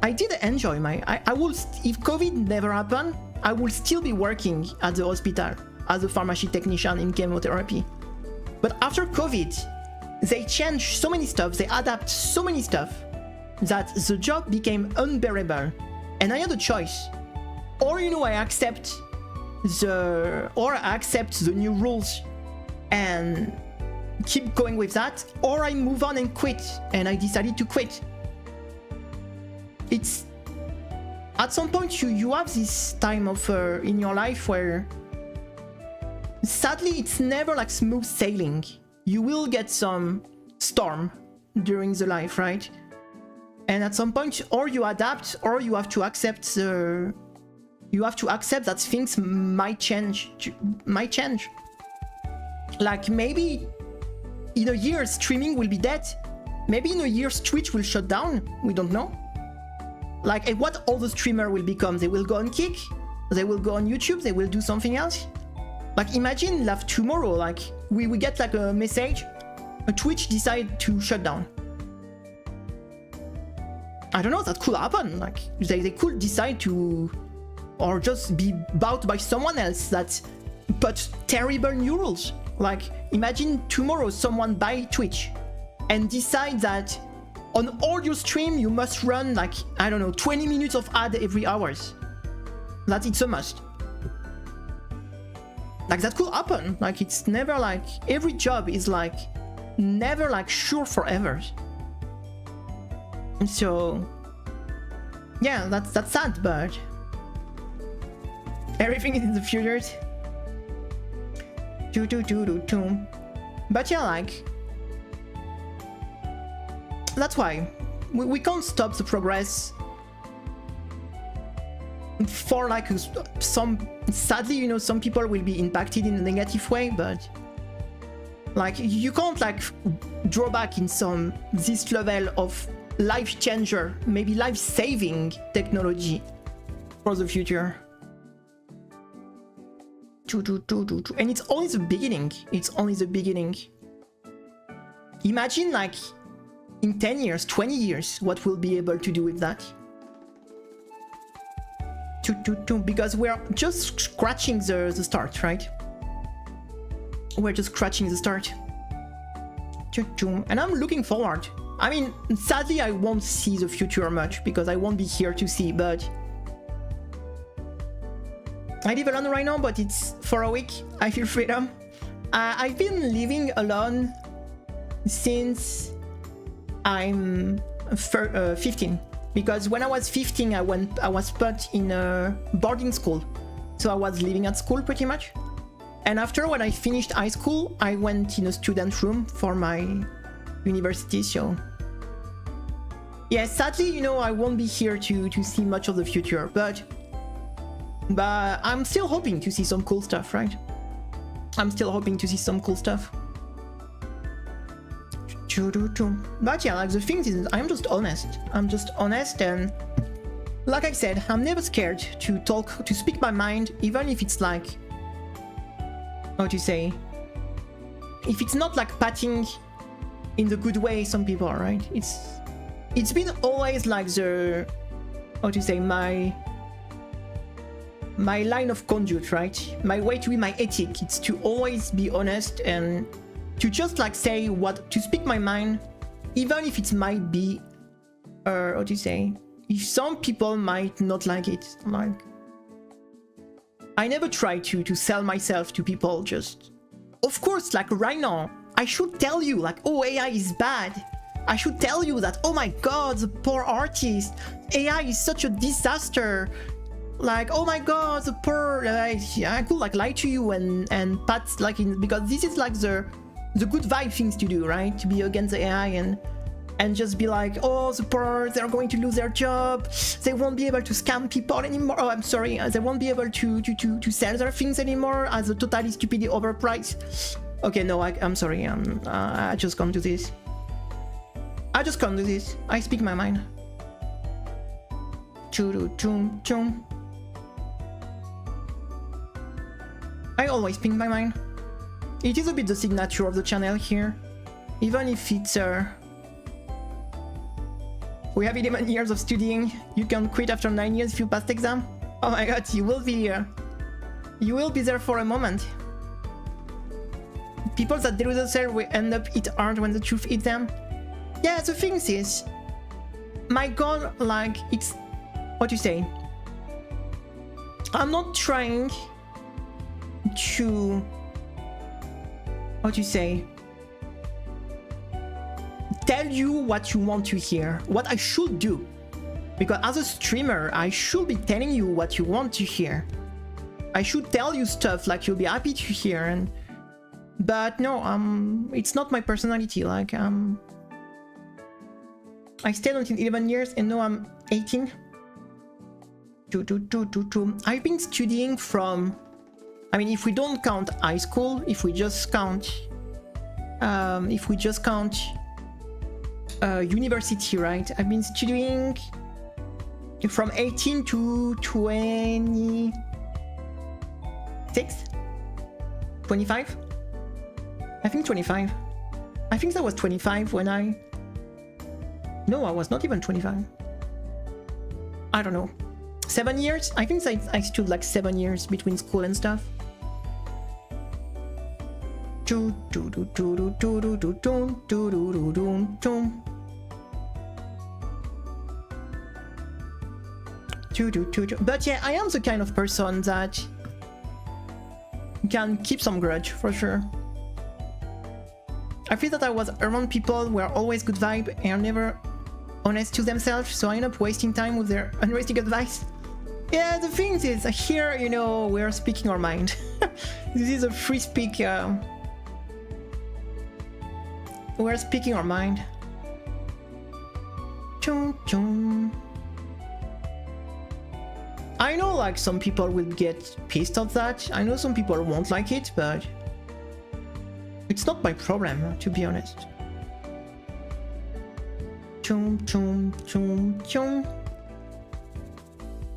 I did enjoy I will, if COVID never happened, I will still be working at the hospital as a pharmacy technician in chemotherapy. But after COVID, they changed so many stuff, they adapt so many stuff, that the job became unbearable. And I had a choice. Or, I accept the new rules and keep going with that, or I move on and quit. And I decided to quit. at some point you have this time of in your life where sadly it's never like smooth sailing. You will get some storm during the life, right? And at some point, or you adapt, or you have to accept that things might change. Like maybe in a year streaming will be dead. Maybe in a year Twitch will shut down. We don't know. Like what all the streamer will become? They will go on Kick, they will go on YouTube, they will do something else. Like imagine like tomorrow, like we get like a message, a Twitch decide to shut down. I don't know, that could happen. Like they could decide to, or just be bought by someone else that put terrible new rules. Like imagine tomorrow someone buy Twitch and decide that on all your stream you must run like, I don't know, 20 minutes of ad every hours. That it's a must. Like that could happen. Like it's never like, every job is like never like sure forever. So yeah, that's sad, but everything is in the future. But yeah, like that's why we can't stop the progress for like some, sadly, you know, some people will be impacted in a negative way, but like you can't like draw back in some this level of life changer, maybe life saving technology for the future. And it's only the beginning. It's only the beginning. Imagine like in 10 years, 20 years, what we'll be able to do with that. Because we're just scratching the start, right? We're just scratching the start. And I'm looking forward. I mean, sadly, I won't see the future much because I won't be here to see, but I live alone right now, but it's for a week. I feel freedom. I've been living alone since I'm 15. Because when I was 15, I was put in a boarding school. So I was living at school pretty much. And after when I finished high school, I went in a student room for my university, so yeah, sadly, you know, I won't be here to see much of the future, but I'm still hoping to see some cool stuff, right? I'm still hoping to see some cool stuff. But yeah, like the thing is, I'm just honest, and like I said, I'm never scared to speak my mind, even if it's like, how to say, if it's not like patting in the good way some people are, right? It's been always like the, how to say, my line of conduct, right? My way to be, my ethic, it's to always be honest and to just like say what, to speak my mind, even if it might be, how to say, if some people might not like it. Like, I never try to sell myself to people. Just, of course, like right now, I should tell you like, oh, AI is bad. I should tell you that, oh my god, the poor artist, AI is such a disaster. Like, oh my god, the poor, I could like lie to you and pat like in, because this is like the good vibe things to do, right? To be against the AI and just be like, oh, the poor, they're going to lose their job, they won't be able to scam people anymore. Oh, I'm sorry, they won't be able to sell their things anymore as a totally stupidly overpriced. Okay, no, I'm sorry, I just can't do this. I just can't do this. I speak my mind. I always speak my mind. It is a bit the signature of the channel here. Even if it's we have 11 years of studying. You can quit after 9 years if you pass the exam. Oh my god, you will be there for a moment. People that delude themselves will end up hit hard when the truth hits them. Yeah, the thing is, my goal, like, it's, what you say, I'm not trying to, what you say, tell you what you want to hear, what I should do. Because as a streamer, I should be telling you what you want to hear. I should tell you stuff like you'll be happy to hear, and but no, it's not my personality. Like I stayed until 11 years, and now I'm 18. I've been studying from, I mean, if we don't count high school, if we just count university, right? I've been studying from 18 to 26, 25. I think 25. I think that was 25 when I... No, I was not even 25. I don't know. 7 years? I think I stood like 7 years between school and stuff. But yeah, I am the kind of person that can keep some grudge, for sure. I feel that I was around people who are always good vibe and never honest to themselves, so I end up wasting time with their unrealistic advice. Yeah, the thing is, here, you know, we're speaking our mind. This is a free speak. We're speaking our mind. I know, like, some people will get pissed at that. I know some people won't like it, but it's not my problem, to be honest.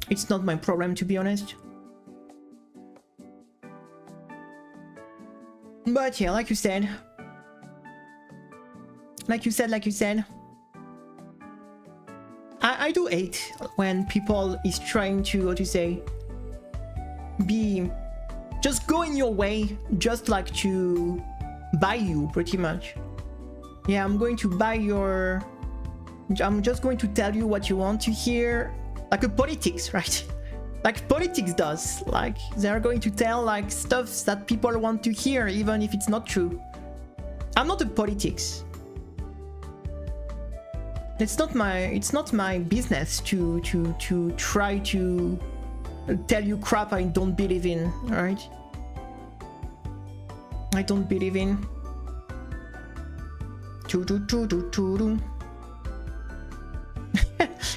It's not my problem, to be honest. But yeah, like you said, I do hate when people is trying to, how to say, be just go in your way, just like to buy you, pretty much. Yeah, I'm going to buy your... I'm just going to tell you what you want to hear, like a politics, right? Like politics does. Like they're going to tell like stuff that people want to hear, even if it's not true. I'm not a politics. It's not my business to try to tell you crap I don't believe in, right? I don't believe in.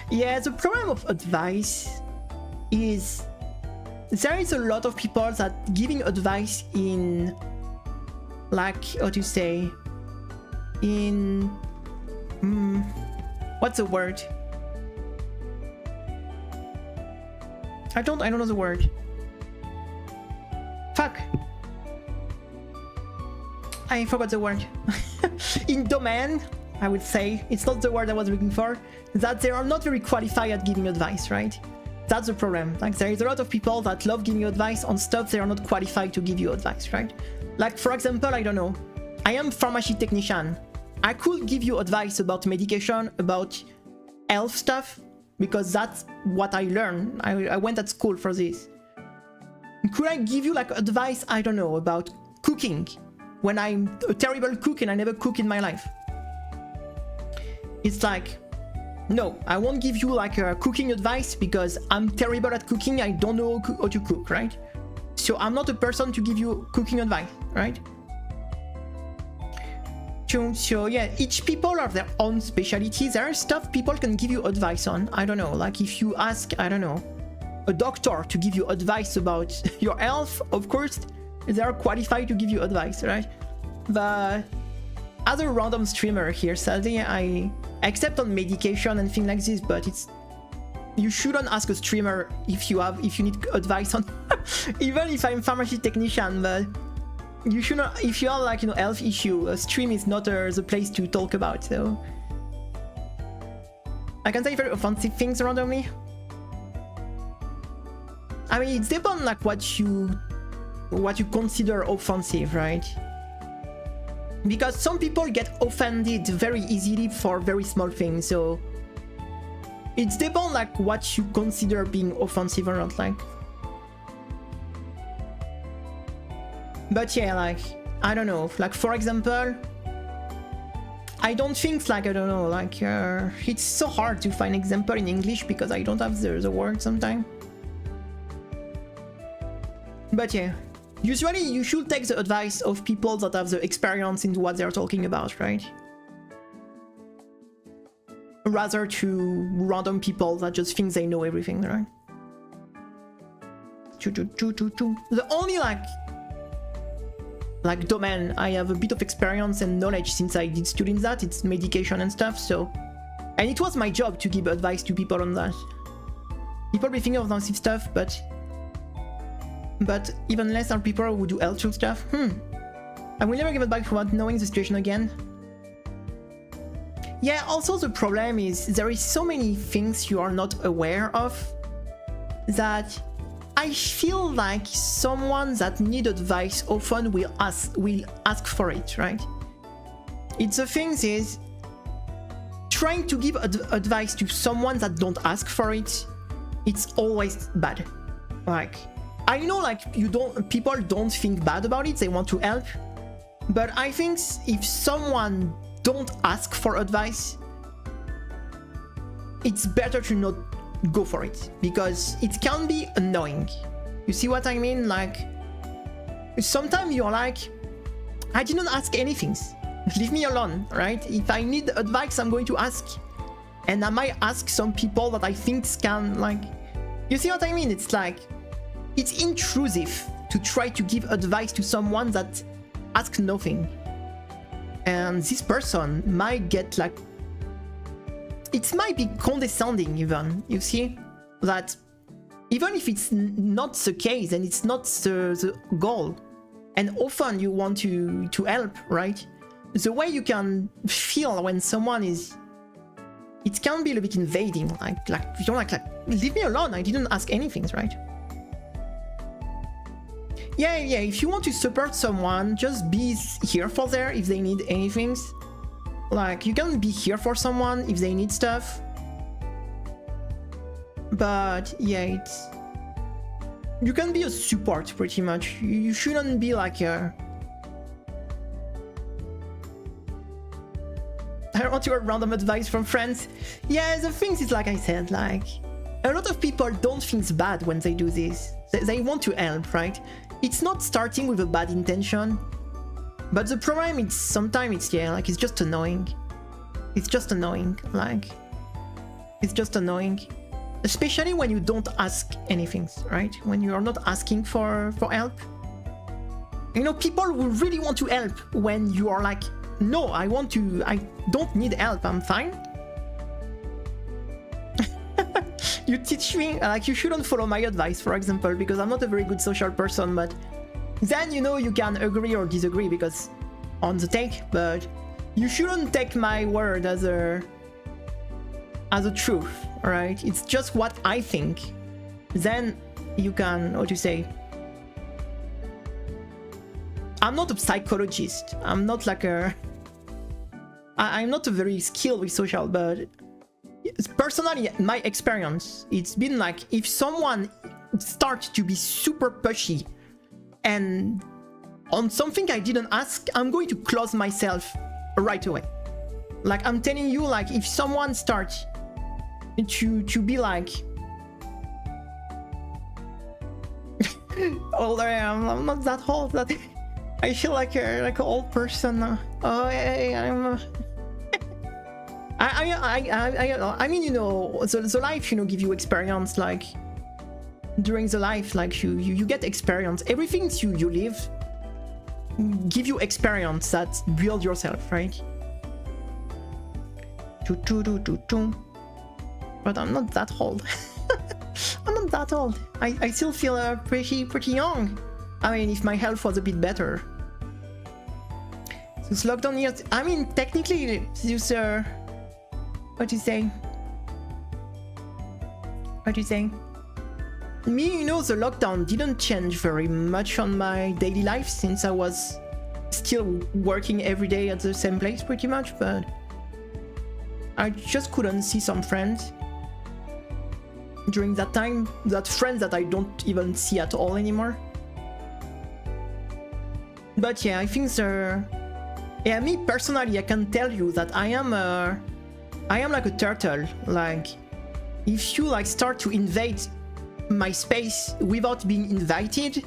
Yeah, the problem of advice is there is a lot of people that giving advice in, like, how to say, in what's the word? I don't know the word. Fuck. I forgot the word. In domain, I would say, it's not the word I was looking for, that they are not very qualified at giving advice, right? That's the problem. Like, there is a lot of people that love giving advice on stuff they are not qualified to give you advice, right? Like, for example, I don't know, I am pharmacy technician. I could give you advice about medication, about health stuff, because that's what I learned. I went at school for this. Could I give you like advice, I don't know, about cooking, when I'm a terrible cook and I never cook in my life? It's like, no, I won't give you like a cooking advice because I'm terrible at cooking. I don't know how to cook, right? So I'm not a person to give you cooking advice, right? So yeah, each people have their own specialties. There is stuff people can give you advice on. I don't know, like if you ask, I don't know, a doctor to give you advice about your health, of course, they are qualified to give you advice, right? But as a random streamer here, sadly, I accept on medication and things like this, but it's, you shouldn't ask a streamer if you need advice on even if I'm pharmacy technician, but you shouldn't, if you have like, you know, health issue, a stream is not the place to talk about. So I can say very offensive things randomly. I mean, it's depends like what you consider offensive, right? Because some people get offended very easily for very small things, so it's depends like what you consider being offensive or not, like. But yeah, like, I don't know, like for example, I don't think like, I don't know, like it's so hard to find example in English because I don't have the word sometimes. But yeah, usually you should take the advice of people that have the experience into what they're talking about, right? Rather to random people that just think they know everything, right? The only like domain I have a bit of experience and knowledge since I did study in that, it's medication and stuff, so... And it was my job to give advice to people on that. People be thinking of massive stuff, but even less are people who do helpful stuff. I will never give advice without knowing the situation again. Yeah, also the problem is there is so many things you are not aware of that I feel like someone that need advice often will ask for it, right? It's the thing is trying to give advice to someone that don't ask for it, it's always bad. Like, I know like people don't think bad about it, they want to help, but I think if someone don't ask for advice, it's better to not go for it because it can be annoying. You see what I mean? Like, sometimes you're like, I didn't ask anything, leave me alone, right? If I need advice, I'm going to ask, and I might ask some people that I think can, like, you see what I mean? It's like, it's intrusive to try to give advice to someone that asks nothing, and this person might get like, it might be condescending even, you see? That even if it's not the case and it's not the goal, and often you want to help, right? The way you can feel when someone is, it can be a little bit invading, like you don't like leave me alone, I didn't ask anything, right? Yeah, if you want to support someone, just be here for them if they need anything. Like, you can be here for someone if they need stuff. But yeah, you can be a support pretty much. You shouldn't be like a... I don't want to have random advice from friends. Yeah, the thing is, like I said, like, a lot of people don't think bad when they do this. They want to help, right? It's not starting with a bad intention, but the problem is sometimes it's, yeah, like, it's just annoying. It's just annoying, like, it's just annoying. Especially when you don't ask anything, right? When you are not asking for help. You know, people will really want to help when you are like, no, I don't need help, I'm fine. You teach me, like, you shouldn't follow my advice, for example, because I'm not a very good social person, but then, you know, you can agree or disagree because on the take, but you shouldn't take my word as a truth, right? It's just what I think. Then you can, what you say? I'm not a psychologist. I'm not like I'm not a very skilled with social, but personally, my experience, it's been like, if someone starts to be super pushy and on something I didn't ask, I'm going to close myself right away. Like, I'm telling you, like, if someone starts to be like, older I am, I'm not that old, that I feel like an old person. I'm I mean, you know, the life, you know, give you experience, like, during the life, like, you get experience. Everything you live give you experience that build yourself, right? But I'm not that old. I'm not that old. I still feel pretty young. I mean, if my health was a bit better. This lockdown years, I mean, technically, this what do you say? What do you say? Me, you know, the lockdown didn't change very much on my daily life since I was still working every day at the same place pretty much, but I just couldn't see some friends during that time, that friends that I don't even see at all anymore. But yeah, I think Yeah, me personally, I can tell you that I am like a turtle. Like, if you like start to invade my space without being invited,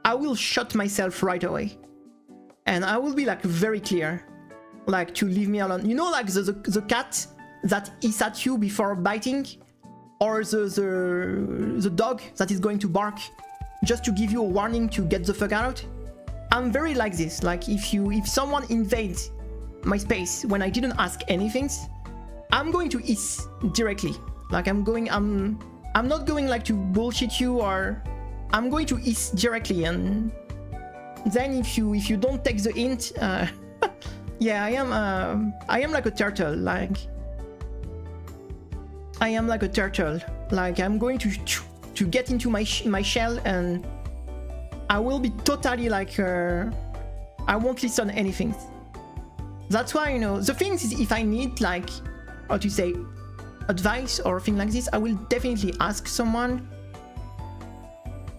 I will shut myself right away. And I will be like very clear, like to leave me alone. You know, like the cat that is at you before biting, or the dog that is going to bark just to give you a warning to get the fuck out. I'm very like this. Like if someone invades my space when I didn't ask anything, I'm going to hiss directly. Like I'm not going like to bullshit you, or I'm going to hiss directly. And then if you don't take the hint, yeah, I am like a turtle. Like I am like a turtle. Like I'm going to get into my shell, and I will be totally like I won't listen anything. That's why, you know, the thing is, if I need like, how to say, advice or thing like this, I will definitely ask someone.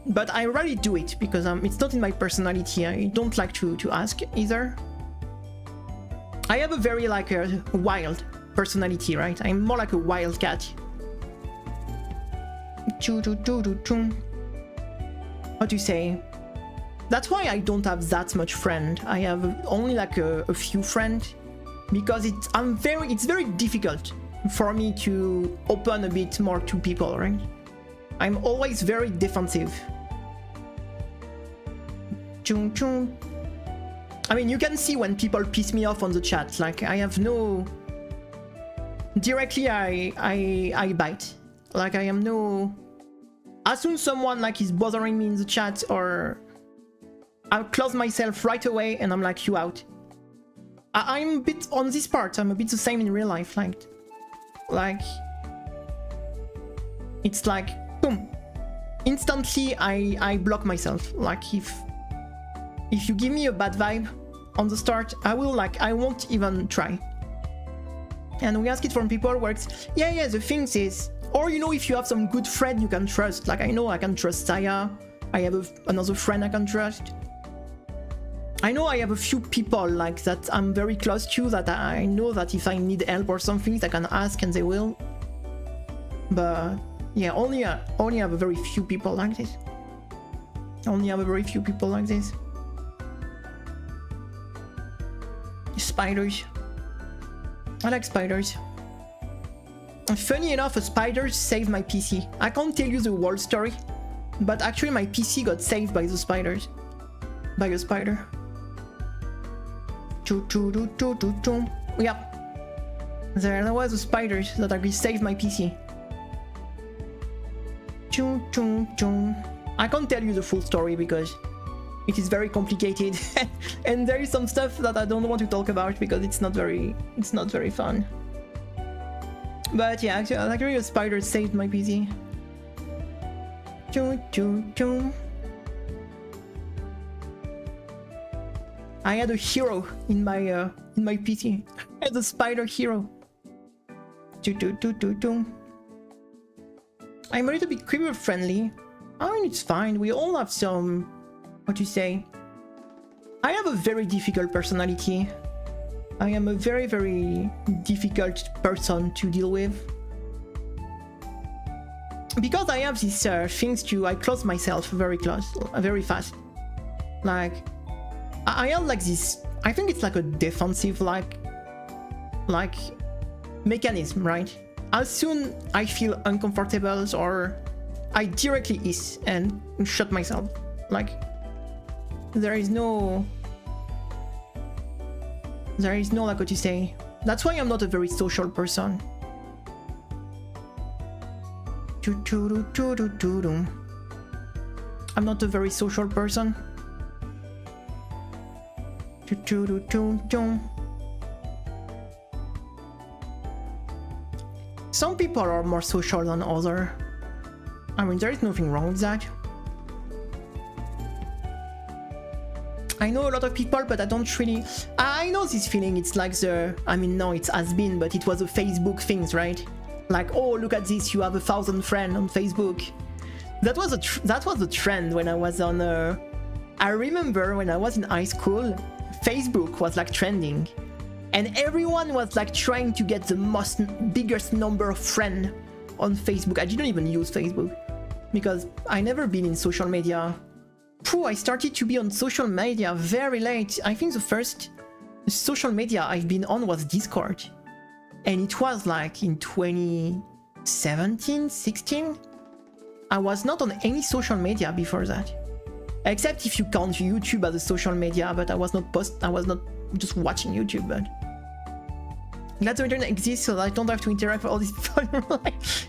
But I rarely do it because it's not in my personality. I don't like to ask either. I have a very like a wild personality, right? I'm more like a wild cat. How to say? That's why I don't have that much friend. I have only like a few friends, because it's very difficult for me to open a bit more to people, right? I'm always very defensive. I mean, you can see when people piss me off on the chat. Like I have no. Directly, I bite. Like I am no. As soon as someone like is bothering me in the chat, or I'll close myself right away, and I'm like, you out. I'm a bit on this part. I'm a bit the same in real life. Like it's like boom. Instantly, I block myself. Like if you give me a bad vibe on the start, I won't even try. And we ask it from people where it's, yeah, the thing is, or you know, if you have some good friend you can trust. Like I know I can trust Saya. I have another friend I can trust. I know I have a few people like that I'm very close to, that I know that if I need help or something, I can ask and they will. But yeah, only have a very few people like this. Only have a very few people like this. Spiders. I like spiders. Funny enough, a spider saved my PC. I can't tell you the whole story, but actually my PC got saved by the spiders. By a spider. Yep. There was a spider that actually saved my PC. I can't tell you the full story because it is very complicated and there is some stuff that I don't want to talk about because it's not very fun. But yeah, actually a spider saved my PC. I had a hero in my PC. I had a spider hero. I'm a little bit creeper friendly. I mean, it's fine. We all have some, what you say? I have a very difficult personality. I am a very, very difficult person to deal with. Because I have these things I close myself very fast. Like, I am like this, I think it's like a defensive like mechanism, right? As soon I feel uncomfortable, or I directly hiss and shut myself. Like, there is no like, what you say. That's why I'm not a very social person. I'm not a very social person. Some people are more social than others. I mean, there is nothing wrong with that. I know a lot of people, but I don't really... I know this feeling. It's like I mean, no, it has been, but it was a Facebook things, right? Like, oh, look at this, you have 1,000 friends on Facebook. That was a trend when I was on... I remember when I was in high school, Facebook was like trending, and everyone was like trying to get the biggest number of friends on Facebook. I didn't even use Facebook because I never been in social media. I started to be on social media very late. I think the first social media I've been on was Discord, and it was like in 2017, 16. I was not on any social media before that, except if you count YouTube as a social media, but I was not just watching YouTube. But glad the internet exists so that I don't have to interact with all these people.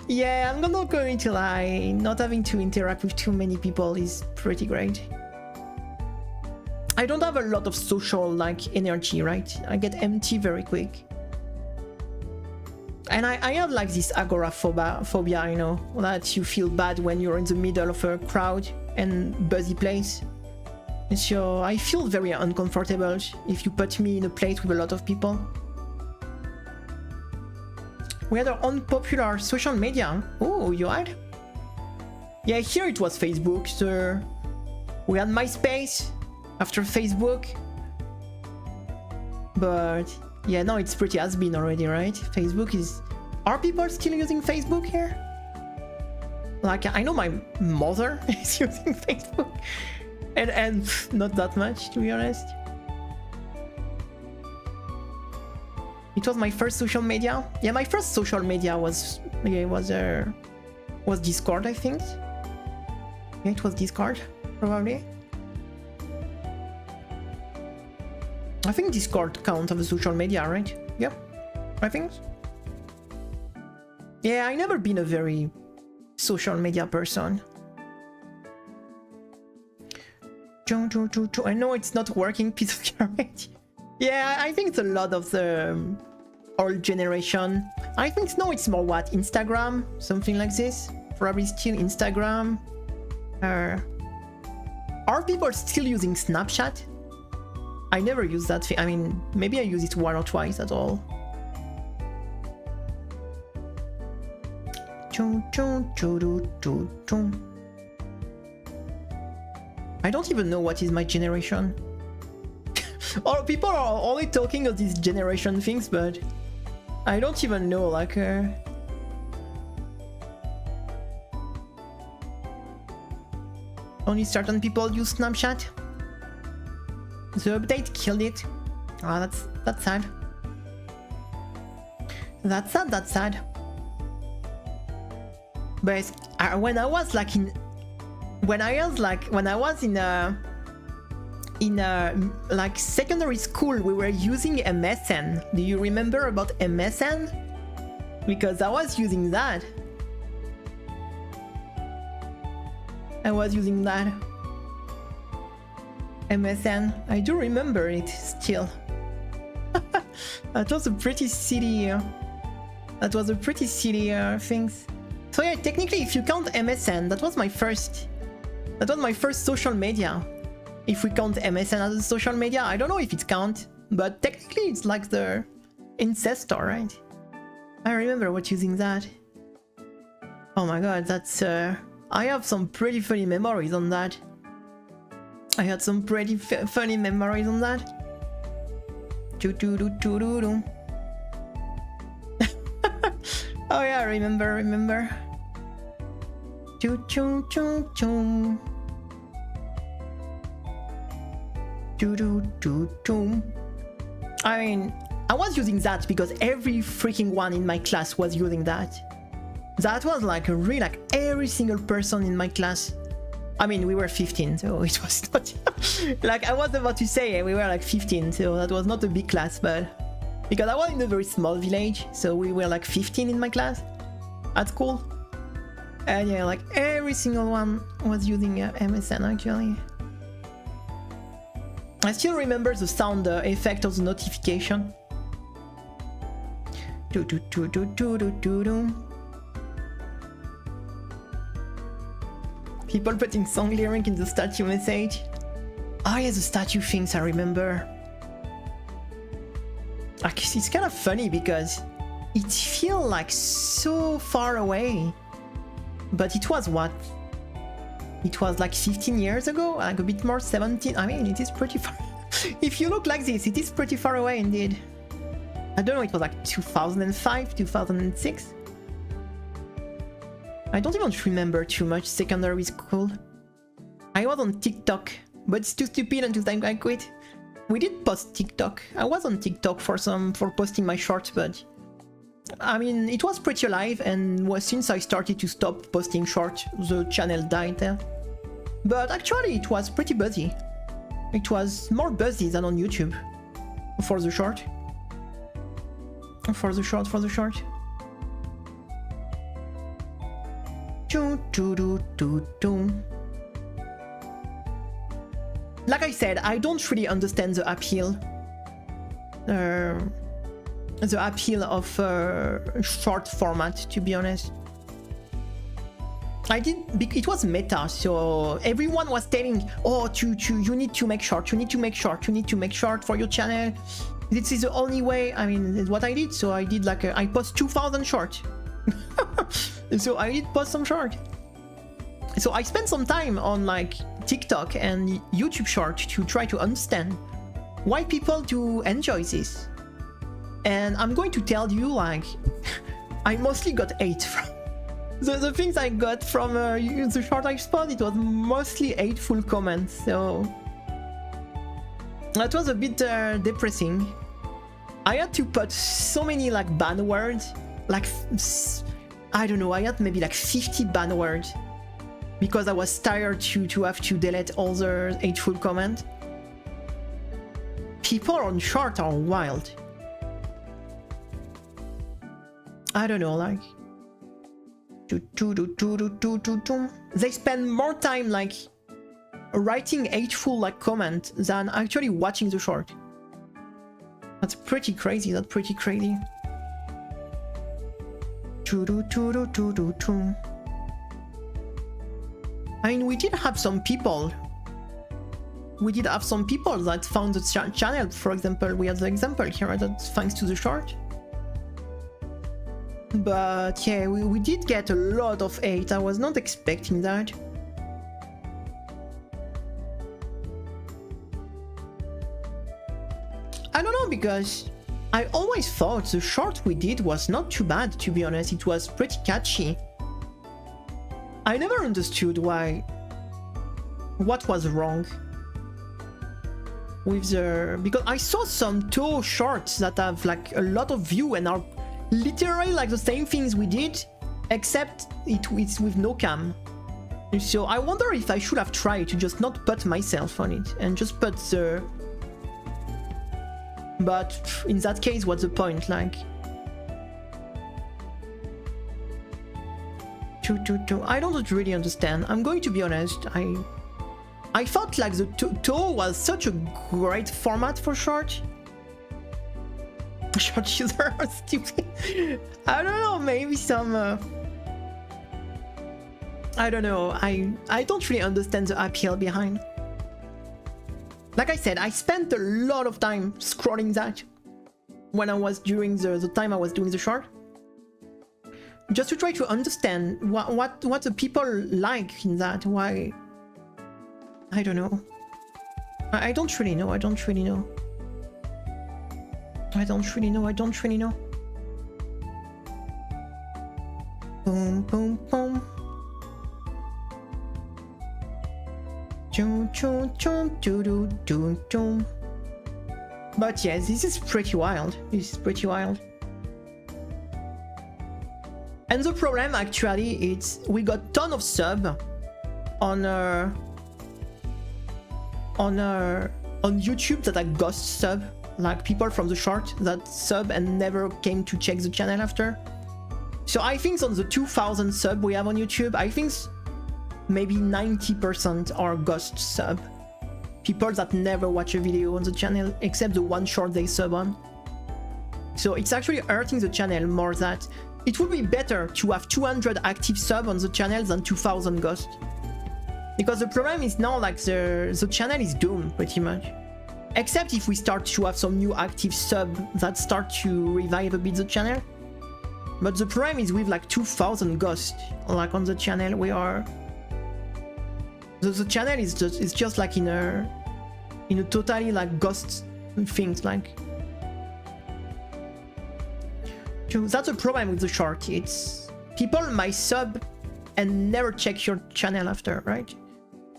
Yeah, I'm not going to lie, not having to interact with too many people is pretty great. I don't have a lot of social like energy, right? I get empty very quick. And I have like this agoraphobia, you know, that you feel bad when you're in the middle of a crowd and busy place. And so I feel very uncomfortable if you put me in a place with a lot of people. We had our unpopular social media. Oh, you had? Yeah, here it was Facebook, so we had MySpace after Facebook. But yeah, no, it's pretty has-been already, right? Facebook is... Are people still using Facebook here? Like, I know my mother is using Facebook. And not that much, to be honest. It was my first social media. Yeah, my first social media was Discord, I think. Yeah, it was Discord, probably. I think Discord counts as a social media, right? Yep, I think. Yeah, I never been a very social media person. I know it's not working, piece of garbage. Yeah, I think it's a lot of the old generation. I think no, it's more what? Instagram? Something like this? Probably still Instagram. Are people still using Snapchat? I never use that thing. I mean, maybe I use it one or twice at all. I don't even know what is my generation. Or people are only talking of these generation things, but I don't even know, like... Only certain people use Snapchat. The update killed it. Ah, that's sad. That's sad. But when I was in like secondary school, we were using MSN. Do you remember about MSN? Because I was using that. MSN. I do remember it still. That was a pretty silly. Thing. So yeah, technically, if you count MSN, that was my first social media. If we count MSN as a social media, I don't know if it counts, but technically it's like the ancestor, right? I remember what using that. Oh my god, that's I have some pretty funny memories on that. I had some pretty funny memories on that. Oh yeah, remember. I mean, I was using that because every freaking one in my class was using that. That was like a really, like every single person in my class. I mean, we were 15, so it was not... like, I was about to say, we were like 15, so that was not a big class, but... Because I was in a very small village, so we were like 15 in my class at school. And yeah, like every single one was using MSN, actually. I still remember the sound effect of the notification. People putting song lyric in the statue message. Oh yeah, the statue things I remember. Actually, it's kind of funny because it feels like so far away. But it was what? It was like 15 years ago? Like a bit more, 17? I mean, it is pretty far. If you look like this, it is pretty far away indeed. I don't know, it was like 2005, 2006. I don't even remember too much secondary school. I was on TikTok, but it's too stupid and too time I quit. We did post TikTok. I was on TikTok for posting my shorts, but I mean, it was pretty alive, and since I started to stop posting shorts, the channel died there. But actually, it was pretty buzzy. It was more buzzy than on YouTube for the short. For the short. Like I said, I don't really understand the appeal. The appeal of short format, to be honest. It was meta, so everyone was telling, oh, you need to make short, you need to make short for your channel. This is the only way. I mean, it's what I did. So I did like I post 2,000 short. So I did post some short. So I spent some time on like TikTok and YouTube short to try to understand why people do enjoy this. And I'm going to tell you, like, I mostly got hate from the things I got from the short I spotted. It was mostly hateful comments, so that was a bit depressing. I had to put so many like ban words, like I don't know, I had maybe like 50 ban words because I was tired to have to delete all the hateful comments. People on short are wild. I don't know, like they spend more time like writing hateful like comment than actually watching the short. That's pretty crazy. I mean, we did have some people that found the channel. For example, we had the example here that thanks to the short. But yeah, we did get a lot of hate. I was not expecting that. I don't know, because I always thought the short we did was not too bad, to be honest. It was pretty catchy. I never understood what was wrong with because I saw some two shorts that have like a lot of view and are literally like the same things we did, except it's with no cam. So I wonder if I should have tried to just not put myself on it and just put the... But in that case, what's the point? Like, I don't really understand. I'm going to be honest. I thought like the toe was such a great format for short. Short user are stupid. I don't know. Maybe some. I don't know. I don't really understand the appeal behind. Like I said, I spent a lot of time scrolling that when I was during the time I was doing the short, just to try to understand what the people like in that. Why? I don't know. I don't really know. I don't really know. Boom, boom, boom. But yes, this is pretty wild. And the problem actually is we got ton of sub on YouTube that are ghost sub, like people from the short that sub and never came to check the channel after. So I think on the 2,000 sub we have on YouTube, I think maybe 90% are ghost sub. People that never watch a video on the channel except the one short they sub on. So it's actually hurting the channel more that it would be better to have 200 active sub on the channel than 2,000 ghosts. Because the problem is now like the channel is doomed pretty much. Except if we start to have some new active sub that start to revive a bit the channel. But the problem is with like 2,000 ghosts like on the channel we are... The channel is just like in in a totally like ghost things like. So that's a problem with the short. It's people might sub and never check your channel after, right?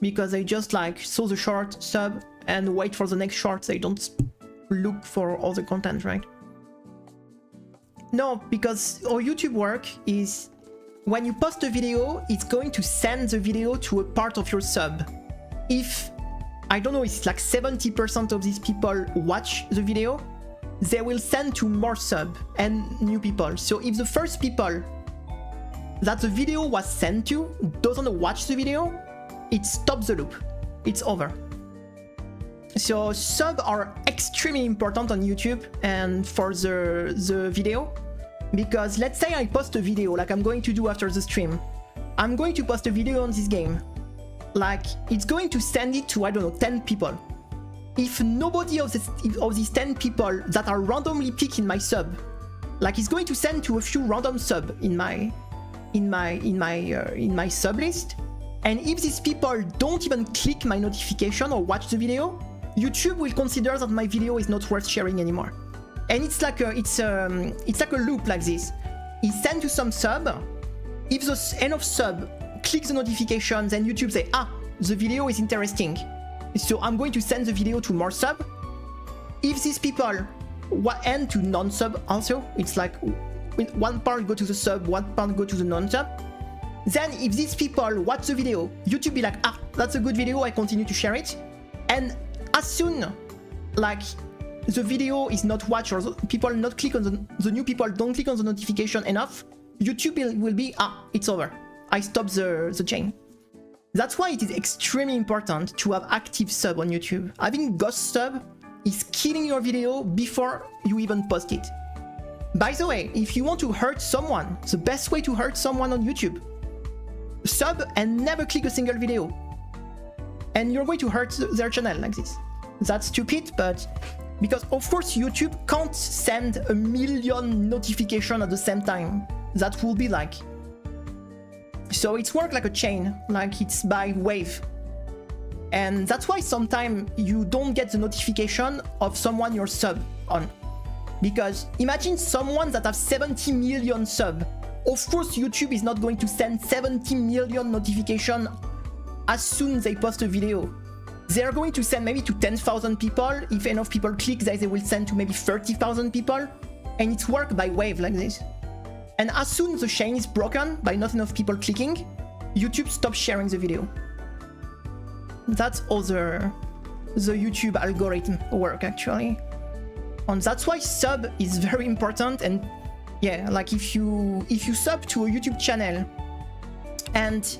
Because they just like saw the short, sub, and wait for the next short. They don't look for all the content, right? No, because our YouTube work is when you post a video, it's going to send the video to a part of your sub. If, I don't know, it's like 70% of these people watch the video, they will send to more sub and new people. So if the first people that the video was sent to doesn't watch the video, it stops the loop. It's over. So subs are extremely important on YouTube and for the video, because let's say I post a video like I'm going to do after the stream. I'm going to post a video on this game. Like it's going to send it to, I don't know, 10 people. If nobody of these 10 people that are randomly picked in my sub, like it's going to send to a few random sub in my sub list. And if these people don't even click my notification or watch the video, YouTube will consider that my video is not worth sharing anymore. And it's like a loop like this. It's sent to some sub. If the end of sub clicks the notification, then YouTube say, ah, the video is interesting. So I'm going to send the video to more sub. If these people end to non-sub also, it's like one part go to the sub, one part go to the non-sub. Then if these people watch the video, YouTube be like, ah, that's a good video, I continue to share it. And as soon like the video is not watched or the people not click on the new people don't click on the notification enough, YouTube will be, ah, it's over. I stop the chain. That's why it is extremely important to have active sub on YouTube. Having ghost sub is killing your video before you even post it. By the way, if you want to hurt someone, the best way to hurt someone on YouTube, sub and never click a single video. And you're going to hurt their channel like this. That's stupid, but because of course YouTube can't send a million notifications at the same time. That will be like... So it's work like a chain, like it's by wave. And that's why sometimes you don't get the notification of someone you're sub on. Because imagine someone that has 70 million sub. Of course YouTube is not going to send 70 million notifications as soon as they post a video. They're going to send maybe to 10,000 people. If enough people click, they will send to maybe 30,000 people. And it's work by wave like this. And as soon as the chain is broken by not enough people clicking, YouTube stops sharing the video. That's all the YouTube algorithm work actually. And that's why sub is very important. And yeah, like if you sub to a YouTube channel and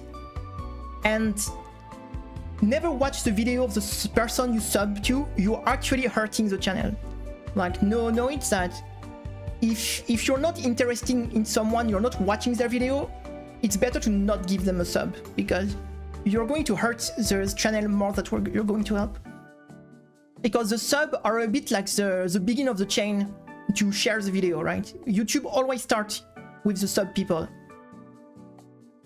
never watch the video of the person you sub to, you're actually hurting the channel. Like no, it's that. If you're not interested in someone, you're not watching their video, it's better to not give them a sub, because you're going to hurt the channel more than you're going to help. Because the sub are a bit like the beginning of the chain to share the video, right? YouTube always starts with the sub people.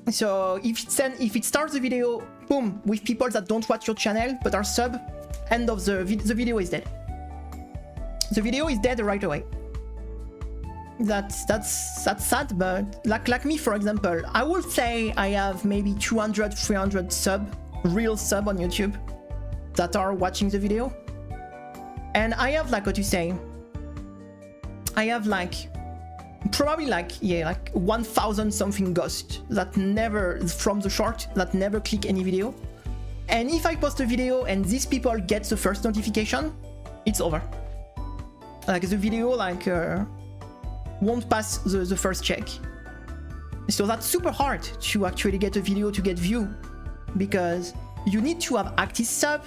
So if it starts the video, boom, with people that don't watch your channel but are sub, end of the video is dead. The video is dead right away. That's sad, but like me, for example, I would say I have maybe 200, 300 real sub on YouTube that are watching the video. And I have like, what you say, I have like, probably like, yeah, like 1,000 something ghosts that never, from the short, that never click any video. And if I post a video and these people get the first notification, it's over. Like the video, like, won't pass the first check. So that's super hard to actually get a video to get view, because you need to have active sub,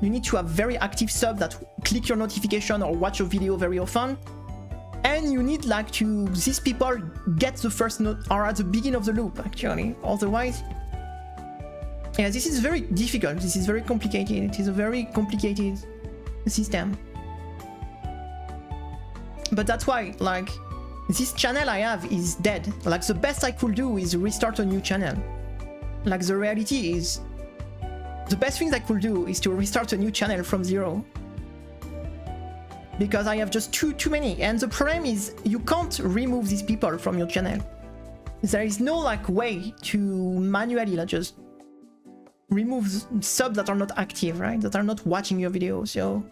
you need to have very active sub that click your notification or watch a video very often, and you need like to these people get the first note or at the beginning of the loop actually. Otherwise, yeah, this is very difficult, this is very complicated, it is a very complicated system. But that's why, like, this channel I have is dead. Like, the best I could do is restart a new channel. Like, the reality is, the best thing I could do is to restart a new channel from zero. Because I have just too many. And the problem is you can't remove these people from your channel. There is no like way to manually like, just remove subs that are not active, right? That are not watching your video. So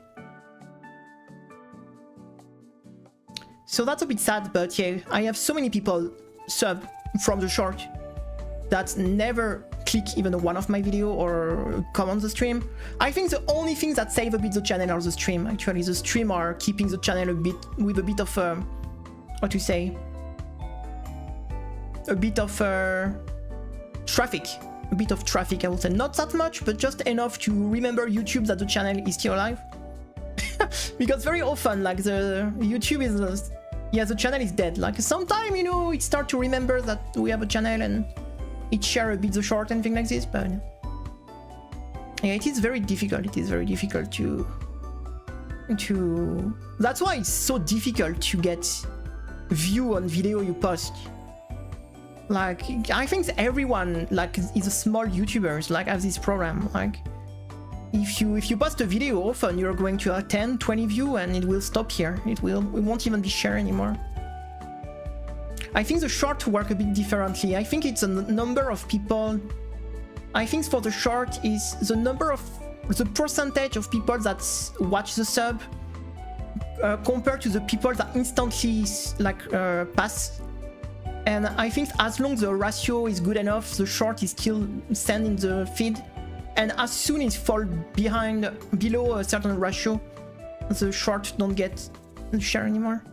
that's a bit sad, but yeah, I have so many people sub from the short that never click even one of my video or come on the stream. I think the only things that save a bit the channel are the stream. Actually, the stream are keeping the channel a bit with a bit of what to say, a bit of traffic. A bit of traffic, I would say. Not that much, but just enough to remember YouTube that the channel is still alive. Because very often, like, the YouTube is... yeah, the channel is dead. Like, sometime, you know, it starts to remember that we have a channel and it share a bit the short and things like this, but... yeah, it is very difficult. It is very difficult to... That's why it's so difficult to get view on video you post. Like, I think everyone, like, is a small YouTubers, like, have this program. Like, if you post a video often, you're going to have 10, 20 views and it will stop here. It won't even be shared anymore. I think the short work a bit differently. I think it's a number of people. I think for the short is the percentage of people that watch the sub compared to the people that instantly, like, pass. And I think as long as the ratio is good enough, the short is still sent in the feed. And as soon as it falls below a certain ratio, the short don't get shared anymore.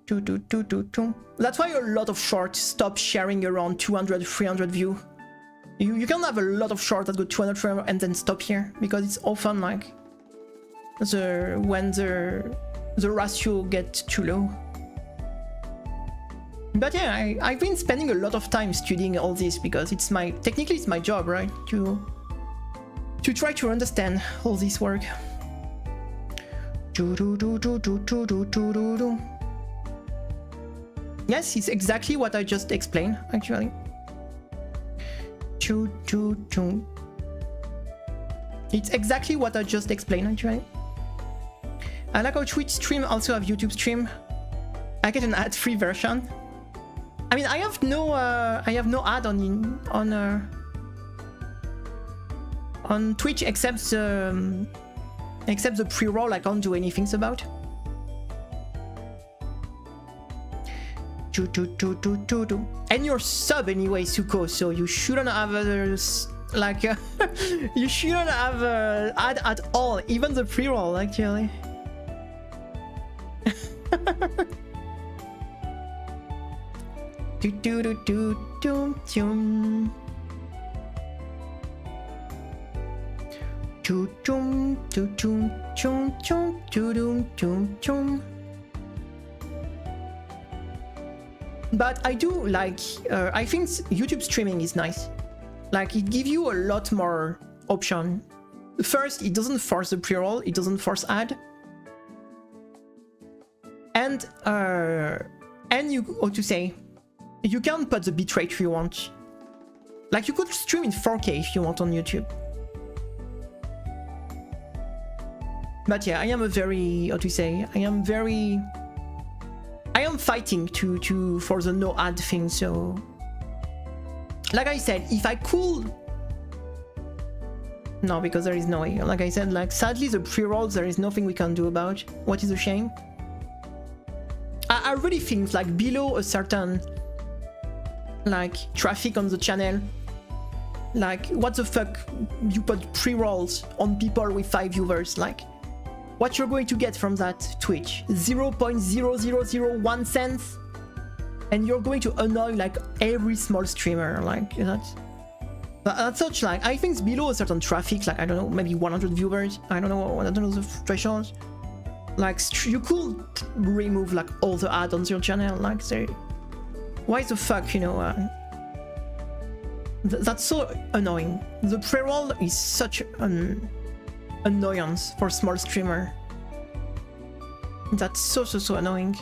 That's why a lot of shorts stop sharing around 200, 300 views. You can have a lot of shorts that go 200, 300 and then stop here, because it's often like when the ratio gets too low. But yeah, I've been spending a lot of time studying all this because technically it's my job, right? To try to understand all this work. Yes, it's exactly what I just explained, actually. It's exactly what I just explained, actually. I like how Twitch stream also have YouTube stream. I get an ad-free version. I mean, I have no ad on Twitch except the pre-roll. I can't do anything about. And you're sub anyway, Suko, so you shouldn't have like you shouldn't have ad at all, even the pre-roll, actually. But I do like, I think YouTube streaming is nice. Like, it gives you a lot more option. First, it doesn't force the pre-roll, it doesn't force ad. And you, how to say, you can put the bitrate you want. Like, you could stream in 4K if you want on YouTube. But yeah, I am a very, how to say, I am fighting for the no ad thing, so... Like I said, if I could... No, because there is no way. Like I said, like, sadly the pre-rolls, there is nothing we can do about, what is a shame. I really think, like, below a certain, like, traffic on the channel, like, what the fuck you put pre-rolls on people with 5 viewers, like, what you're going to get from that Twitch? 0.0001 cents? And you're going to annoy, like, every small streamer, like, that's such, like, I think below a certain traffic, like, I don't know, maybe 100 viewers, I don't know the thresholds. Like, you could remove, like, all the ads on your channel, like, say, why the fuck, you know, that's so annoying. The pre-roll is such an annoyance for small streamer. That's so annoying.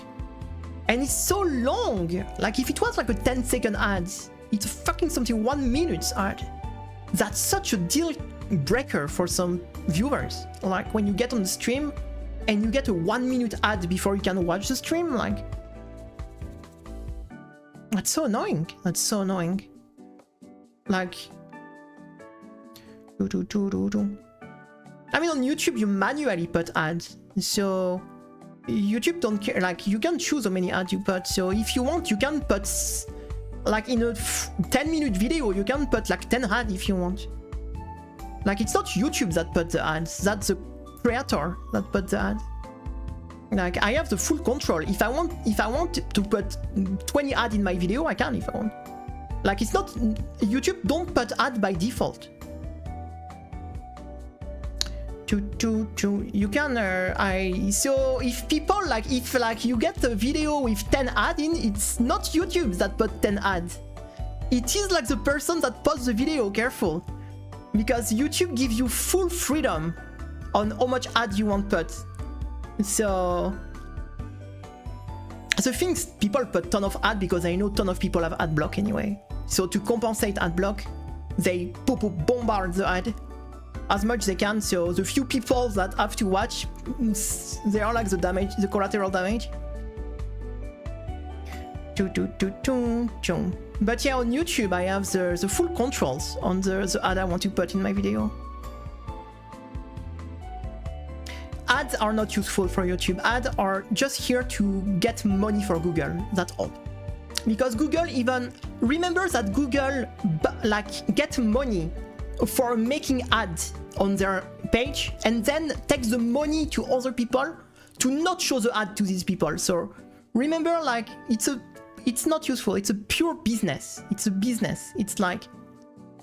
And it's so long. Like, if it was like a 10-second ad, it's fucking something 1 minute ad. that's such a deal breaker for some viewers. Like when you get on the stream and you get a 1 minute ad before you can watch the stream, like that's so annoying. That's so annoying. Like I mean, on YouTube you manually put ads, so YouTube don't care. Like you can choose how many ads you put, so if you want you can put, like in a 10-minute video you can put like 10 ads if you want. Like it's not YouTube that put the ads, that's the creator that put the ad. Like I have the full control. If I want to put 20 ads in my video, I can if I want. Like it's not, YouTube don't put ad by default. You can so if people like, if like you get a video with 10 ads in, it's not YouTube that put 10 ads. It is like the person that posts the video. Careful, because YouTube gives you full freedom on how much ads you want put. So the things, people put ton of ads because I know ton of people have ad block anyway. So to compensate ad block, they bombard the ad as much they can. So the few people that have to watch, they are like the damage, the collateral damage. But yeah, on YouTube I have the full controls on the ad I want to put in my video. Ads are not useful for YouTube. Ads are just here to get money for Google, that's all. Because Google even, remember that Google like get money for making ads on their page and then takes the money to other people to not show the ad to these people. So remember, like it's not useful. It's a pure business. It's a business. It's like,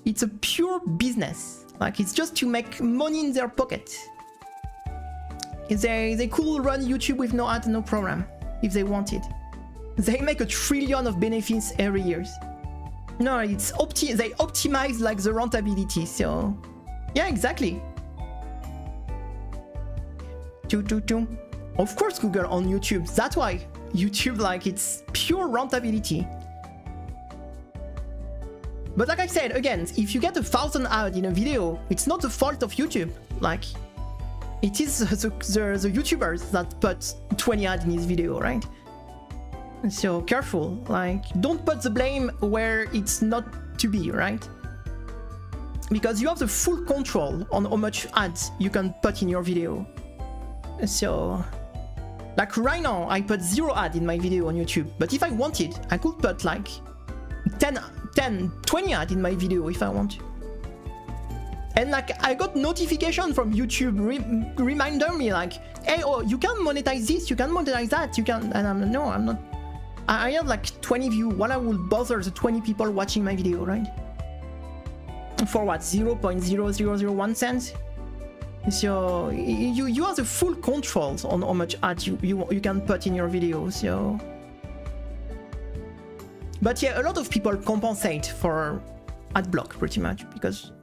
it's a pure business. Like it's just to make money in their pocket. They could run YouTube with no ad, no program if they wanted. They make $1 trillion of benefits every year. No, it's they optimize like the rentability. So yeah, exactly. Of course Google on YouTube. That's why YouTube, like it's pure rentability. But like I said, again, if you get 1,000 ads in a video, it's not the fault of YouTube. Like it is the YouTubers that put 20 ads in his video, right? So careful, like don't put the blame where it's not to be, right? Because you have the full control on how much ads you can put in your video. So like right now I put 0 ads in my video on YouTube, but if I wanted I could put like 10, 20 ads in my video if I want. And like I got notification from YouTube reminder me like, hey, oh, you can monetize this, you can monetize that, you can, and I'm no, I'm not. I have like 20 views. Why I will bother the 20 people watching my video, right? For what? 0.0001 cents? So you have the full controls on how much ads you can put in your video. So, but yeah, a lot of people compensate for ad block pretty much because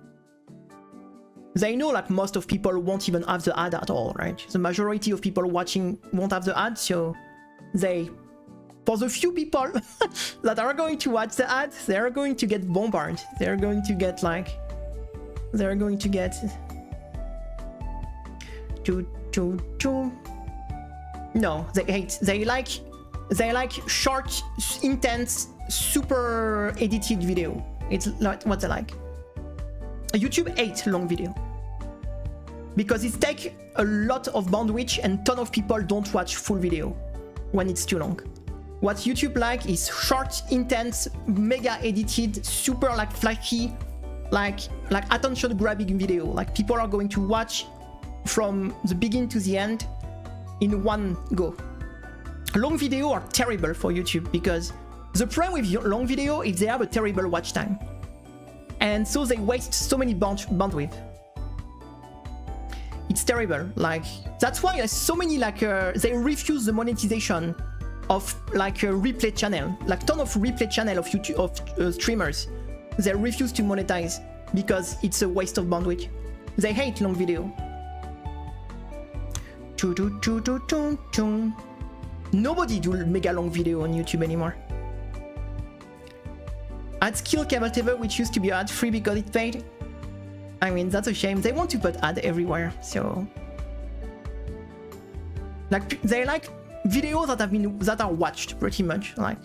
they know like most of people won't even have the ad at all, right? The majority of people watching won't have the ad, so they, for the few people that are going to watch the ad, they're going to get bombarded. They're going to get like, they're going to get no, they hate, they like short, intense, super edited video. It's like what they like. YouTube hates long video because it takes a lot of bandwidth and ton of people don't watch full video when it's too long. What YouTube like is short, intense, mega edited, super like flashy, like attention grabbing video. Like people are going to watch from the beginning to the end in one go. Long video are terrible for YouTube because the problem with long video is they have a terrible watch time. And so they waste so many bandwidth. It's terrible. Like that's why there's so many like they refuse the monetization of like a replay channel, like ton of replay channel of YouTube of streamers. They refuse to monetize because it's a waste of bandwidth. They hate long video. Nobody do mega long video on YouTube anymore. Ad skill cable TV, which used to be ad free because it paid. I mean, that's a shame. They want to put ad everywhere, so like they like videos that are watched pretty much. Like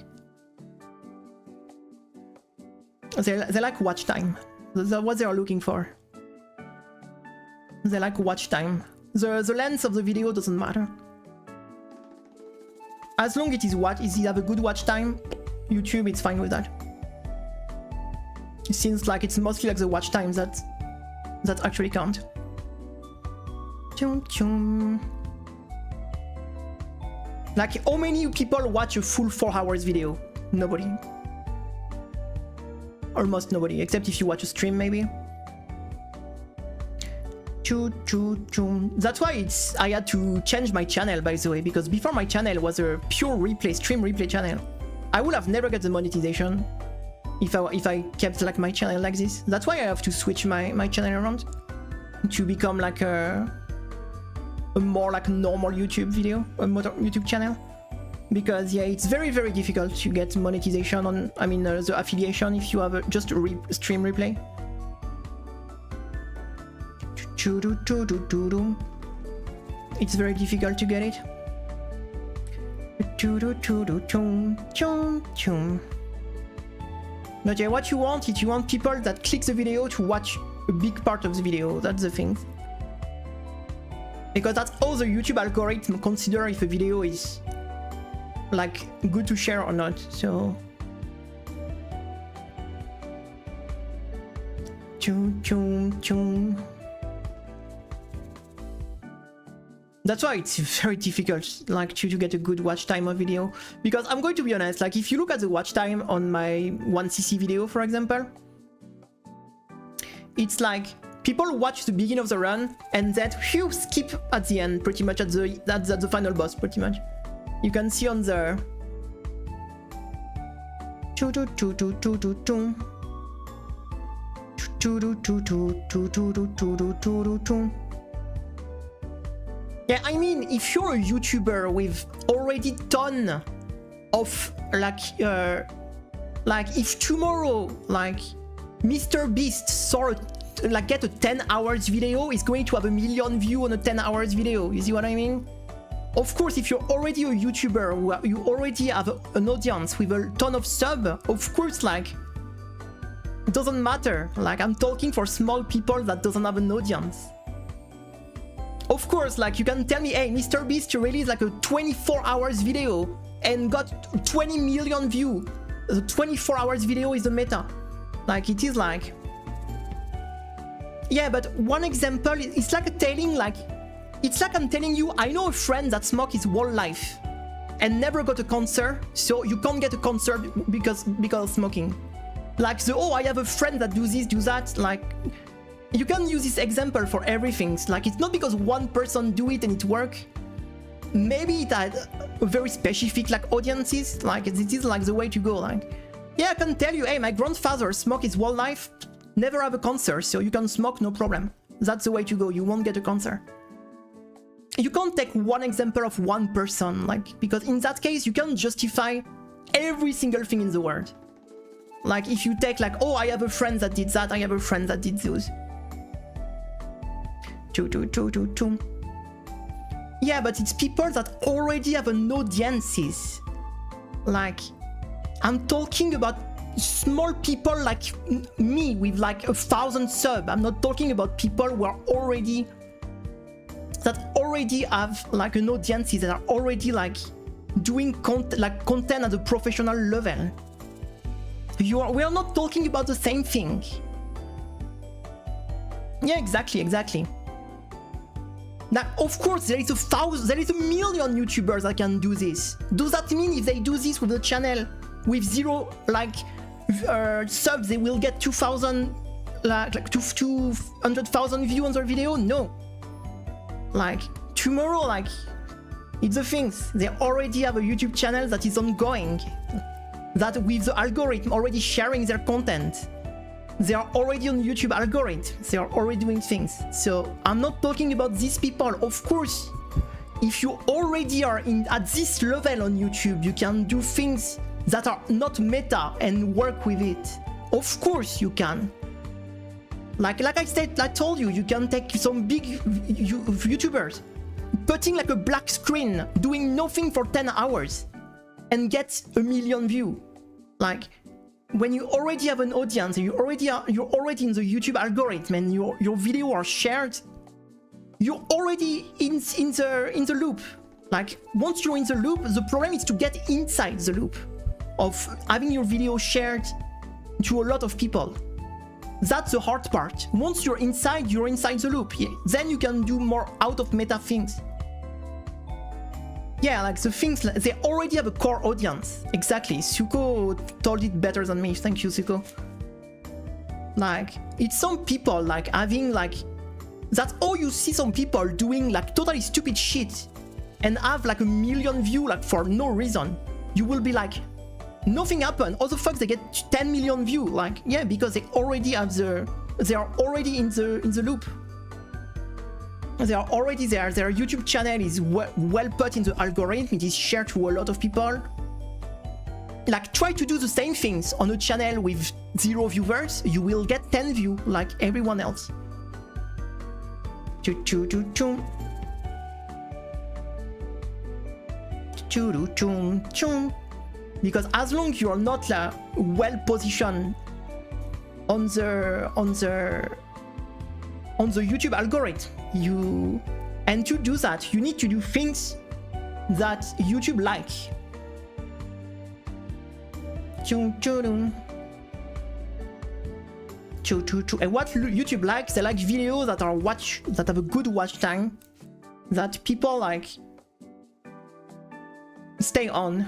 they like watch time. That's what they are looking for. They like watch time. The length of the video doesn't matter. As long as it have a good watch time, YouTube is fine with that. It seems like it's mostly like the watch time that actually count. Like, how many people watch a full 4 hours video? Nobody. Almost nobody, except if you watch a stream, maybe. That's why I had to change my channel, by the way, because before my channel was a pure stream replay channel. I would have never got the monetization if I kept like my channel like this. That's why I have to switch my channel around to become like a more like normal YouTube video, a YouTube channel. Because yeah, it's very difficult to get monetization on, I mean the affiliation if you have just a stream replay. It's very difficult to get it. But yeah, what you want is you want people that click the video to watch a big part of the video. That's the thing. Because that's how the YouTube algorithm consider if a video is like good to share or not. So that's why it's very difficult like to get a good watch time of video. Because I'm going to be honest, like if you look at the watch time on my 1cc video, for example, it's like people watch the beginning of the run and then skip at the end, pretty much at the final boss, pretty much. You can see on the yeah, I mean, if you're a YouTuber with already ton of like if tomorrow like Mr. Beast get a 10 hours video, is going to have 1 million views on a 10 hours video. You see what I mean? Of course, if you're already a YouTuber, you already have an audience with a ton of sub, of course, like, it doesn't matter. Like, I'm talking for small people that doesn't have an audience. Of course, like, you can tell me, hey, Mr. Beast released like a 24 hours video and got 20 million views. The 24 hours video is the meta. Like, it is like... Yeah, but one example, it's like telling, like... It's like I'm telling you, I know a friend that smoked his whole life and never got a concert, so you can't get a concert because of smoking. Like oh, I have a friend that do this, do that, like... You can use this example for everything. Like, it's not because one person do it and it work. Maybe it had a very specific like audiences. Like, it is like the way to go. Like, yeah, I can tell you, hey, my grandfather smoked his whole life, never have a concert, so you can smoke, no problem. That's the way to go. You won't get a concert. You can't take one example of one person, like, because in that case you can justify every single thing in the world. Like, if you take like, oh, I have a friend that did that, I have a friend that did those. Yeah, but it's people that already have an audiences. Like, I'm talking about small people like me with like 1,000 subs. I'm not talking about people who are already have like an audience, that are already like doing content at a professional level. We are not talking about the same thing. Yeah, exactly. Now, of course, there is 1 million YouTubers that can do this. Does that mean if they do this with a channel with 0 like subs, they will get 2,000 like 200,000 views on their video? No. Like, tomorrow, like, it's the things. They already have a YouTube channel that is ongoing, that with the algorithm already sharing their content. They are already on YouTube algorithm. They are already doing things. So I'm not talking about these people. Of course, if you already are at this level on YouTube, you can do things that are not meta and work with it. Of course you can. Like I told you, you can take some big YouTubers, putting like a black screen, doing nothing for 10 hours, and get 1 million views. Like, when you already have an audience, you're already in the YouTube algorithm, and your video are shared, you're already in the loop. Like, once you're in the loop, the problem is to get inside the loop of having your video shared to a lot of people. That's the hard part. Once you're inside the loop. Yeah. Then you can do more out of meta things. Yeah, like the things, they already have a core audience. Exactly. Suko told it better than me. Thank you, Suko. Like, it's some people like having like, that's all you see, some people doing like totally stupid shit and have like 1 million views like for no reason. You will be like, nothing happened. How the fuck they get 10 million views? Like, yeah, because they already have they are already in the loop. They are already there. Their YouTube channel is well put in the algorithm. It is shared to a lot of people. Like, try to do the same things on a channel with 0 viewers. You will get 10 views like everyone else. Because as long as you're not well positioned on the YouTube algorithm, and to do that, you need to do things that YouTube like. And what YouTube likes, they like videos that have a good watch time, that people like stay on.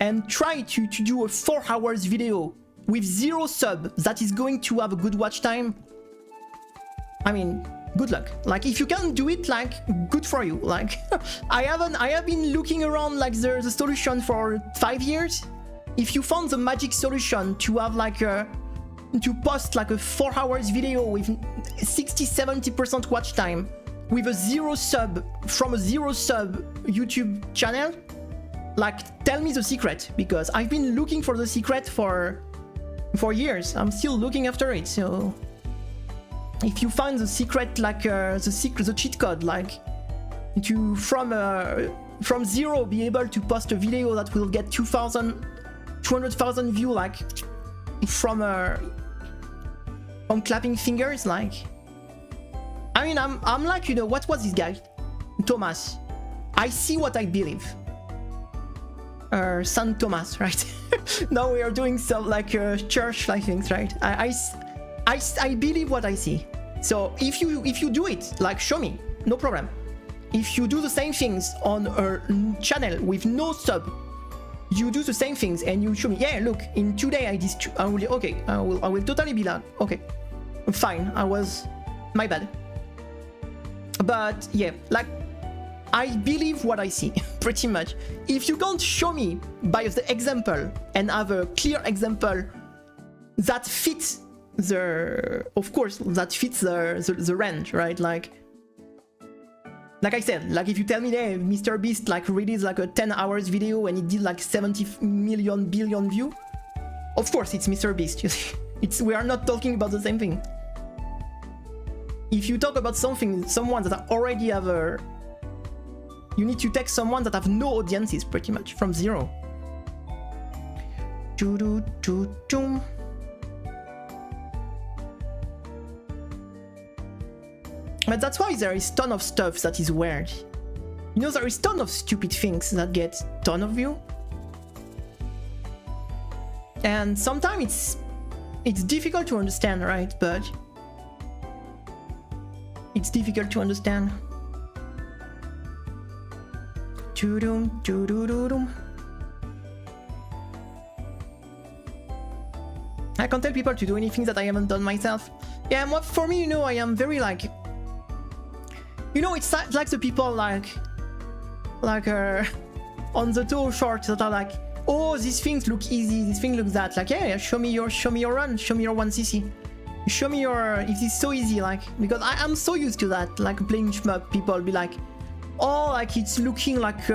And try to do a 4 hours video with 0 sub that is going to have a good watch time. I mean, good luck. Like, if you can do it, like, good for you. Like, I have been looking around like the solution for 5 years. If you found the magic solution to have like to post like a 4 hours video with 60-70% watch time with a 0 sub from a 0 sub YouTube channel, like, tell me the secret, because I've been looking for the secret for years. I'm still looking after it. So if you find the secret, like the cheat code, like to from 0 be able to post a video that will get 200,000 views, like from clapping fingers, like, I mean, I'm like, you know, what was this guy, Thomas? I see what I believe. San Thomas, right? Now we are doing some like church-like things, right? I believe what I see. So if you do it, like, show me, no problem. If you do the same things on a channel with no sub, you do the same things and you show me, yeah, look, in 2 days I will, okay, I will totally be like, okay, fine, my bad. But yeah, like, I believe what I see, pretty much. If you can't show me by the example and have a clear example that fits of course, that fits the range, right? Like I said, like, if you tell me that Mr. Beast like released like a 10 hours video and it did like 70 million billion views, of course it's Mr. Beast, you see. We are not talking about the same thing. If you talk about someone that already have you need to take someone that have no audiences, pretty much, from 0. But that's why there is ton of stuff that is weird. You know, there is ton of stupid things that get ton of view. And sometimes it's difficult to understand, right? But it's difficult to understand. I can't tell people to do anything that I haven't done myself. Yeah, for me, you know, I am very like, you know, it's like the people like on the toe shorts that are like, oh, these things look easy, this thing looks that, like, yeah, show me your run, show me your 1cc, show me your, if it's so easy, like, because I'm so used to that, like, playing shmup, people be like, oh, like, it's looking like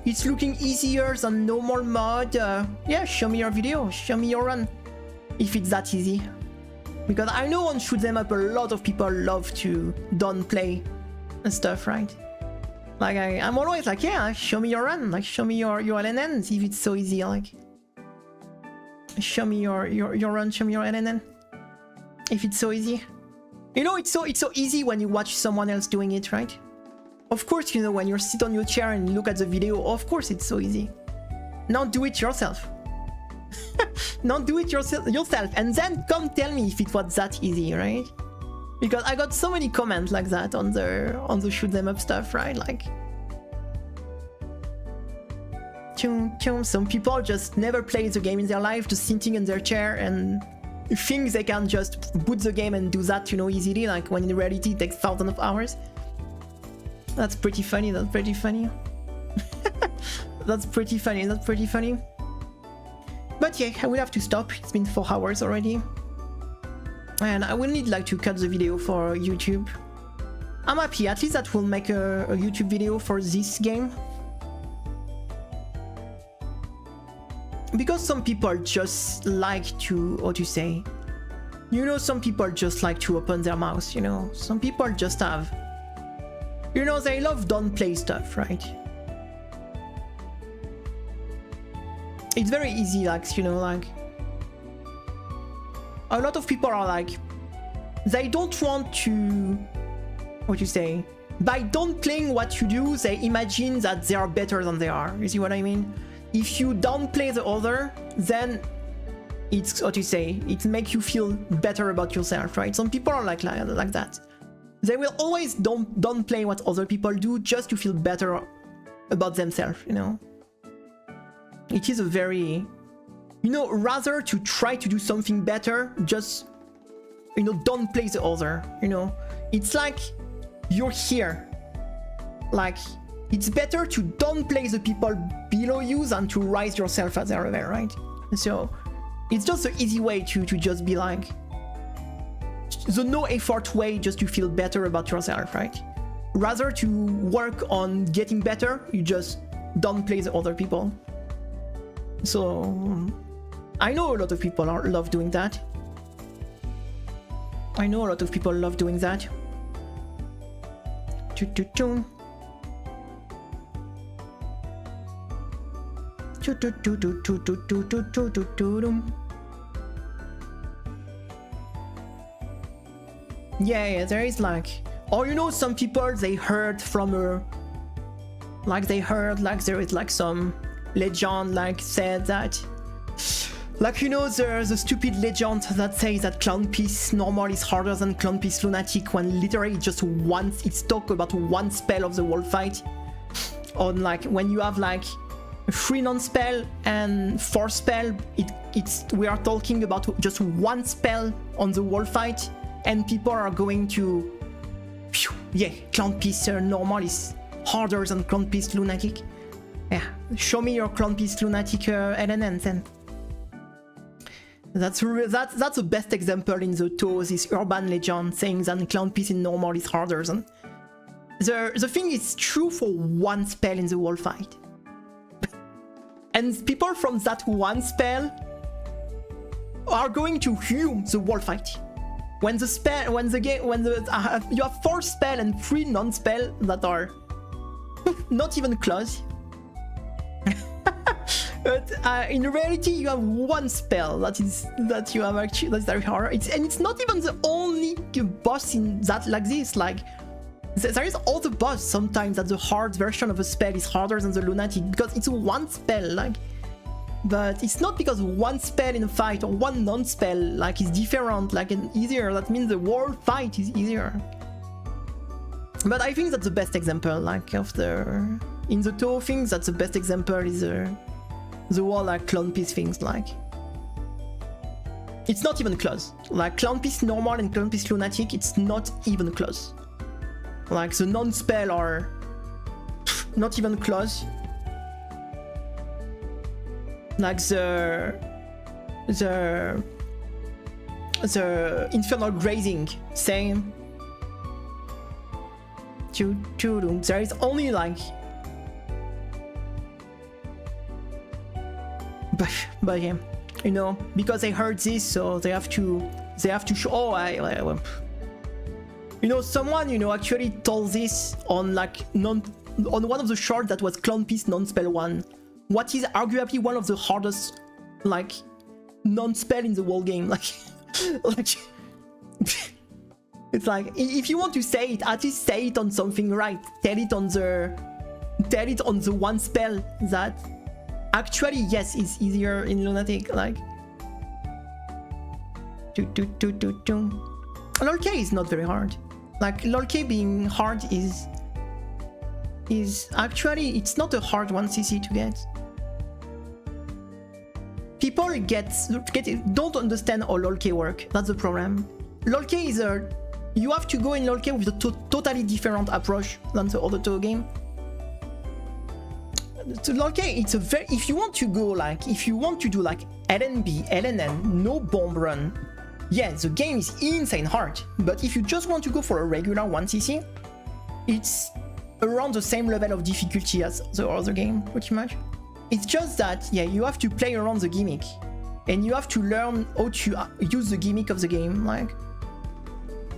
it's looking easier than normal mod. Yeah, show me your video, show me your run, if it's that easy. Because I know on Shoot 'em Up a lot of people love to don't play and stuff, right? Like I'm always like, yeah, show me your run, like show me your LNN, see if it's so easy, like show me your run, show me your LNN. If it's so easy. You know, it's so easy when you watch someone else doing it, right? Of course, you know, when you sit on your chair and look at the video, of course it's so easy. Now do it yourself. Now do it yourself, and then come tell me if it was that easy, right? Because I got so many comments like that on the Shoot 'em Up stuff, right? Like, some people just never play the game in their life, just sitting in their chair and think they can just boot the game and do that, you know, easily, like when in reality it takes thousands of hours. That's pretty funny, that's pretty funny. That's pretty funny, that's pretty funny. But yeah, I will have to stop, it's been 4 hours already. And I will need like to cut the video for YouTube. I'm happy, at least that will make a YouTube video for this game. Because some people just like to, what to say, you know, some people just like to open their mouth, you know, some people just have, you know, they love don't play stuff, right? It's very easy, like, you know, like, a lot of people are like, they don't want to, what you say, by don't playing what you do, they imagine that they are better than they are, you see what I mean? If you downplay the other, then it's, what you say, it makes you feel better about yourself, right? Some people are like that. They will always downplay what other people do just to feel better about themselves, you know? It is a very, you know, rather to try to do something better, just, you know, downplay the other, you know? It's like you're here, like, it's better to downplay the people below you than to rise yourself at their level, right? So it's just an easy way to just be like, the no effort way just to feel better about yourself, right? Rather to work on getting better, you just downplay the other people. So I know a lot of people love doing that. I know a lot of people love doing that. Yeah, there is like, or you know, some people they heard from a, like they heard like there is like some legend like said that, like, you know, there's a stupid legend that says that Clown Piece normal is harder than Clown Piece Lunatic, when literally just once it's talk about one spell of the whole fight. On like when you have like 3 non-spell and 4 spell, we are talking about just one spell on the whole fight, and people are going to, phew, yeah, Clown Piece normal is harder than Clown Piece Lunatic. Yeah, show me your Clown Piece Lunatic LNN then. That's the best example in the TOE, this urban legend saying that Clown Piece in normal is harder than. The thing is true for one spell in the whole fight. And people from that one spell are going to heal the whole fight. When the spell, you have 4 spell and 3 non-spell that are not even close. But in reality, you have 1 spell that you have actually that's very hard. It's not even the only boss in that like this. Like there is other boss sometimes that the hard version of a spell is harder than the Lunatic because it's 1 spell. Like, but it's not because 1 spell in a fight or 1 non-spell like is different, like and easier. That means the whole fight is easier. But I think that's the best example, like of the in the TOE things. That's the best example is the whole like Clown Piece things. Like it's not even close. Like Clown Piece normal and Clown Piece Lunatic, it's not even close. Like the non-spell are not even close. Like the infernal grazing, same. There is only like, but yeah, you know, because they heard this, so they have to they have to show. Oh, you know, someone, you know, actually told this on like on one of the shorts that was Clown Piece non-spell 1. What is arguably one of the hardest like non-spell in the whole game. Like it's like, if you want to say it, at least say it on something right. Tell it on the one spell that actually, yes, is easier in Lunatic. Like LOL-K is not very hard. Like LOL-K being hard is actually, it's not a hard 1cc to get. People don't understand how LOL-K work. That's the problem. LOL-K is you have to go in LOL-K with a totally different approach than the other two game. So LOL-K, it's a very, if you want to go like, if you want to do like LNB, LNN, no bomb run, yeah, the game is insane hard. But if you just want to go for a regular 1cc, it's around the same level of difficulty as the other game, pretty much. It's just that, yeah, you have to play around the gimmick, and you have to learn how to use the gimmick of the game. Like,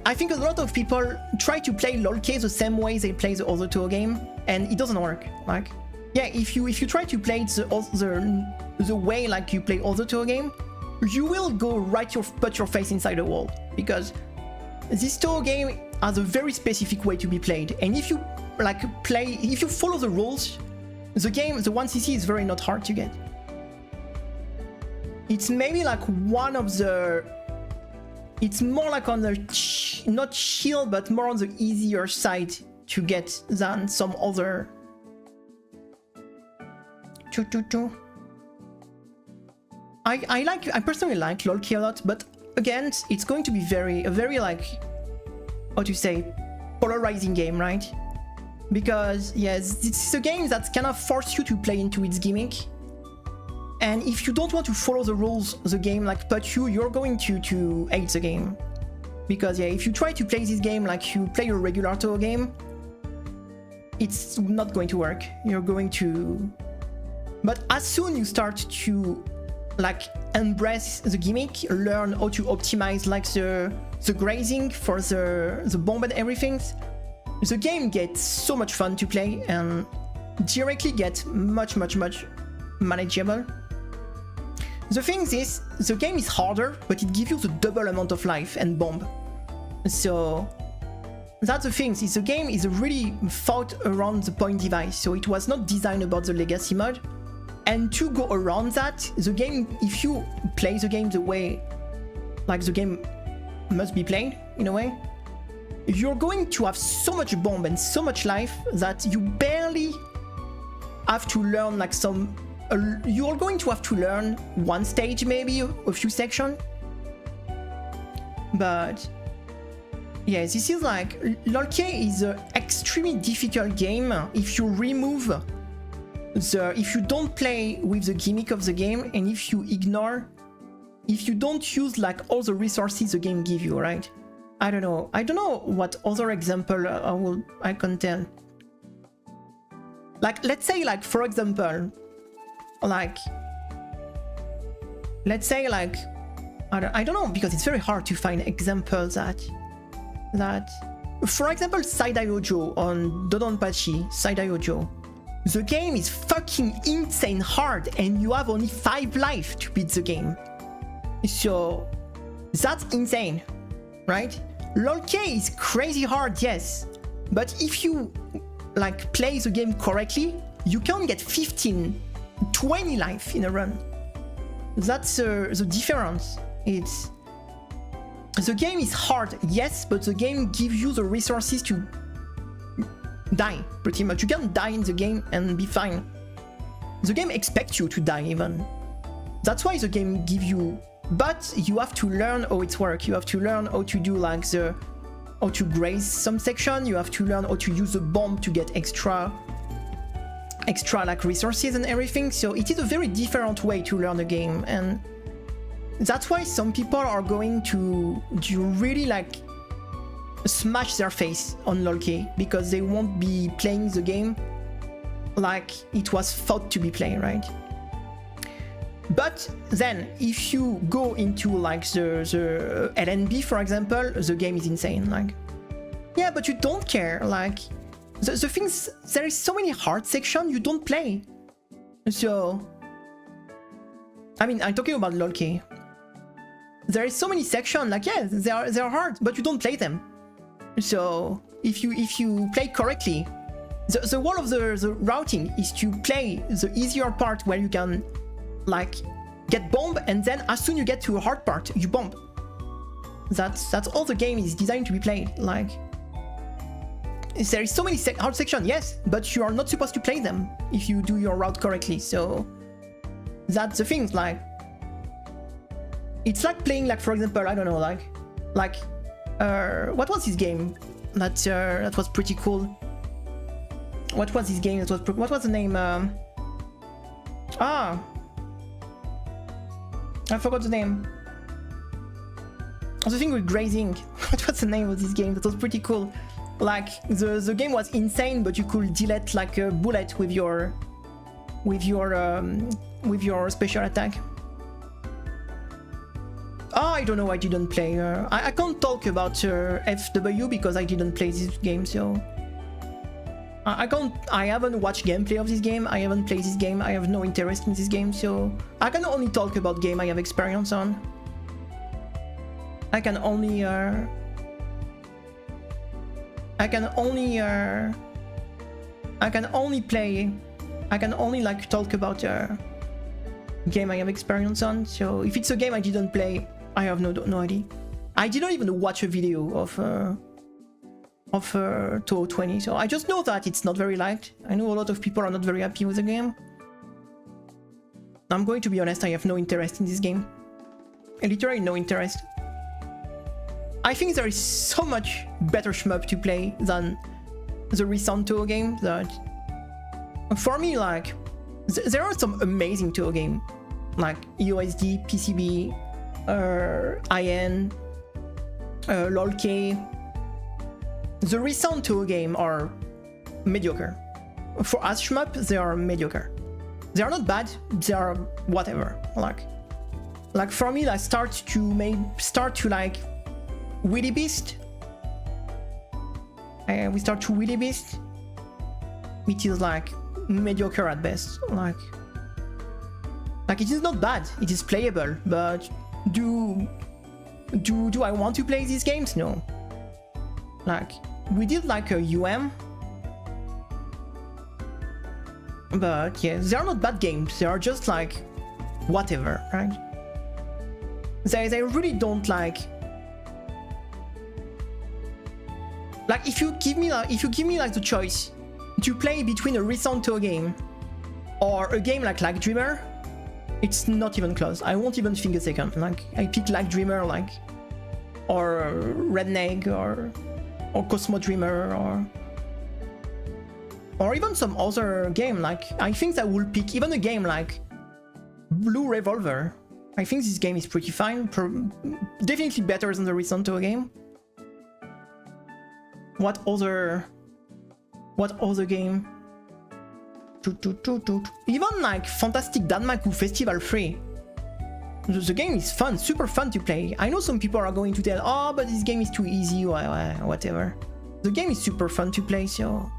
I think a lot of people try to play LOL-K the same way they play the other two game, and it doesn't work. Like, yeah, if you try to play it the way like you play other two game, you will go put your face inside a wall, because this two game has a very specific way to be played, and if you like if you follow the rules, the game, the 1cc is very not hard to get. It's maybe like one of the, it's more like on the not chill, but more on the easier side to get than some other. I personally like LOL-K a lot, but again, it's going to be a very like, how to say, polarizing game, right? Because yes, it's a game that kind of forces you to play into its gimmick, and if you don't want to follow the rules the game like put you're going to hate the game. Because yeah, if you try to play this game like you play a regular Toho game, it's not going to work. You're going to, but as soon you start to like embrace the gimmick, learn how to optimize like the grazing for the bomb and everything, the game gets so much fun to play and directly gets much manageable. The thing is, the game is harder, but it gives you the double amount of life and bomb. So that's the thing, is the game is really thought around the point device, so it was not designed about the legacy mode. And to go around that, the game, if you play the game the way like the game must be played, in a way, you're going to have so much bomb and so much life that you barely have to learn like you're going to have to learn one stage, maybe a few sections. But yeah, this is like, LOL-K is an extremely difficult game if you remove if you don't play with the gimmick of the game, and if you don't use like all the resources the game give you, right? I don't know what other example I can tell. Like, let's say like, for example, like, let's say like, I don't know, because it's very hard to find examples that for example, Saidai-Ojo on Dodonpachi, Saidai-Ojo, the game is fucking insane hard and you have only 5 life to beat the game. So that's insane, right? LOL-K is crazy hard, yes, but if you like play the game correctly, you can get 15, 20 life in a run. That's the difference. It's the game is hard, yes, but the game gives you the resources to die, pretty much. You can die in the game and be fine. The game expects you to die even. That's why the game gives you, but you have to learn how it works. You have to learn how to do like how to graze some section. You have to learn how to use the bomb to get extra like resources and everything. So it is a very different way to learn a game, and that's why some people are going to really like smash their face on LOL-K, because they won't be playing the game like it was thought to be played, right? But then if you go into like the LNB, for example, the game is insane. Like, yeah, but you don't care. Like, the things, there is so many hard sections you don't play. So, I mean, I'm talking about LOLK. There is so many sections, like, yeah, they are hard, but you don't play them. So if you play correctly, the goal of the routing is to play the easier part where you can like get bomb, and then as soon you get to a hard part, you bomb. That's all the game is designed to be played. Like, there is so many hard sections, yes, but you are not supposed to play them if you do your route correctly. So that's the thing. Like, it's like playing, like, for example, I don't know, like what was this game that was pretty cool? What was this game that was what was the name? I forgot the name. The thing with grazing. What was the name of this game? That was pretty cool. Like, the game was insane, but you could delete like a bullet with your special attack. I don't know, I didn't play. I can't talk about FW because I didn't play this game, so I haven't watched gameplay of this game, I haven't played this game, I have no interest in this game, so I can only talk about game I have experience on. I can only like talk about game I have experience on. So if it's a game I didn't play, I have no idea. I didn't even watch a video of 2020, so I just know that it's not very liked. I know a lot of people are not very happy with the game. I'm going to be honest, I have no interest in this game. Literally no interest. I think there is so much better shmup to play than the recent Touhou game that, for me, like, there are some amazing Touhou games, like USD, PCB, IN, LOLK. The recent Touhou games are mediocre. For as shmup, they are mediocre. They are not bad, they are whatever. Like for me, I start to like Willy Beast. We start to Willy Beast, which is like mediocre at best. Like it is not bad, it is playable, but do I want to play these games? No. Like, we did like a but yeah, they are not bad games, they are just like whatever, right? They really don't like if you give me like the choice to play between a recent Touhou game or a game like Dreamer, it's not even close. I won't even think a second. Like, I pick like Dreamer, like, or Redneck, or Cosmo Dreamer, or even some other game. Like, I think I will pick even a game like Blue Revolver. I think this game is pretty fine, definitely better than the recent Touhou game. What other game? Even like Fantastic Danmaku Festival 3. The game is fun, super fun to play. I know some people are going to tell, oh, but this game is too easy, whatever. The game is super fun to play, so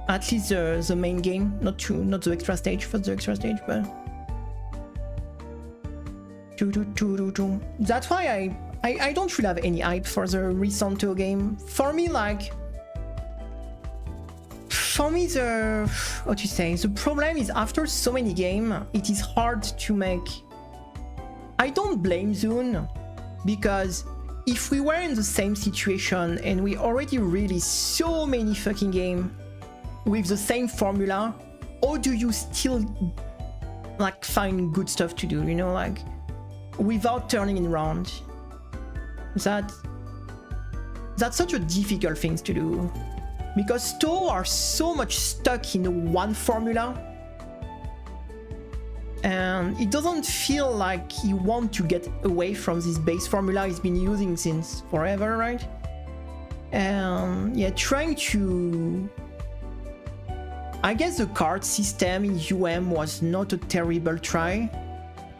at least the main game, not the extra stage, for the extra stage, but that's why I don't really have any hype for the recent Touhou game. For me, the problem is after so many games, it is hard to make. I don't blame Zune, because if we were in the same situation and we already released so many fucking games with the same formula, how do you still like find good stuff to do, you know, like without turning it around? That's such a difficult thing to do, because Touhou are so much stuck in one formula, and it doesn't feel like you want to get away from this base formula he's been using since forever, right? And yeah, trying to I guess the card system in UM was not a terrible try.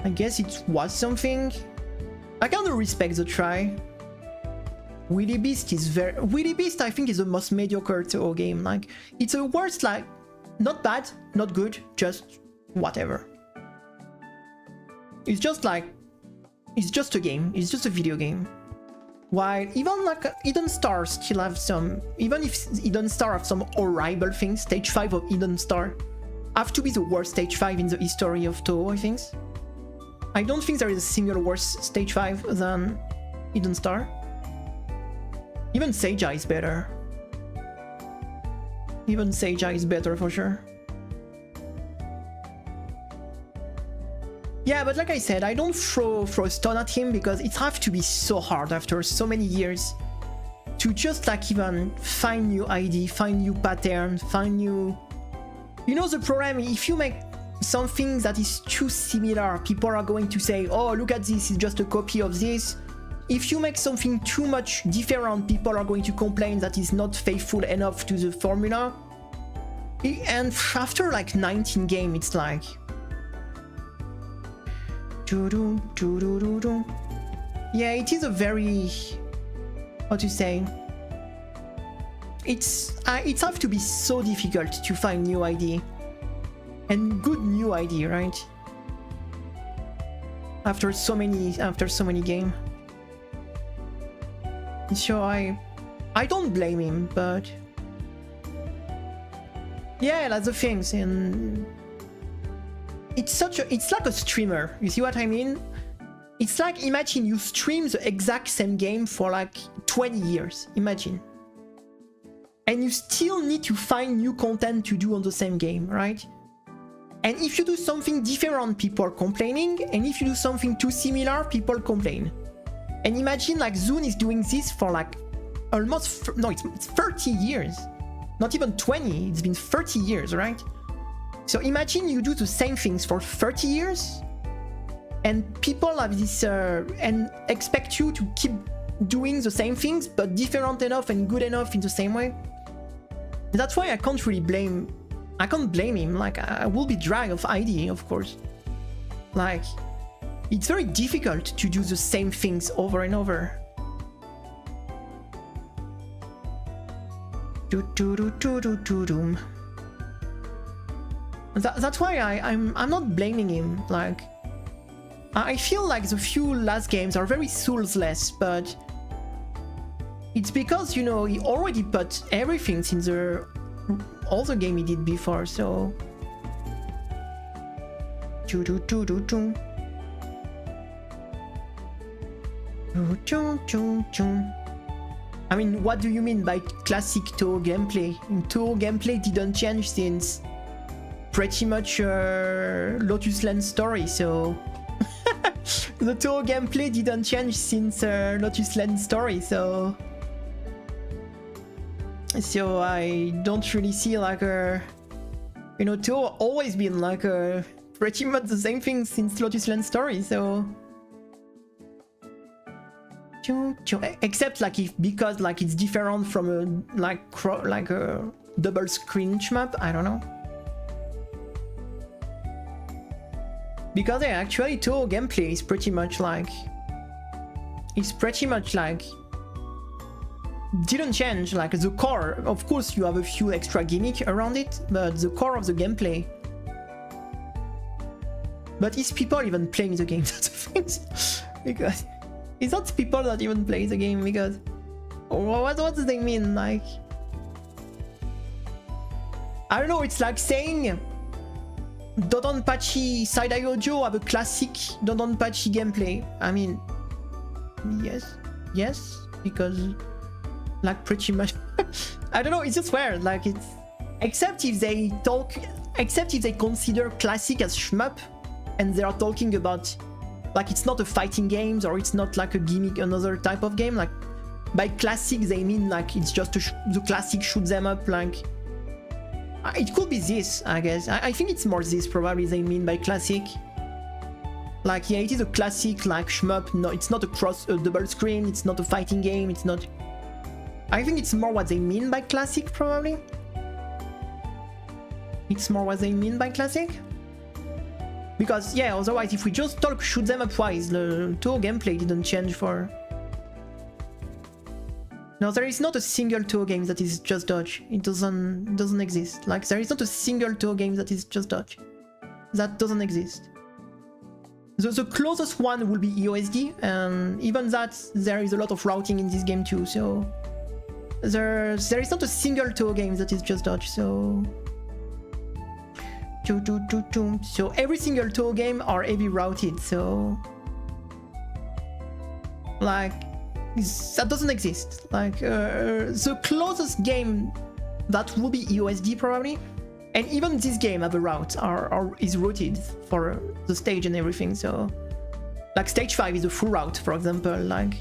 I guess it was something. I kind of respect the try. Willy Beast is very... Willy Beast, I think, is the most mediocre Toho game. Like, it's a worst, like, not bad, not good, just whatever. It's just like... It's just a game. It's just a video game. While even like Hidden Star still have some... Even if Hidden Star have some horrible things, Stage 5 of Hidden Star have to be the worst Stage 5 in the history of Toho, I think. I don't think there is a single worse Stage 5 than Hidden Star. Even Seija is better. Even Seija is better for sure. Yeah, but like I said, I don't throw a stone at him because it has to be so hard after so many years to just like even find new ID, find new pattern, find new... You know the problem, if you make something that is too similar, people are going to say, oh, look at this, it's just a copy of this. If you make something too much different, people are going to complain that it's not faithful enough to the formula. And after like 19 games, it's like... Yeah, it is a very... How to say? It's have to be so difficult to find new ID. And good new ID, right? After so many games. So I don't blame him, but yeah, that's the things, and it's like a streamer. You see what I mean? It's like, imagine you stream the exact same game for like 20 years. Imagine, and you still need to find new content to do on the same game, right? And if you do something different, people are complaining, and if you do something too similar, people complain. And imagine like Zune is doing this for like almost, no, it's 30 years. Not even 20, it's been 30 years, right? So imagine you do the same things for 30 years and people have this, and expect you to keep doing the same things, but different enough and good enough in the same way. That's why I can't really blame, I can't blame him. Like, I will be dry of ID, of course. Like, it's very difficult to do the same things over and over. That's why I'm not blaming him. Like, I feel like the few last games are very soulless, but it's because, you know, he already put everything since the other game he did before, so... I mean, what do you mean by classic Toho gameplay? Toho gameplay didn't change since pretty much Lotus Land story, so... The Toho gameplay didn't change since Lotus Land story, so... So I don't really see like a... You know, Toho always been like a... pretty much the same thing since Lotus Land story, so... Except like if, because like it's different from a like a double screen shmup, I don't know. Because yeah, actually Toho gameplay is pretty much like, didn't change. Like the core, of course you have a few extra gimmick around it, but the core of the gameplay. But is people even playing the game? That's the thing. Because it's not people that even play the game, because what do they mean? Like, I don't know, it's like saying Dodonpachi Side-Eye Ojo have a classic Dodonpachi gameplay. I mean, yes, because like pretty much I don't know, it's just weird. Like, it's except if they consider classic as shmup and they are talking about like it's not a fighting game or it's not like a gimmick, another type of game. Like by classic they mean like it's just the classic shoot them up. Like it could be this, I guess. I think it's more this probably they mean by classic. Like, yeah, it is a classic like shmup. No, it's not a double screen, it's not a fighting game, it's not... I think it's more what they mean by classic probably. It's more what they mean by classic. Because, yeah, otherwise, if we just talk shoot them up wise, the Touhou gameplay didn't change for... No, there is not a single Touhou game that is just dodge. It doesn't exist. Like, there is not a single Touhou game that is just dodge. That doesn't exist. The closest one will be EOSD, and even that, there is a lot of routing in this game too, so... There is not a single Touhou game that is just dodge, so... So every single Touhou game are heavy routed, so... Like, that doesn't exist. Like, the closest game that will be EOSD probably, and even this game have a route, is routed for the stage and everything, so... Like, stage 5 is a full route, for example, like...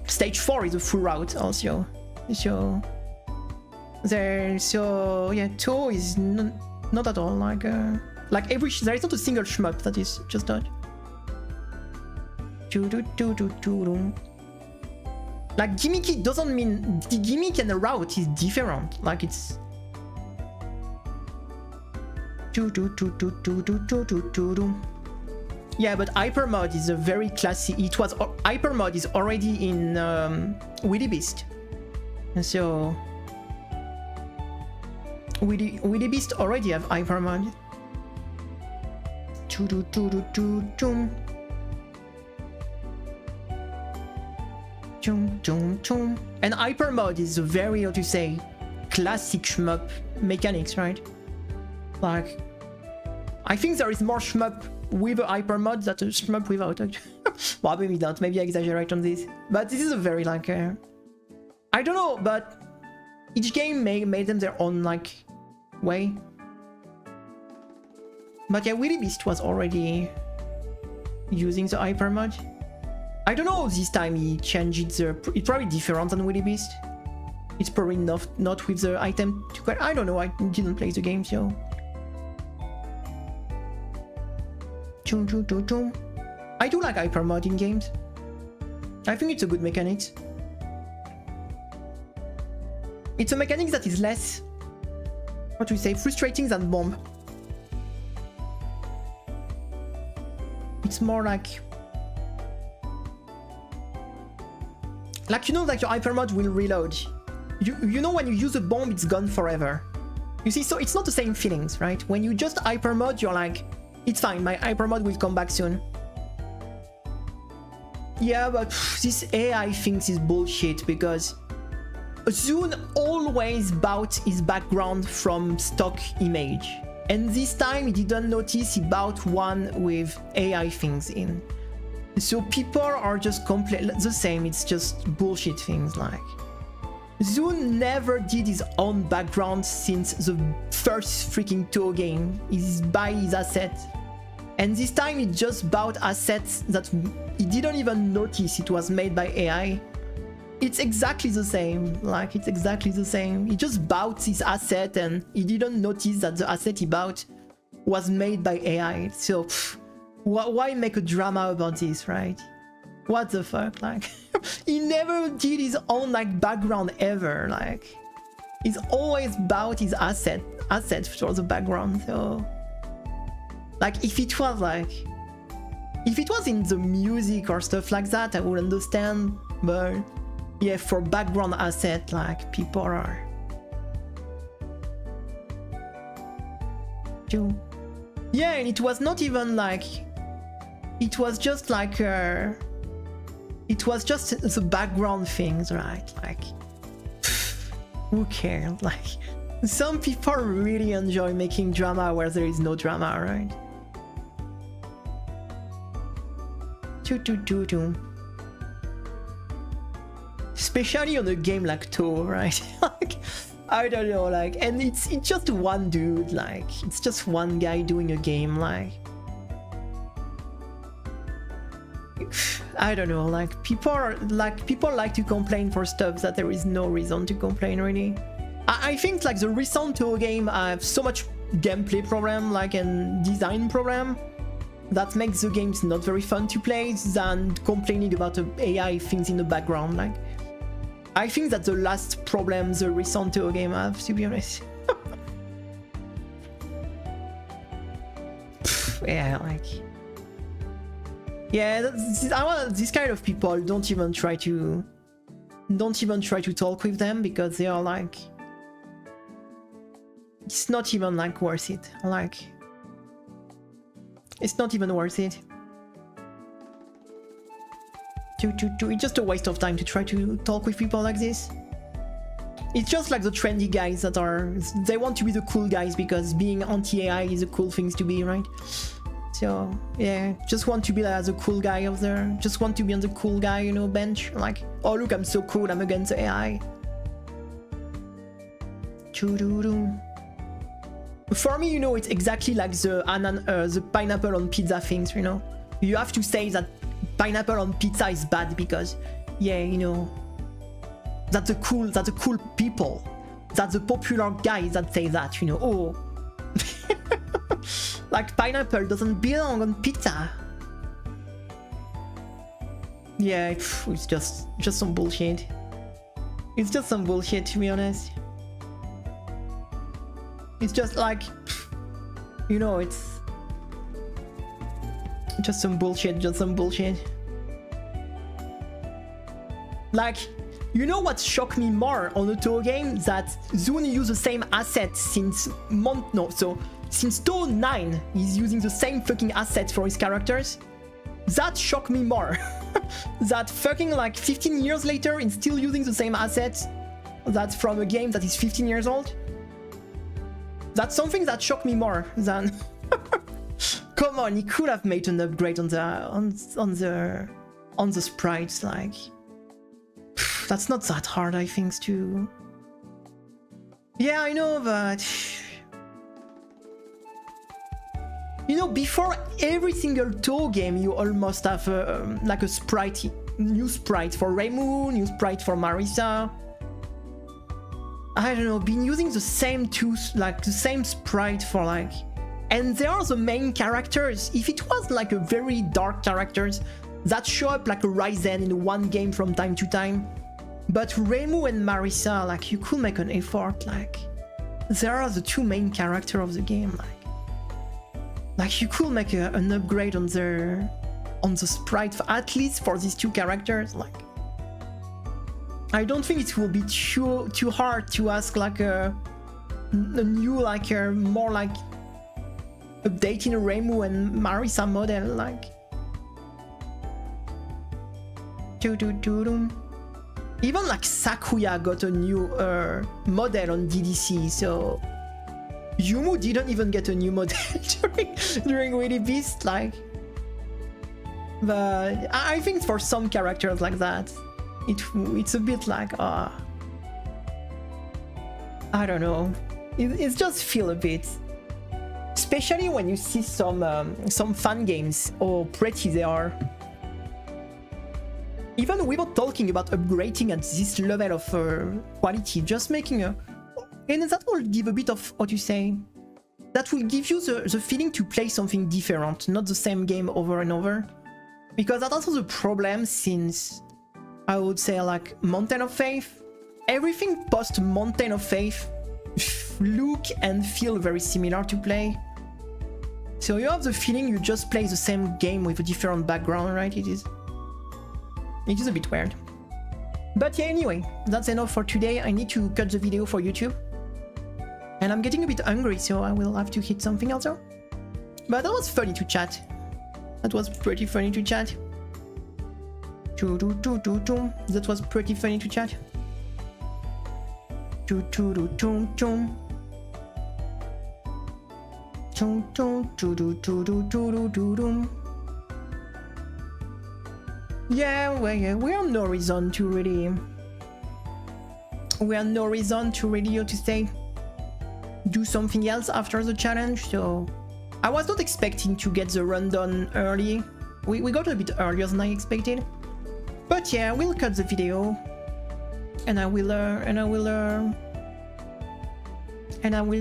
Stage 4 is a full route also, so... So yeah, Touhou is not at all like there is not a single shmup that is just dodge. Like gimmicky doesn't mean the gimmick and the route is different. Like it's yeah, but hyper mode is a very classy. It was hyper mode is already in Willy Beast, so. Willy Beast already have hyper mode. And hyper mode is a very, how to say, classic shmup mechanics, right? Like, I think there is more shmup with a hyper mode than a shmup without. Well, maybe not. Maybe I exaggerate on this. But this is a very like, I don't know, but each game made them their own like way. But yeah, Willy Beast was already using the hyper mode. I don't know, this time he changed it. It's probably different than Willy Beast. It's probably not with the item. I don't know, I didn't play the game, so. I do like hyper mode in games. I think it's a good mechanic. It's a mechanic that is less, what do we say, frustrating than bomb. It's more like you know, like your hyper mode will reload. You know, when you use a bomb, it's gone forever. You see, so it's not the same feelings, right? When you just hyper mode, you're like, it's fine, my hyper mode will come back soon. Yeah, but this AI thinks is bullshit because Zune always bought his background from stock image, and this time he didn't notice he bought one with AI things in. So people are just completely the same, it's just bullshit things. Like, Zune never did his own background since the first freaking Touhou game. He's buy his asset, and this time he just bought assets that he didn't even notice it was made by AI. It's exactly the same, like it's exactly the same. He just bought his asset and he didn't notice that the asset he bought was made by AI. So why make a drama about this, right? What the fuck, like he never did his own like background ever. Like he's always bought his asset for the background. So like if it was in the music or stuff like that, I would understand, but yeah, for background asset, like people are. Yeah, and it was not even like, it was just like it was just the background things, right? Like, who cares? Like, some people really enjoy making drama where there is no drama, right? Especially on a game like Touhou, right? Like, I don't know, like, and it's just one dude, like, it's just one guy doing a game, like, I don't know, like, people like to complain for stuff that there is no reason to complain, really. I think, like, the recent Touhou game have so much gameplay problem, like, and design problem, that makes the games not very fun to play than complaining about AI things in the background, like. I think that's the last problem the recent Touhou game have, to be honest. yeah, like, yeah, this kind of people don't even try to talk with them, because they are like, it's not even like worth it. Like, it's not even worth it. It's just a waste of time to try to talk with people like this. It's just like the trendy guys that they want to be the cool guys because being anti-AI is a cool thing to be, right? So yeah, just want to be like the cool guy of there. Just want to be on the cool guy, you know, bench. Like, oh look, I'm so cool, I'm against AI. For me, you know, it's exactly like the pineapple on pizza things, you know. You have to say that pineapple on pizza is bad because, yeah, you know, that's the cool people. That's the popular guys that say that, you know. Oh, like pineapple doesn't belong on pizza. Yeah, it's just some bullshit. It's just some bullshit, to be honest. It's just like, you know, it's just some bullshit, Like, you know what shocked me more on a Touhou game? That Zune used the same asset since since Touhou 9, he's using the same fucking assets for his characters. That shocked me more. That fucking like 15 years later, he's still using the same assets. That's from a game that is 15 years old. That's something that shocked me more than. Come on, he could have made an upgrade on the sprites. Like, that's not that hard, I think, to. Yeah, I know, but you know, before every single Touhou game, you almost have like a new sprite for Reimu, new sprite for Marisa. I don't know, been using the same the same sprite for like, and they are the main characters. If it was like a very dark characters that show up like a Ryzen in one game from time to time, but Reimu and Marisa, like, you could make an effort. Like, they are the two main characters of the game. Like you could make an upgrade on the sprite, at least for these two characters. Like, I don't think it will be too hard to ask like a new, like a more like updating Reimu and Marisa model. Like, even like Sakuya got a new model on DDC, so Yumu didn't even get a new model during Willy Beast. Like, but I think for some characters like that, it's a bit like I don't know. It just feel a bit, especially when you see some fan games or pretty they are. Even without talking about upgrading at this level of quality, just making and that will give a bit of what you say. That will give you the feeling to play something different, not the same game over and over. Because that's also the problem since, I would say, like Mountain of Faith. Everything post Mountain of Faith look and feel very similar to play. So you have the feeling you just play the same game with a different background, right? It is a bit weird. But yeah, anyway, that's enough for today. I need to cut the video for YouTube. And I'm getting a bit hungry, so I will have to hit something else. But that was funny to chat. That was pretty funny to chat. That was pretty funny to chat. Yeah, we have no reason to really. We have no reason to really, to say, do something else after the challenge. So I was not expecting to get the run done early. We got a bit earlier than I expected. But yeah, we'll cut the video, and I will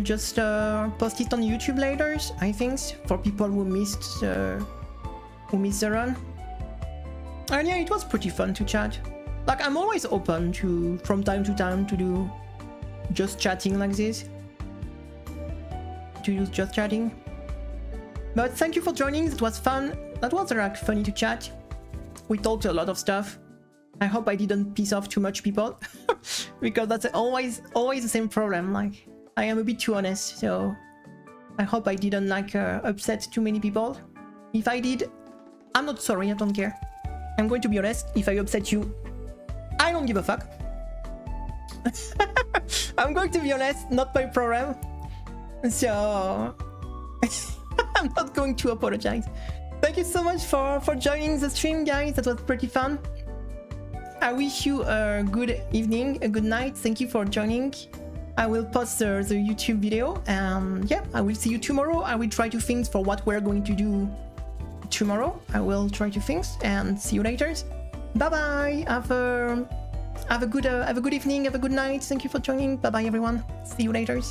just post it on YouTube later, I think, for people who missed the run. And yeah, it was pretty fun to chat. Like, I'm always open to, from time to time, to do just chatting like this. To use just chatting. But thank you for joining. It was fun. That was like funny to chat. We talked a lot of stuff. I hope I didn't piss off too much people because that's always the same problem. Like, I am a bit too honest, so I hope I didn't like upset too many people. If I did, I'm not sorry. I don't care. I'm going to be honest. If I upset you, I don't give a fuck. I'm going to be honest. Not my problem. So I'm not going to apologize. Thank you so much for joining the stream, guys. That was pretty fun. I wish you a good evening, a good night. Thank you for joining. I will post the YouTube video, and yeah, I will see you tomorrow. I will try to think for what we're going to do tomorrow. I will try to think, and see you later. Bye bye. Have a good evening. Have a good night. Thank you for joining. Bye bye, everyone. See you later.